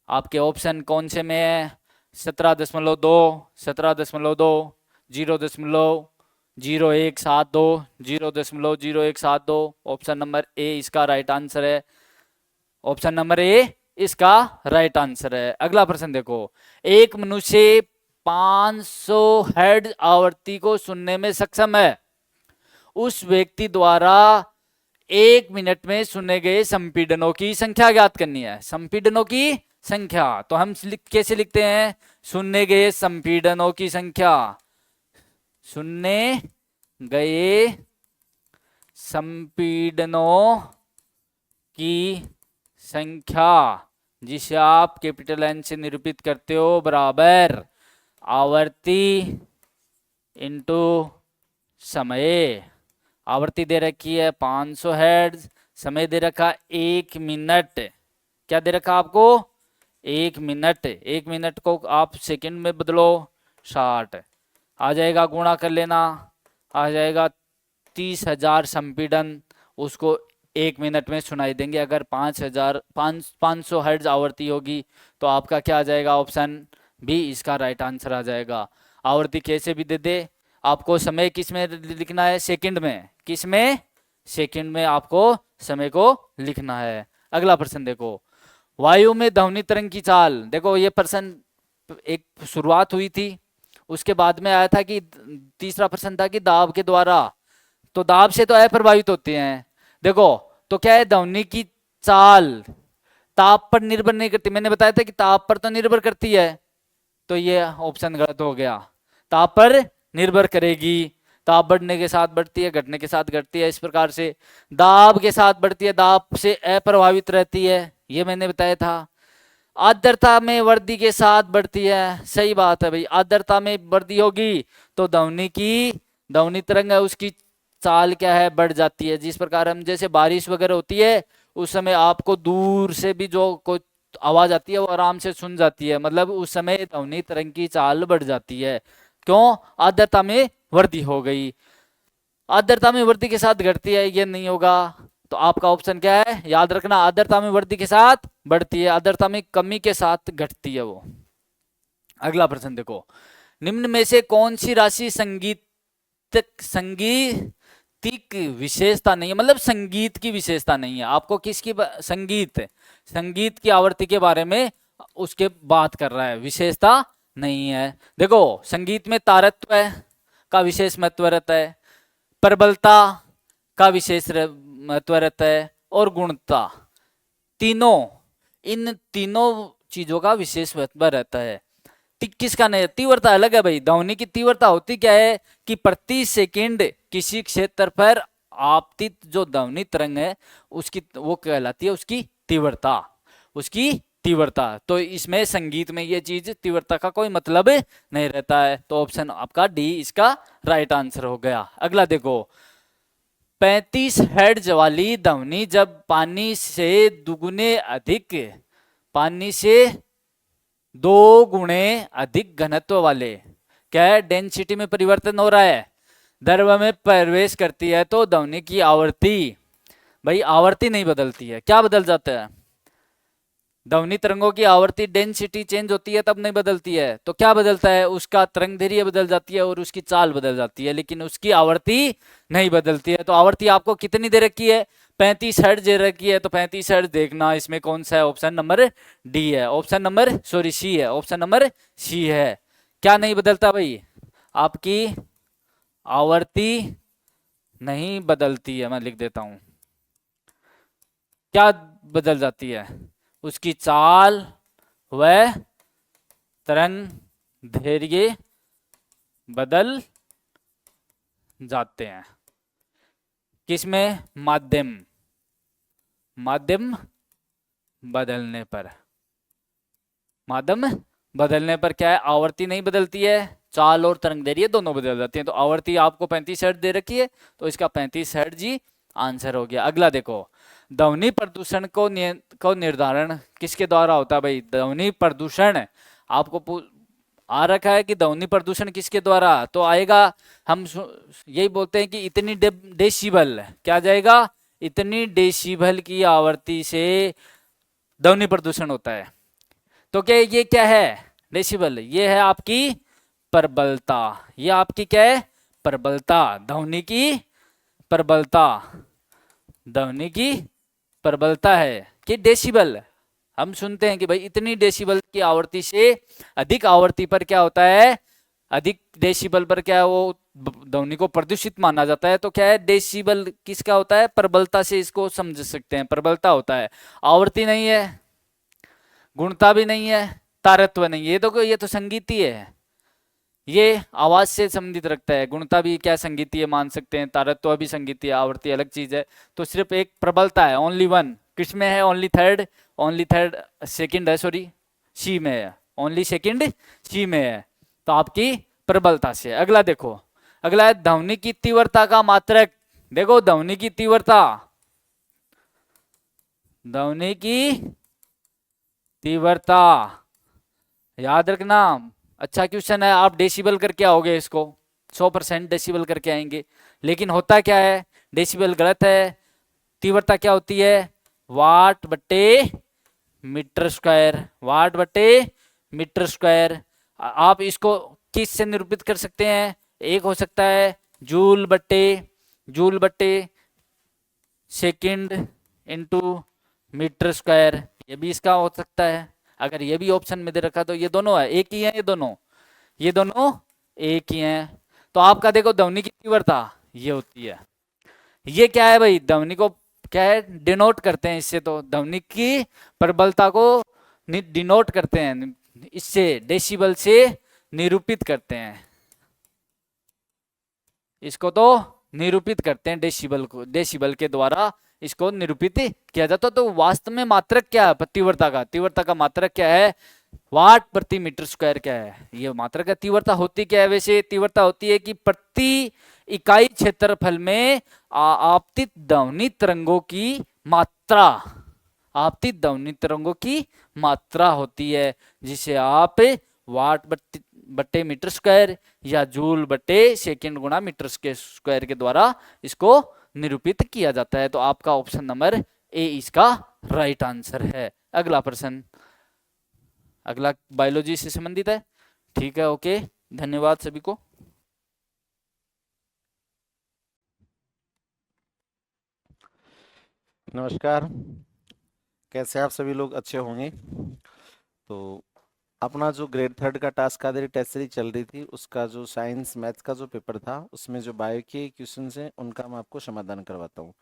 आपके ऑप्शन कौन से में है, 17.2, 17.2, 0.0172, 0.0172, ऑप्शन नंबर ए इसका राइट आंसर है, ऑप्शन नंबर ए इसका राइट आंसर है। अगला प्रश्न देखो, एक मनुष्य 500 हर्ट्ज आवृत्ति को सुनने में सक्षम है, उस व्यक्ति द्वारा 1 मिनट में सुने गए संपीड़नों की संख्या ज्ञात करनी है, संपीड़नों की संख्या। तो हम कैसे लिखते हैं, सुनने गए संपीड़नों की संख्या, सुनने गए संपीड़नों की संख्या, जिसे आप कैपिटल एन से निरूपित करते हो, बराबर आवर्ती इनटू समय। आवर्ती दे रखी है 500 हर्ट्ज, समय दे रखा 1 मिनट, क्या दे रखा आपको 1 मिनट, 1 मिनट को आप सेकंड में बदलो 60 आ जाएगा, गुणा कर लेना आ जाएगा 30,000 संपीड़न, उसको 1 मिनट में सुनाई देंगे। अगर 500 हर्ट्ज आवर्ती होगी तो आपका क्या आ जाएगा, ऑप्शन बी इसका राइट आंसर आ जाएगा। आवर्ती कैसे भी दे दे, आपको समय किस में लिखना है, सेकंड में, किस में, सेकंड में आपको समय को लिखना है। अगला प्रश्न देखो, वायु में ध्वनि तरंग की चाल, देखो ये प्रश्न एक शुरुआत हुई थी, उसके बाद में आया था कि तीसरा प्रश्न था कि दाब के द्वारा, तो दाब से तो अप्रभावित होते हैं। देखो तो क्या है, ध्वनि की चाल ताप पर निर्भर नहीं करती, मैंने बताया था कि ताप पर तो निर्भर करती है, तो ये ऑप्शन गलत हो गया, ताप पर निर्भर करेगी, ताप बढ़ने के साथ बढ़ती है, घटने के साथ घटती है, इस प्रकार से दाब के साथ बढ़ती है, दाब से अप्रभावित रहती है, ये मैंने बताया था। आर्द्रता में वृद्धि के साथ बढ़ती है, सही बात है भाई। आर्द्रता में वृद्धि होगी तो ध्वनि तरंग है उसकी चाल क्या है, बढ़ जाती है। जिस प्रकार हम जैसे बारिश वगैरह होती है उस समय आपको दूर से भी जो कोई आवाज आती है वो आराम से सुन जाती है, मतलब उस समय ध्वनि तरंग की चाल बढ़ जाती है। क्यों? आर्द्रता में वृद्धि हो गई। आर्द्रता में वृद्धि के साथ घटती है, ये नहीं होगा। तो आपका ऑप्शन क्या है, याद रखना, आर्द्रता में वृद्धि के साथ बढ़ती है, आर्द्रता में कमी के साथ घटती है वो। अगला प्रश्न देखो, निम्न में से कौन सी राशि संगीतिक विशेषता नहीं है, मतलब संगीत की विशेषता नहीं है। आपको किसकी संगीत की आवृत्ति के बारे में उसके बात कर रहा है, विशेषता नहीं है। देखो, संगीत में तारत्व का विशेष महत्व रहता है, प्रबलता का विशेष महत्व रहता है, और गुणता, इन तीनों चीजों का विशेष महत्व रहता है। किसका नहीं? तीव्रता अलग है भाई। ध्वनि की तीव्रता होती क्या है कि प्रति सेकंड किसी क्षेत्र पर आपतित जो ध्वनि तरंग है उसकी, वो कहलाती है उसकी तीव्रता। तो इसमें संगीत में ये चीज तीव्रता का कोई मतलब नहीं रहता है। तो ऑप्शन आपका डी इसका राइट आंसर हो गया। अगला देखो, 35 हर्ट्ज वाली ध्वनि जब पानी से 2 गुणे अधिक घनत्व वाले क्या है, डेंसिटी में परिवर्तन हो रहा है, द्रव में प्रवेश करती है तो ध्वनि की आवृत्ति, भाई आवृत्ति नहीं बदलती है, क्या बदल जाता है? ध्वनि तरंगों की आवृत्ति डेंसिटी चेंज होती है तब नहीं बदलती है, तो क्या बदलता है? उसका तरंग दैर्ध्य बदल जाती है और उसकी चाल बदल जाती है, लेकिन उसकी आवृत्ति नहीं बदलती है। तो आवृत्ति आपको कितनी दे रखी है? 35 हर्ट्ज दे रखी है। तो 35 हर्ट्ज देखना इसमें कौन सा है, ऑप्शन नंबर डी है, सी है, ऑप्शन नंबर सी है। क्या नहीं बदलता भाई? आपकी आवृत्ति नहीं बदलती है, मैं लिख देता हूं। क्या बदल जाती है? उसकी चाल व तरंग दैर्ध्य बदल जाते हैं। किसमें? माध्यम बदलने पर क्या है, आवृत्ति नहीं बदलती है, चाल और तरंग दैर्ध्य दोनों बदल जाती हैं। तो आवृत्ति आपको 35 हर्ट्ज दे रखी है, तो इसका 35 हर्ट्ज ही आंसर हो गया। अगला देखो, ध्वनि प्रदूषण को निर्धारण किसके द्वारा होता है भाई? ध्वनि प्रदूषण आपको आ रखा है कि ध्वनि प्रदूषण किसके द्वारा, तो आएगा, हम यही बोलते हैं कि इतनी डेसिबल, क्या जाएगा? इतनी डेसिबल की आवृत्ति से ध्वनि प्रदूषण होता है। तो क्या ये क्या है? डेसिबल, ये है आपकी प्रबलता। ये आपकी क्या है? प्रबलता, ध्वनि की प्रबलता है कि डेसिबल। हम सुनते हैं कि भाई इतनी डेसिबल की आवृत्ति से अधिक आवृत्ति पर क्या होता है, अधिक डेसिबल पर क्या है, वो ध्वनि को प्रदूषित माना जाता है। तो क्या है, डेसिबल किसका होता है? प्रबलता से इसको समझ सकते हैं, प्रबलता होता है। आवृत्ति नहीं है, गुणता भी नहीं है, तारत्व नहीं है। ये तो संगीतीय है, ये आवाज से संबंधित रखता है। गुणता भी क्या संगीतीय मान सकते हैं, तारत्व भी संगीतीय, आवृत्ति अलग चीज है। तो सिर्फ एक प्रबलता है, ओनली वन। किसमें है? ओनली थर्ड सेकंड है, सॉरी सी में है, ओनली सेकंड सी में है। तो आपकी प्रबलता से। अगला देखो, अगला है ध्वनि की तीव्रता का मात्रक। देखो, ध्वनि की तीव्रता याद रखना, अच्छा क्वेश्चन है। आप डेसिबल करके आओगे इसको, 100% डेसिबल करके आएंगे, लेकिन होता क्या है, डेसिबल गलत है। तीव्रता क्या होती है? वाट बटे मीटर स्क्वायर। आप इसको किस से निरूपित कर सकते हैं? एक हो सकता है जूल बटे सेकंड इनटू मीटर स्क्वायर, ये भी इसका हो सकता है। अगर ये भी ऑप्शन में दे रखा तो ये दोनों है, एक ही है, ये दोनों एक ही हैं। तो आपका देखो, ध्वनि की तीव्रता ये होती है। ये क्या है भाई? ध्वनि को क्या है, डिनोट करते हैं इससे। तो ध्वनि की प्रबलता को डिनोट करते हैं इससे, डेसिबल से निरूपित करते हैं इसको। तो निरूपित करते हैं डेसिबल को, डेसिबल के द्वारा इसको निरूपित किया जाता है। तो वास्तव में मात्रक क्या है तीव्रता का? तीव्रता का मात्रक क्या है? वाट प्रति मीटर स्क्वायर क्या है? ये मात्रक है। तीव्रता होती क्या है? वैसे तीव्रता होती है कि प्रति इकाई क्षेत्रफल में आपतित ध्वनि तरंगों की मात्रा, आपतित ध्वनि तरंगों की मात्रा होती है, जिसे आप वाट बट्टे मीटर स्क्वायर या जूल बट्टे सेकंड गुणा मीटर स्क्वायर के द्वारा इसको निरूपित किया जाता है। तो आपका ऑप्शन नंबर ए इसका राइट आंसर है। अगला प्रश्न, अगला बायोलॉजी से संबंधित है। ठीक है, ओके, धन्यवाद सभी को। नमस्कार, कैसे आप सभी लोग? अच्छे होंगे। तो अपना जो ग्रेड 3 का टास्क आधारित टेस्ट सीरीज चल रही थी, उसका जो साइंस मैथ्स का जो पेपर था, उसमें जो बायो के क्वेश्चन हैं उनका मैं आपको समाधान करवाता हूँ।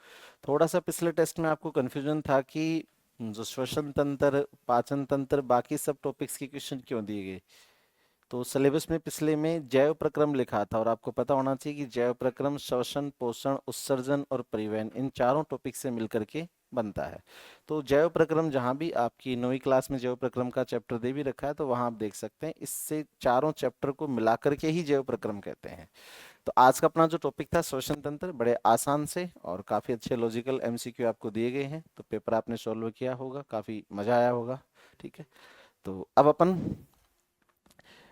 थोड़ा सा पिछले टेस्ट में आपको कन्फ्यूजन था कि जो श्वसन तंत्र, पाचन तंत्र, बाकी सब टॉपिक्स के क्वेश्चन क्यों दिए गए। तो सिलेबस में पिछले में जैव प्रक्रम लिखा था, और आपको पता होना चाहिए कि जैव प्रक्रम श्वसन, पोषण, उत्सर्जन और परिवहन, इन चारों टॉपिक से मिलकर के बनता है। तो जैव प्रक्रम जहाँ भी आपकी 9वीं क्लास में जैव प्रक्रम का चैप्टर दे भी रखा है, तो वहाँ आप देख सकते हैं, इससे चारों चैप्टर को मिलाकर के ही जैव प्रक्रम कहते हैं। तो आज का अपना जो टॉपिक था श्वसन तंत्र, बड़े आसान से और काफ़ी अच्छे लॉजिकल एमसीक्यू आपको दिए गए हैं। तो पेपर आपने सॉल्व किया होगा, काफ़ी मज़ा आया होगा। ठीक है, तो अब अपन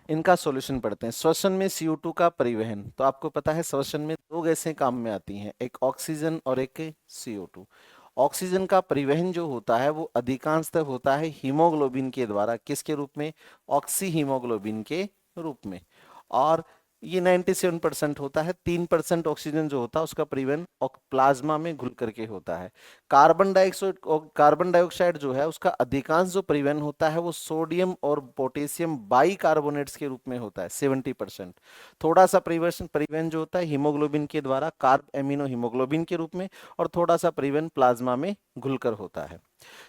इनका सॉल्यूशन पढ़ते हैं। श्वसन में CO2 का परिवहन। तो आपको पता है श्वसन में दो गैसें काम में आती हैं, एक ऑक्सीजन और एक CO2। ऑक्सीजन का परिवहन जो होता है वो अधिकांशतः होता है हीमोग्लोबिन के द्वारा। किसके रूप में? ऑक्सी हीमोग्लोबिन के रूप में। और ये 97% होता है। 3% ऑक्सीजन जो होता है उसका परिवहन प्लाज्मा में घुल करके होता है। कार्बन डाइऑक्साइड जो है उसका अधिकांश जो परिवहन होता है वो सोडियम और पोटेशियम बाइकार्बोनेट्स के रूप में होता है, 70%। थोड़ा सा परिवहन जो होता है हीमोग्लोबिन के द्वारा, कार्ब एमिनो हीमोग्लोबिन के रूप में, और थोड़ा सा परिवहन प्लाज्मा में घुलकर होता है।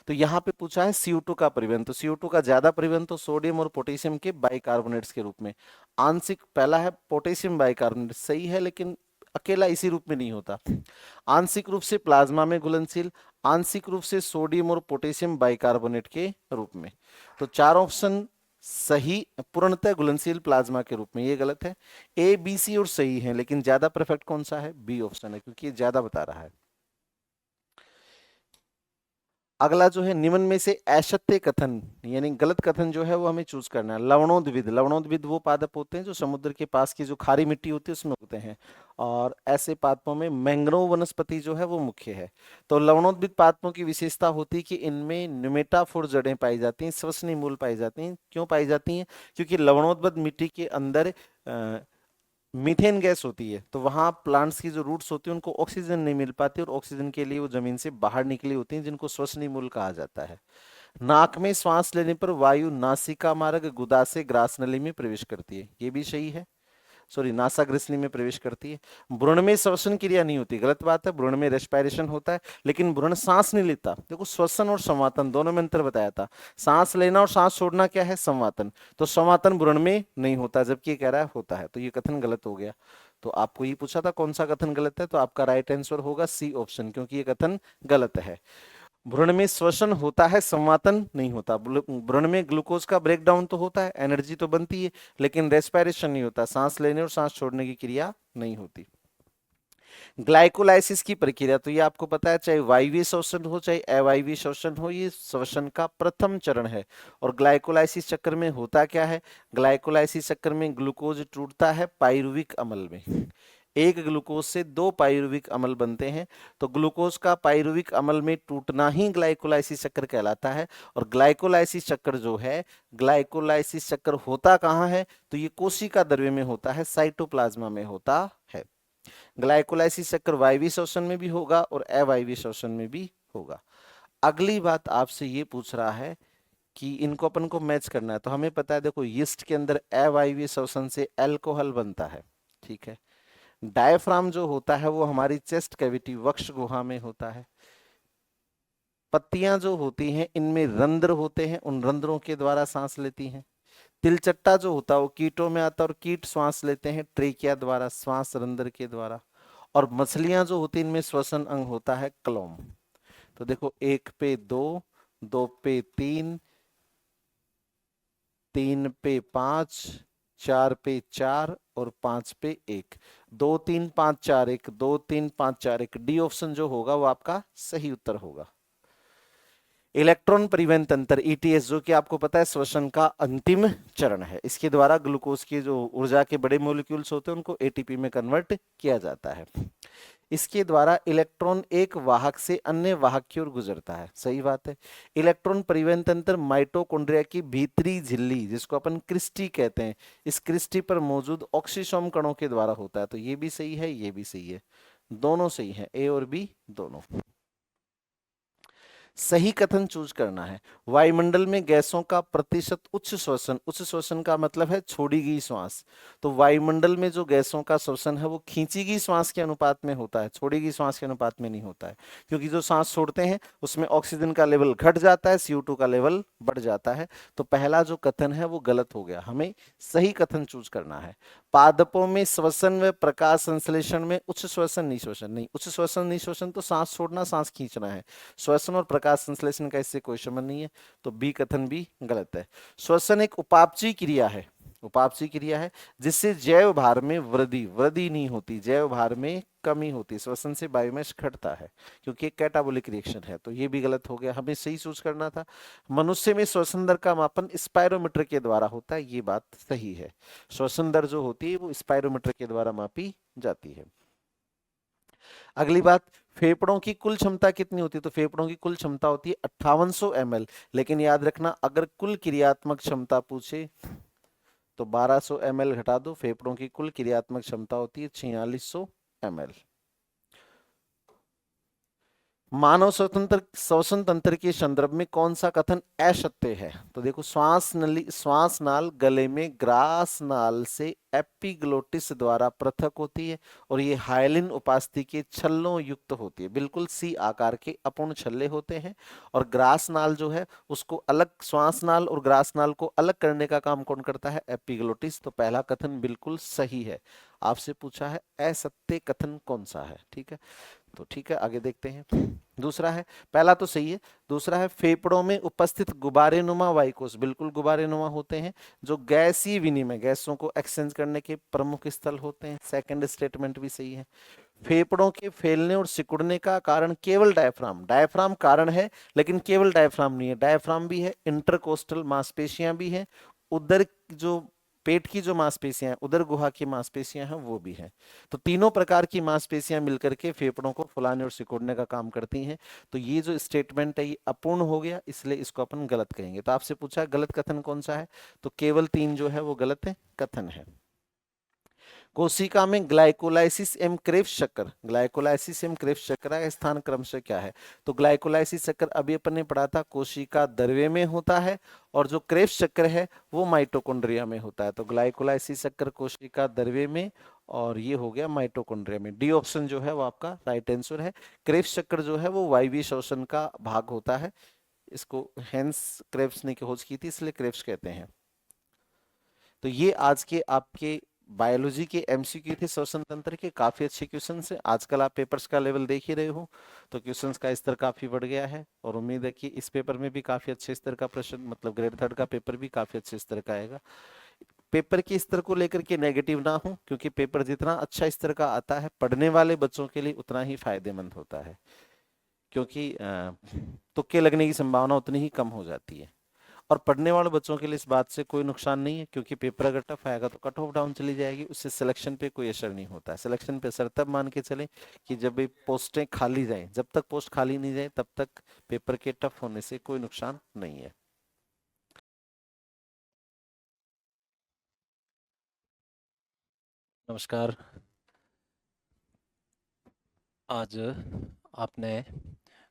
तो यहाँ पे पूछा है CO2 का परिवहन। तो CO2 का ज्यादा परिवहन तो सोडियम और पोटेशियम के बाइकार्बोनेट्स के रूप में। आंशिक पहला है पोटेशियम बाइकार्बोनेट, सही है, लेकिन अकेला इसी रूप में नहीं होता। आंशिक रूप से प्लाज्मा में घुलनशील, आंशिक रूप से सोडियम और पोटेशियम बाइकार्बोनेट के रूप में। तो चार ऑप्शन सही, पूर्णतः घुलनशील प्लाज्मा के रूप में, ये गलत है। A, B, C और सही है, लेकिन ज्यादा परफेक्ट कौन सा है? बी ऑप्शन है, क्योंकि ये ज्यादा बता रहा है। अगला जो है, निम्न में से असत्य कथन यानी गलत कथन जो है वो हमें चूज करना है। लवणोद्भिद, लवणोद्भिद वो पादप होते हैं जो समुद्र के पास की जो खारी मिट्टी होती है उसमें उगते हैं, और ऐसे पादपों में मैंग्रोव वनस्पति जो है वो मुख्य है। तो लवणोद्भिद पादपों की विशेषता होती है कि इनमें न्यूमेटाफोर जड़ें पाई जाती हैं, श्वसनीय मूल पाई जाती हैं। क्यों पाई जाती हैं? क्योंकि लवणोद्भिद मिट्टी के अंदर मीथेन गैस होती है, तो वहां प्लांट्स की जो रूट्स होती है उनको ऑक्सीजन नहीं मिल पाती, और ऑक्सीजन के लिए वो जमीन से बाहर निकली होती हैं, जिनको श्वसनीय मूल कहा जाता है। नाक में श्वास लेने पर वायु नासिका मार्ग, गुदा से ग्रास नली में प्रवेश करती है, ये भी सही है। सॉरी, नासाग्रसनी में प्रवेश करती है। भ्रूण में श्वसन क्रिया नहीं होती, गलत बात है। भ्रूण में रेस्पिरेशन होता है, लेकिन भ्रूण सांस नहीं लेता। देखो, श्वसन और संवातन दोनों में अंतर बताया था। सांस लेना और सांस छोड़ना क्या है? संवातन। तो संवातन भ्रूण में नहीं होता, जबकि ये कह रहा है होता है, तो ये कथन गलत हो गया। तो आपको ये पूछा था कौन सा कथन गलत है, तो आपका राइट आंसर होगा सी ऑप्शन, क्योंकि ये कथन गलत है। भ्रूण में श्वसन होता है, संवातन नहीं होता। भ्रूण में ग्लूकोज का ब्रेकडाउन तो होता है, एनर्जी तो बनती है, लेकिन रेस्पिरेशन नहीं होता, सांस लेने और सांस छोड़ने की क्रिया नहीं होती। ग्लाइकोलाइसिस की प्रक्रिया, तो ये आपको पता है, चाहे वायवीय श्वसन हो चाहे अवायवीय श्वसन हो, ये श्वसन का प्रथम चरण है। और ग्लाइकोलाइसिस चक्र में होता क्या है? ग्लाइकोलाइसिस चक्र में ग्लूकोज टूटता है पाइरुविक अम्ल में। एक ग्लूकोज से दो पाइरुविक अम्ल बनते हैं, तो ग्लूकोज का पाइरुविक अम्ल में टूटना ही ग्लाइकोलाइसिस चक्र कहलाता है। और ग्लाइकोलाइसिस चक्र जो है, ग्लाइकोलाइसिस चक्र होता कहाँ है? तो ये कोशिका द्रव्य में होता है, साइटोप्लाज्मा में होता है। ग्लाइकोलाइसिस चक्र वायवीय श्वसन में भी होगा और अवायवीय श्वसन में भी होगा। अगली बात आपसे ये पूछ रहा है कि इनको अपन को मैच करना है। तो हमें पता है, देखो, यीस्ट के अंदर अवायवीय श्वसन से अल्कोहल बनता है, ठीक है। डायफ्राम जो होता है वो हमारी चेस्ट कैविटी, वक्ष गुहा में होता है। पत्तियां जो होती हैं इनमें रंध्र होते हैं, उन रंध्रों के द्वारा सांस लेती हैं। तिलचट्टा जो होता है वो कीटों में आता है, और कीट श्वास लेते हैं ट्रेकिया द्वारा, श्वास रंध्र के द्वारा। और मछलियां जो होती हैं इनमें श्वसन अंग होता है क्लोम। तो देखो 1 पे 2, 2 पे 3, 3 पे 5, 4 पे 4 और 5 पे 1, 2 3 5 4 1, 2 3 5 4 1, डी ऑप्शन जो होगा वो आपका सही उत्तर होगा। इलेक्ट्रॉन परिवहन तंत्र ईटीएस, जो कि आपको पता है श्वसन का अंतिम चरण है, इसके द्वारा ग्लूकोज की जो ऊर्जा के बड़े मॉलिक्यूल्स होते हैं उनको एटीपी में कन्वर्ट किया जाता है। इसके द्वारा इलेक्ट्रॉन एक वाहक से अन्य वाहक की ओर गुजरता है, सही बात है। इलेक्ट्रॉन परिवहन तंत्र माइटोकॉन्ड्रिया की भीतरी झिल्ली, जिसको अपन क्रिस्टी कहते हैं, इस क्रिस्टी पर मौजूद ऑक्सीसोम कणों के द्वारा होता है। तो ये भी सही है, ये भी सही है, दोनों सही है, ए और बी दोनों। सही कथन चूज करना है। वायुमंडल में गैसों का प्रतिशत उच्च श्वसन, उच्च श्वसन का मतलब है छोड़ी गई श्वास, तो वायुमंडल में जो गैसों का श्वसन है वो खींची गई श्वास के अनुपात में होता है, छोड़ी गई श्वास के अनुपात में नहीं होता है, क्योंकि जो सांस छोड़ते हैं उसमें ऑक्सीजन का लेवल घट जाता है, CO2 का लेवल बढ़ जाता है। तो पहला जो कथन है वो गलत हो गया, हमें सही कथन चूज करना है। पादपों में श्वसन व प्रकाश संश्लेषण में उच्च श्वसन निश्वसन नहीं, उच्च श्वसन निश्वसन तो सांस छोड़ना सांस खींचना है, श्वसन और प्रकाश संश्लेषण का इससे कोई संबंध नहीं है, तो बी कथन भी गलत है। श्वसन एक उपापचयी क्रिया है, उपापचयी क्रिया है जिससे जैव भार में वृद्धि, वृद्धि नहीं होती, जैव भार में कमी होती है, श्वसन से बायोमास घटता है क्योंकि एक कैटाबोलिक रिएक्शन है, तो ये भी गलत हो गया, हमें सही चूज करना था। मनुष्य में श्वसन दर का मापन स्पायरोमीटर के द्वारा होता है, ये बात सही है, श्वसन दर जो होती है वो स्पायरोमीटर के द्वारा मापी जाती है। अगली बात, फेफड़ों की कुल क्षमता कितनी होती है? तो फेफड़ों की कुल क्षमता होती है 5800 ml, लेकिन याद रखना अगर कुल क्रियात्मक क्षमता पूछे तो 1200 ml घटा दो, फेफड़ों की कुल क्रियात्मक क्षमता होती है 4600 ml। मानव स्वतंत्र श्वसन तंत्र के संदर्भ में कौन सा कथन असत्य है? तो देखो, श्वास नली, श्वास नाल गले में ग्रास नाल से एपिग्लोटिस द्वारा पृथक होती है और ये हाइलिन उपास्थि के छल्लों युक्त होती है, बिल्कुल सी आकार के अपूर्ण छल्ले होते हैं। और ग्रास नाल जो है उसको अलग, श्वास नाल और ग्रास नाल को अलग करने का काम कौन करता है? एपिग्लोटिस। तो पहला कथन बिल्कुल सही है। आपसे पूछा है असत्य कथन कौन सा है, ठीक है, तो ठीक है आगे देखते हैं। दूसरा है, पहला तो सही है, दूसरा है फेफड़ों में उपस्थित गुब्बारे नुमा वायुकोष, बिल्कुल गुब्बारे नुमा होते हैं जो गैसीय विनिमय, गैसों को एक्सचेंज करने के प्रमुख स्थल होते हैं, सेकंड स्टेटमेंट भी सही है। फेफड़ों के फैलने और सिकुड़ने का कारण केवल डायफ्राम, डायफ्राम कारण है लेकिन केवल डायफ्राम नहीं है, डायफ्राम भी है, इंटरकोस्टल मांसपेशियां भी हैं, उदर जो पेट की जो मांसपेशियां हैं, उदर गुहा की मांसपेशियां हैं वो भी हैं। तो तीनों प्रकार की मांसपेशियां मिलकर के फेफड़ों को फुलाने और सिकुड़ने का काम करती हैं। तो ये जो स्टेटमेंट है ये अपूर्ण हो गया, इसलिए इसको अपन गलत कहेंगे। तो आपसे पूछा गलत कथन कौन सा है, तो केवल 3 जो है वो गलत है कथन है। कोशिका में ग्लाइकोलाइसिस एवं क्रेब्स चक्र, ग्लाइकोलाइसिस एवं क्रेब्स चक्र का स्थान क्रमशः क्या है? तो ग्लाइकोलाइसिस चक्र अभी अपन ने पढ़ा था कोशिका द्रव्य में होता है और जो क्रेब्स चक्र है वो माइटोकॉन्ड्रिया में होता है। तो ग्लाइकोलाइसिस चक्र कोशिका द्रव्य में और ये हो गया माइटोकॉन्ड्रिया में, डी ऑप्शन जो है वो आपका राइट आंसर है। क्रेब्स चक्र जो है वो वायवीय श्वसन का भाग होता है, इसको हेंस क्रेब्स ने खोज की थी इसलिए क्रेब्स कहते हैं। तो ये आज के आपके बायोलॉजी के एमसीक्यू थे श्वसन तंत्र के, काफी अच्छे क्वेश्चन है। आजकल आप पेपर्स का लेवल देख ही रहे हो, तो क्वेश्चंस का स्तर काफी बढ़ गया है और उम्मीद है कि इस पेपर में भी काफी अच्छे स्तर का प्रश्न, मतलब ग्रेड 3 का पेपर भी काफी अच्छे स्तर का आएगा। पेपर के स्तर को लेकर के नेगेटिव ना हो, क्योंकि पेपर जितना अच्छा स्तर का आता है पढ़ने वाले बच्चों के लिए उतना ही फायदेमंद होता है, क्योंकि तुक्के लगने की संभावना उतनी ही कम हो जाती है। और पढ़ने वाले बच्चों के लिए इस बात से कोई नुकसान नहीं है, क्योंकि पेपर अगर टफ आएगा तो कट ऑफ डाउन चली जाएगी, उससे सिलेक्शन पे कोई असर नहीं होता है। सिलेक्शन पे असर तब मान के चले कि जब भी पोस्टें खाली जाएं, जब तक पोस्ट खाली नहीं जाए तब तक पेपर के टफ होने से कोई नुकसान नहीं है। नमस्कार। आज आपने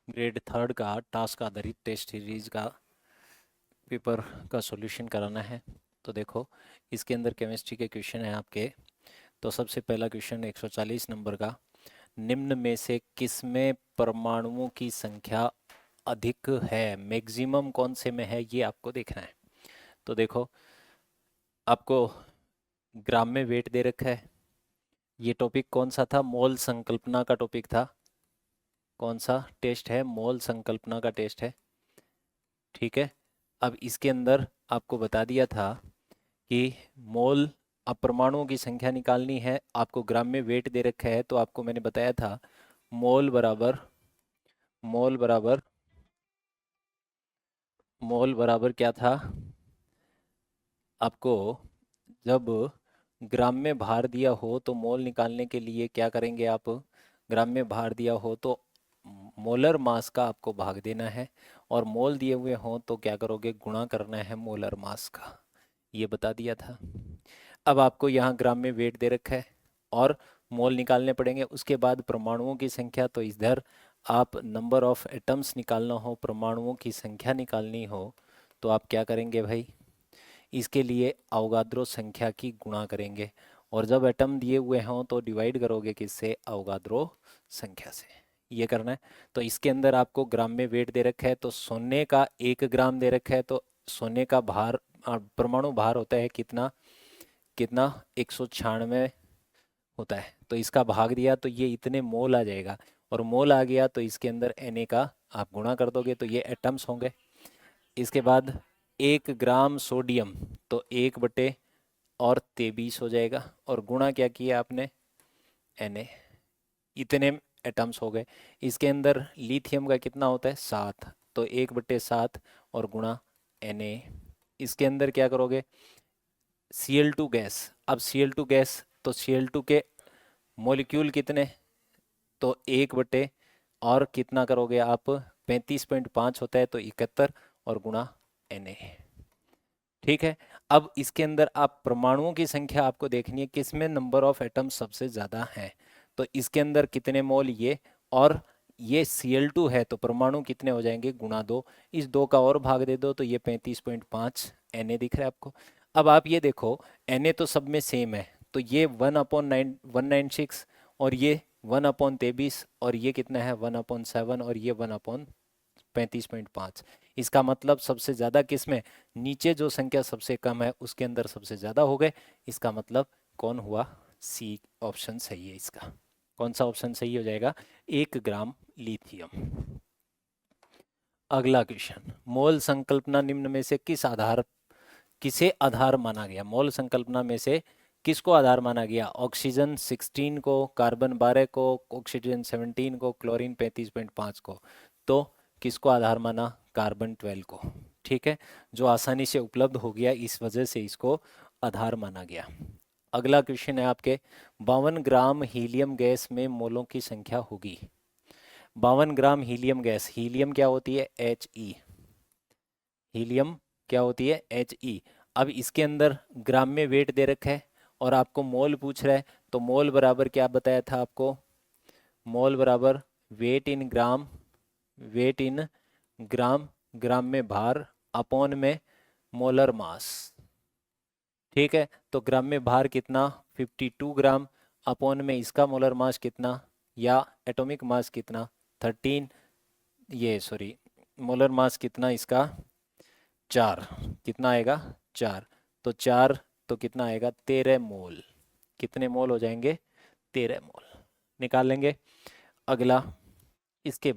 ग्रेड 3 का टास्क आधारित टेस्ट सीरीज का पेपर का सॉल्यूशन कराना है। तो देखो, इसके अंदर केमिस्ट्री के क्वेश्चन हैं आपके। तो सबसे पहला क्वेश्चन 140 नंबर का, निम्न में से किसमें परमाणुओं की संख्या अधिक है? मैक्सिमम कौन से में है ये आपको देखना है। तो देखो, आपको ग्राम में वेट दे रखा है, ये टॉपिक कौन सा था? मोल संकल्पना का टॉपिक था। कौन सा टेस्ट है? मोल संकल्पना का टेस्ट है। ठीक है, अब इसके अंदर आपको बता दिया था कि मोल, अब परमाणुओं की संख्या निकालनी है, आपको ग्राम में वेट दे रखा है, तो आपको मैंने बताया था मोल बराबर क्या था आपको? जब ग्राम में भार दिया हो तो मोल निकालने के लिए क्या करेंगे आप? ग्राम में भार दिया हो तो मोलर मास का आपको भाग देना है, और मोल दिए हुए हों तो क्या करोगे? गुणा करना है मोलर मास का। ये बता दिया था। अब आपको यहाँ ग्राम में वेट दे रखा है और मोल निकालने पड़ेंगे। उसके बाद परमाणुओं की संख्या, तो इधर आप नंबर ऑफ एटम्स निकालना हो, परमाणुओं की संख्या निकालनी हो, तो आप क्या करेंगे भाई? इसके लिए अवोगाद्रो संख्या की गुणा करेंगे, और जब एटम दिए हुए हों तो डिवाइड करोगे किससे? अवोगाद्रो संख्या से। ये करना है। तो इसके अंदर आपको ग्राम में वेट दे रखा है, तो सोने का 1 ग्राम दे रखा है, तो सोने का भार, परमाणु भार होता है कितना? 196 होता है। तो इसका भाग दिया तो ये इतने मोल आ जाएगा, और मोल आ गया तो इसके अंदर Na का आप गुणा कर दोगे तो ये एटम्स होंगे। इसके बाद 1 ग्राम सोडियम, तो 1/23 हो जाएगा, और गुणा क्या किया आपने? Na, इतने एटम्स हो गए। इसके अंदर लिथियम का कितना होता है? 7, तो 1/7 और गुणा Na। इसके अंदर क्या करोगे? Cl2 गैस, अब Cl2 गैस, तो Cl2 के मॉलिक्यूल कितने? तो 1 और कितना करोगे आप? 35.5 होता है, तो 71 और गुणा Na। ठीक है, अब इसके अंदर आप परमाणुओं की संख्या आपको देखनी है, किसमें नंबर ऑफ एटम सबसे ज़्यादा है। तो इसके अंदर कितने मोल? ये, और ये Cl2 है, तो परमाणु कितने हो जाएंगे? गुणा 2। इस 2 का और भाग दे दो तो ये 35.5 Na दिख रहा है आपको। अब आप ये देखो, Na तो सब में सेम है, तो ये 1/196, और ये 1/23, और ये कितना है? 1/7, और ये 1/35.5। इसका मतलब सबसे ज़्यादा किस में? नीचे जो संख्या सबसे कम है उसके अंदर सबसे ज़्यादा हो गए। इसका मतलब कौन हुआ? सी ऑप्शन सही है इसका। कौन सा ऑप्शन सही हो जाएगा? 1 ग्राम लिथियम। अगला क्वेश्चन, मोल संकल्पना निम्न में से किसे आधार माना गया? मोल संकल्पना में से किसको आधार माना गया? ऑक्सीजन 16 को, कार्बन 12 को, ऑक्सीजन 17 को, क्लोरीन 35.5 को। तो किसको आधार माना? कार्बन 12 को। ठीक है, जो आसानी से उपलब्ध हो गया, इस वजह से इसको आधार माना गया। अगला क्वेश्चन है आपके, 52 ग्राम हीलियम गैस में मोलों की संख्या होगी। 52 ग्राम हीलियम गैस, हीलियम क्या होती है? He। हीलियम क्या होती है? He। अब इसके अंदर ग्राम में वेट दे रखा है और आपको मोल पूछ रहा है, तो मोल बराबर क्या बताया था आपको? मोल बराबर वेट इन ग्राम, ग्राम में भार अपॉन में मोलर मास। ठीक है, तो ग्राम में भार कितना? 52 ग्राम, अपॉन में इसका मोलर मास कितना, या एटॉमिक मास कितना? 13, ये सॉरी, मोलर मास कितना इसका? 4। कितना आएगा? 4। तो 4 तो कितना आएगा? 13 मोल। कितने मोल हो जाएंगे? 13 मोल निकाल लेंगे। अगला, इसके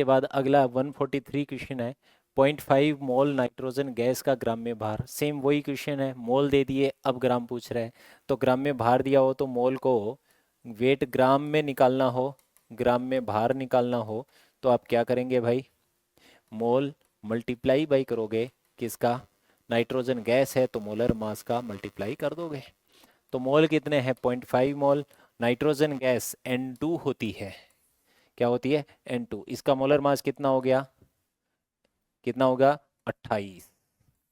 बाद अगला 143 क्वेश्चन है, 0.5 मोल नाइट्रोजन गैस का ग्राम में भार। सेम वही क्वेश्चन है, मोल दे दिए, अब ग्राम पूछ रहा है। तो ग्राम में भार दिया हो तो मोल को वेट ग्राम में निकालना हो, ग्राम में भार निकालना हो, तो आप क्या करेंगे भाई? मोल मल्टीप्लाई बाई करोगे किसका? नाइट्रोजन गैस है तो मोलर मास का मल्टीप्लाई कर दोगे। तो मोल कितने हैं? 0.5 मोल। नाइट्रोजन गैस N2 होती है, क्या होती है? N2। इसका मोलर मास कितना हो गया? कितना होगा? 28।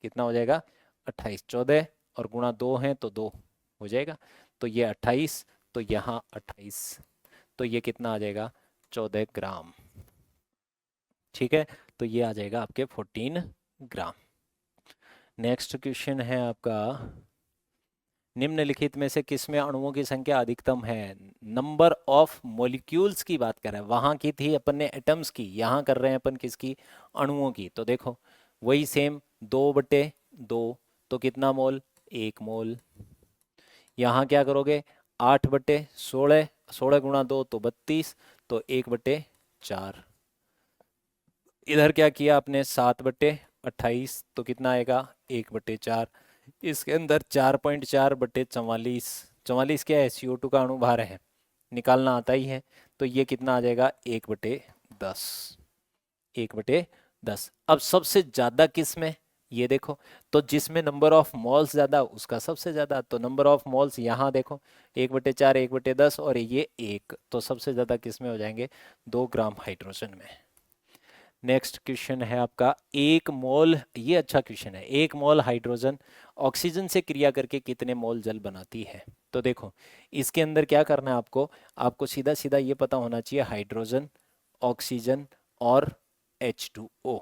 कितना हो जाएगा? 28। 14 और गुणा 2 है तो 2 हो जाएगा, तो ये 28, तो यहाँ 28, तो ये कितना आ जाएगा? 14 ग्राम। ठीक है, तो ये आ जाएगा आपके 14 ग्राम। नेक्स्ट क्वेश्चन है आपका, निम्नलिखित में से किसमें अणुओं की संख्या अधिकतम है? नंबर ऑफ मॉलिक्यूल्स की बात कर रहे हैं, वहां की थी अपन ने एटम्स की, यहाँ कर रहे हैं अपन किसकी? अणुओं की। तो देखो वही सेम, 2/2, तो कितना मोल? 1 मोल। यहाँ क्या करोगे? 8/16, 16 गुणा 2 तो 32, तो 1/4। इधर क्या किया आपने 7/28, तो कितना आएगा 1/4। इसके अंदर 4.4/44, 44 क्या है, CO2 का अणु भार है, निकालना आता ही है, तो ये कितना आ जाएगा 1/10, 1/10। अब सबसे ज्यादा किस में, ये देखो, तो जिसमें नंबर ऑफ मोल्स ज्यादा उसका सबसे ज्यादा, तो नंबर ऑफ मोल्स यहाँ देखो 1/4, 1/10 और ये 1, तो सबसे ज्यादा किस में हो जाएंगे, 2 ग्राम हाइड्रोजन में। नेक्स्ट क्वेश्चन है आपका, 1 मोल, ये अच्छा क्वेश्चन है, 1 मोल हाइड्रोजन ऑक्सीजन से क्रिया करके कितने मोल जल बनाती है। तो देखो इसके अंदर क्या करना है आपको, आपको सीधा सीधा ये पता होना चाहिए, हाइड्रोजन, ऑक्सीजन और H2O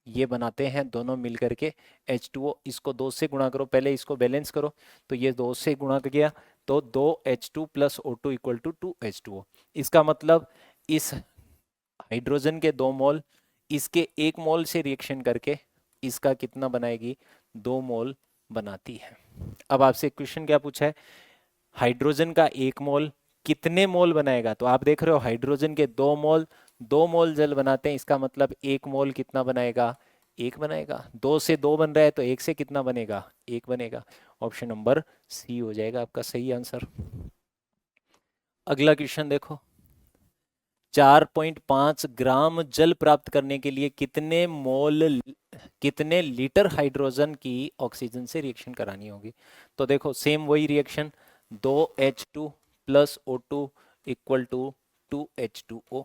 ये बनाते हैं दोनों मिलकर के H2O। इसको 2 से गुणा करो, पहले इसको बैलेंस करो, तो ये 2 से गुणा किया तो 2H2 + O2 = 2H2O। इसका मतलब इस हाइड्रोजन के 2 मोल इसके 1 मोल से रिएक्शन करके इसका कितना बनाएगी, 2 मोल बनाती है। अब आपसे क्वेश्चन क्या पूछा है, हाइड्रोजन का 1 मोल कितने मोल बनाएगा, तो आप देख रहे हो हाइड्रोजन के 2 मोल, 2 मोल जल बनाते हैं, इसका मतलब 1 मोल कितना बनाएगा, 1 बनाएगा। 2 से 2 बन रहा है तो 1 से कितना बनेगा, 1 बनेगा। ऑप्शन नंबर सी हो जाएगा आपका सही आंसर। अगला क्वेश्चन देखो, 4.5 ग्राम जल प्राप्त करने के लिए कितने लीटर हाइड्रोजन की ऑक्सीजन से रिएक्शन करानी होगी। तो देखो सेम वही रिएक्शन, 2H2 + O2 = 2H2O।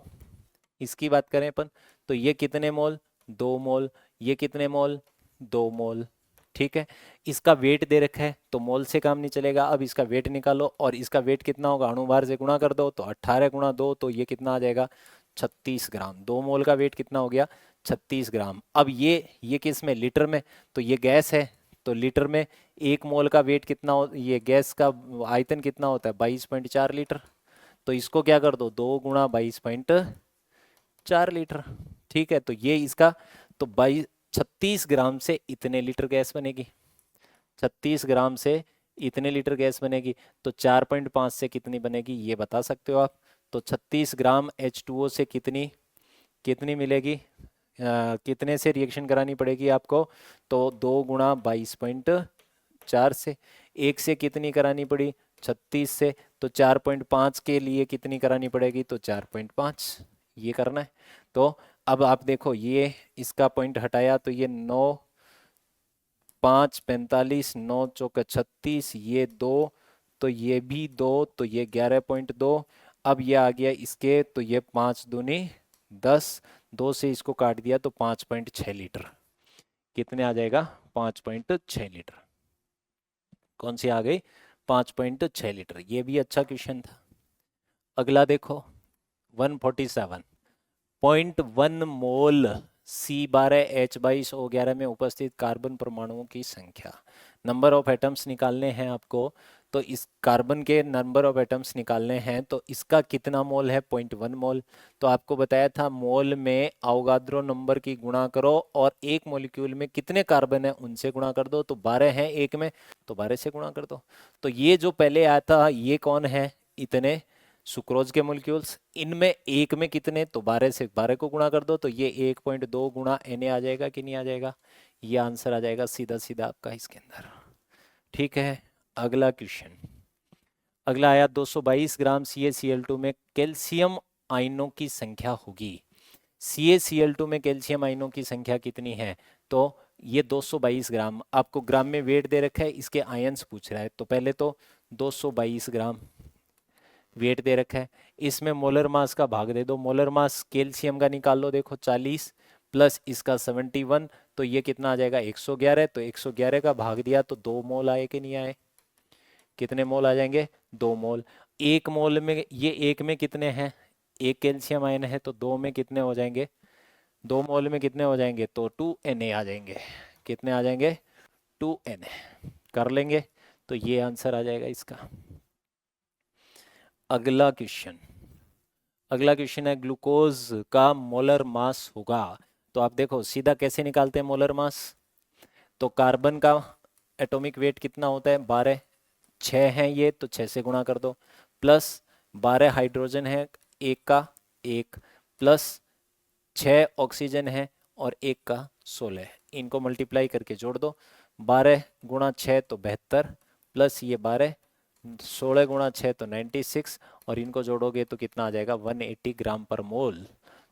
इसकी बात करें अपन तो ये कितने मोल, 2 मोल, ये कितने मोल, 2 मोल, ठीक है। इसका वेट दे रखा है तो मोल से काम नहीं चलेगा, अब इसका वेट निकालो और इसका वेट कितना होगा, अणुभार से गुणा कर दो, तो 18 × 2 तो ये कितना आ जाएगा 36 ग्राम। 2 मोल का वेट कितना हो गया 36 ग्राम। अब ये किस में, लीटर में, तो ये गैस है, तो लीटर में 1 मोल का वेट कितना हो, ये गैस का आयतन कितना होता है 22.4 लीटर, तो इसको क्या कर दो 2 × 22.4 लीटर, ठीक है। तो ये इसका तो 36 ग्राम से इतने लीटर गैस बनेगी, 36 ग्राम से इतने लीटर गैस बनेगी, तो 4.5 से कितनी बनेगी ये बता सकते हो आप। तो 36 ग्राम H2O से कितनी मिलेगी, कितने से रिएक्शन करानी पड़ेगी आपको, तो 2 × 22.4 से, 1 से कितनी करानी पड़ी 36 से, तो 4.5 के लिए कितनी करानी पड़ेगी, तो 4.5 ये करना है। तो अब आप देखो ये इसका पॉइंट हटाया तो ये 9 5 45, 9 × 36, ये 2, तो ये भी 2, तो ये 11.2। अब ये आ गया इसके, तो ये 5 दूनी 10, 2 से इसको काट दिया तो 5.6 लीटर, कितने आ जाएगा 5.6 लीटर। कौन सी आ गई 5.6 लीटर। ये भी अच्छा क्वेश्चन था। अगला देखो 147.1 मोल C12H22O11 में उपस्थित कार्बन परमाणुओं की संख्या। नंबर ऑफ एटम्स निकालने हैं आपको, तो इस कार्बन के नंबर ऑफ एटम्स निकालने हैं, तो इसका कितना मोल है 0.1 मोल। तो आपको बताया था मोल में अवोगाद्रो नंबर की गुणा करो और एक मॉलिक्यूल में कितने कार्बन है उनसे गुणा कर दो, तो 12 हैं एक में, तो 12 से गुणा कर दो। तो ये जो पहले आया था ये कौन है, इतने सुक्रोज के मॉलिक्यूल्स, इनमें एक में कितने, तो 12 से 12 को गुणा कर दो, तो ये 1.2 × Na आ जाएगा कि नहीं आ जाएगा, ये आंसर आ जाएगा सीधा सीधा आपका इसके अंदर, ठीक है। अगला क्वेश्चन, अगला आया 222 ग्राम CaCl2 में कैल्शियम आयनों की संख्या होगी। CaCl2 में कैल्शियम आयनों की संख्या कितनी है, तो ये 222 ग्राम, आपको ग्राम में वेट दे रखा है, इसके आयंस पूछ रहा है, तो पहले तो 222 ग्राम वेट दे रखा है, इसमें मोलर मास का भाग दे दो, मोलर मास कैल्शियम का निकाल लो, देखो 40 प्लस इसका 71, तो ये कितना आ जाएगा 111, तो 111 का भाग दिया तो 2 मोल आए कि नहीं आए, कितने मोल आ जाएंगे 2 मोल। एक मोल में ये एक में कितने हैं, एक कैल्शियम आयन है, तो 2 में कितने हो जाएंगे, 2 मोल में कितने हो जाएंगे, तो 2Na आ जाएंगे, कितने आ जाएंगे 2Na, कर लेंगे, तो ये आंसर आ जाएगा इसका। अगला क्वेश्चन, अगला क्वेश्चन है ग्लूकोज का मोलर मास होगा, तो आप देखो सीधा कैसे निकालते हैं मोलर मास, तो कार्बन का एटॉमिक वेट कितना होता है 12, 6 हैं ये, तो 6 से गुणा कर दो, प्लस 12 हाइड्रोजन है, एक का 1, प्लस 6 ऑक्सीजन है और एक का 16 है। इनको मल्टीप्लाई करके जोड़ दो, 12 गुणा 6 तो 72, प्लस ये 12, 16 गुणा 6 तो 96, और इनको जोड़ोगे तो कितना आ जाएगा 180 ग्राम पर मोल।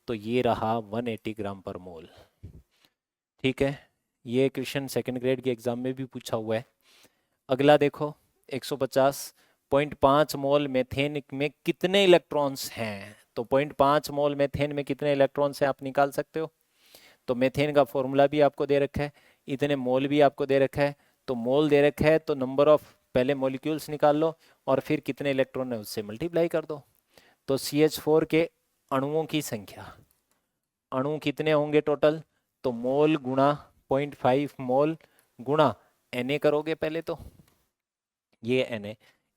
तो ये रहा 180 ग्राम पर मोल। ठीक है, ये क्वेश्चन सेकंड ग्रेड के एग्जाम में भी पूछा हुआ है। अगला देखो 150.5 मोल मेथेन में कितने इलेक्ट्रॉन्स हैं। तो 0.5 मोल मेथेन में कितने इलेक्ट्रॉन्स हैं आप निकाल सकते हो। तो मेथेन का फॉर्मूला भी आपको दे रखा है, इतने मोल भी आपको दे रखा है। तो मोल दे रखा है तो नंबर ऑफ पहले मॉलिक्यूल्स निकाल लो और फिर कितने इलेक्ट्रॉन है उससे मल्टीप्लाई कर दो। तो CH4 के अणुओं की संख्या, अणु कितने होंगे टोटल, तो मोल गुणा 0.5 मोल गुणा Na करोगे पहले, तो ये Na।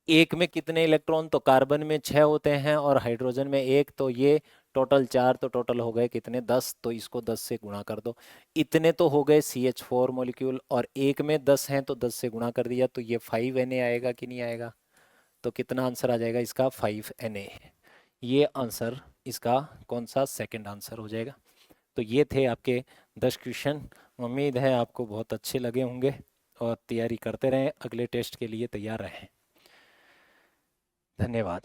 एक में कितने इलेक्ट्रॉन, तो कार्बन में 6 होते हैं और हाइड्रोजन में 1, तो ये टोटल 4, तो टोटल हो गए कितने 10, तो इसको 10 से गुणा कर दो। इतने तो हो गए CH4 मॉलिक्यूल, और एक में 10 हैं तो 10 से गुणा कर दिया, तो ये 5 Na आएगा कि नहीं आएगा। तो कितना आंसर आ जाएगा इसका 5 Na। ये आंसर इसका कौन सा सेकंड आंसर हो जाएगा। तो ये थे आपके 10 क्वेश्चन। उम्मीद है आपको बहुत अच्छे लगे होंगे और तैयारी करते रहें, अगले टेस्ट के लिए तैयार रहें। धन्यवाद।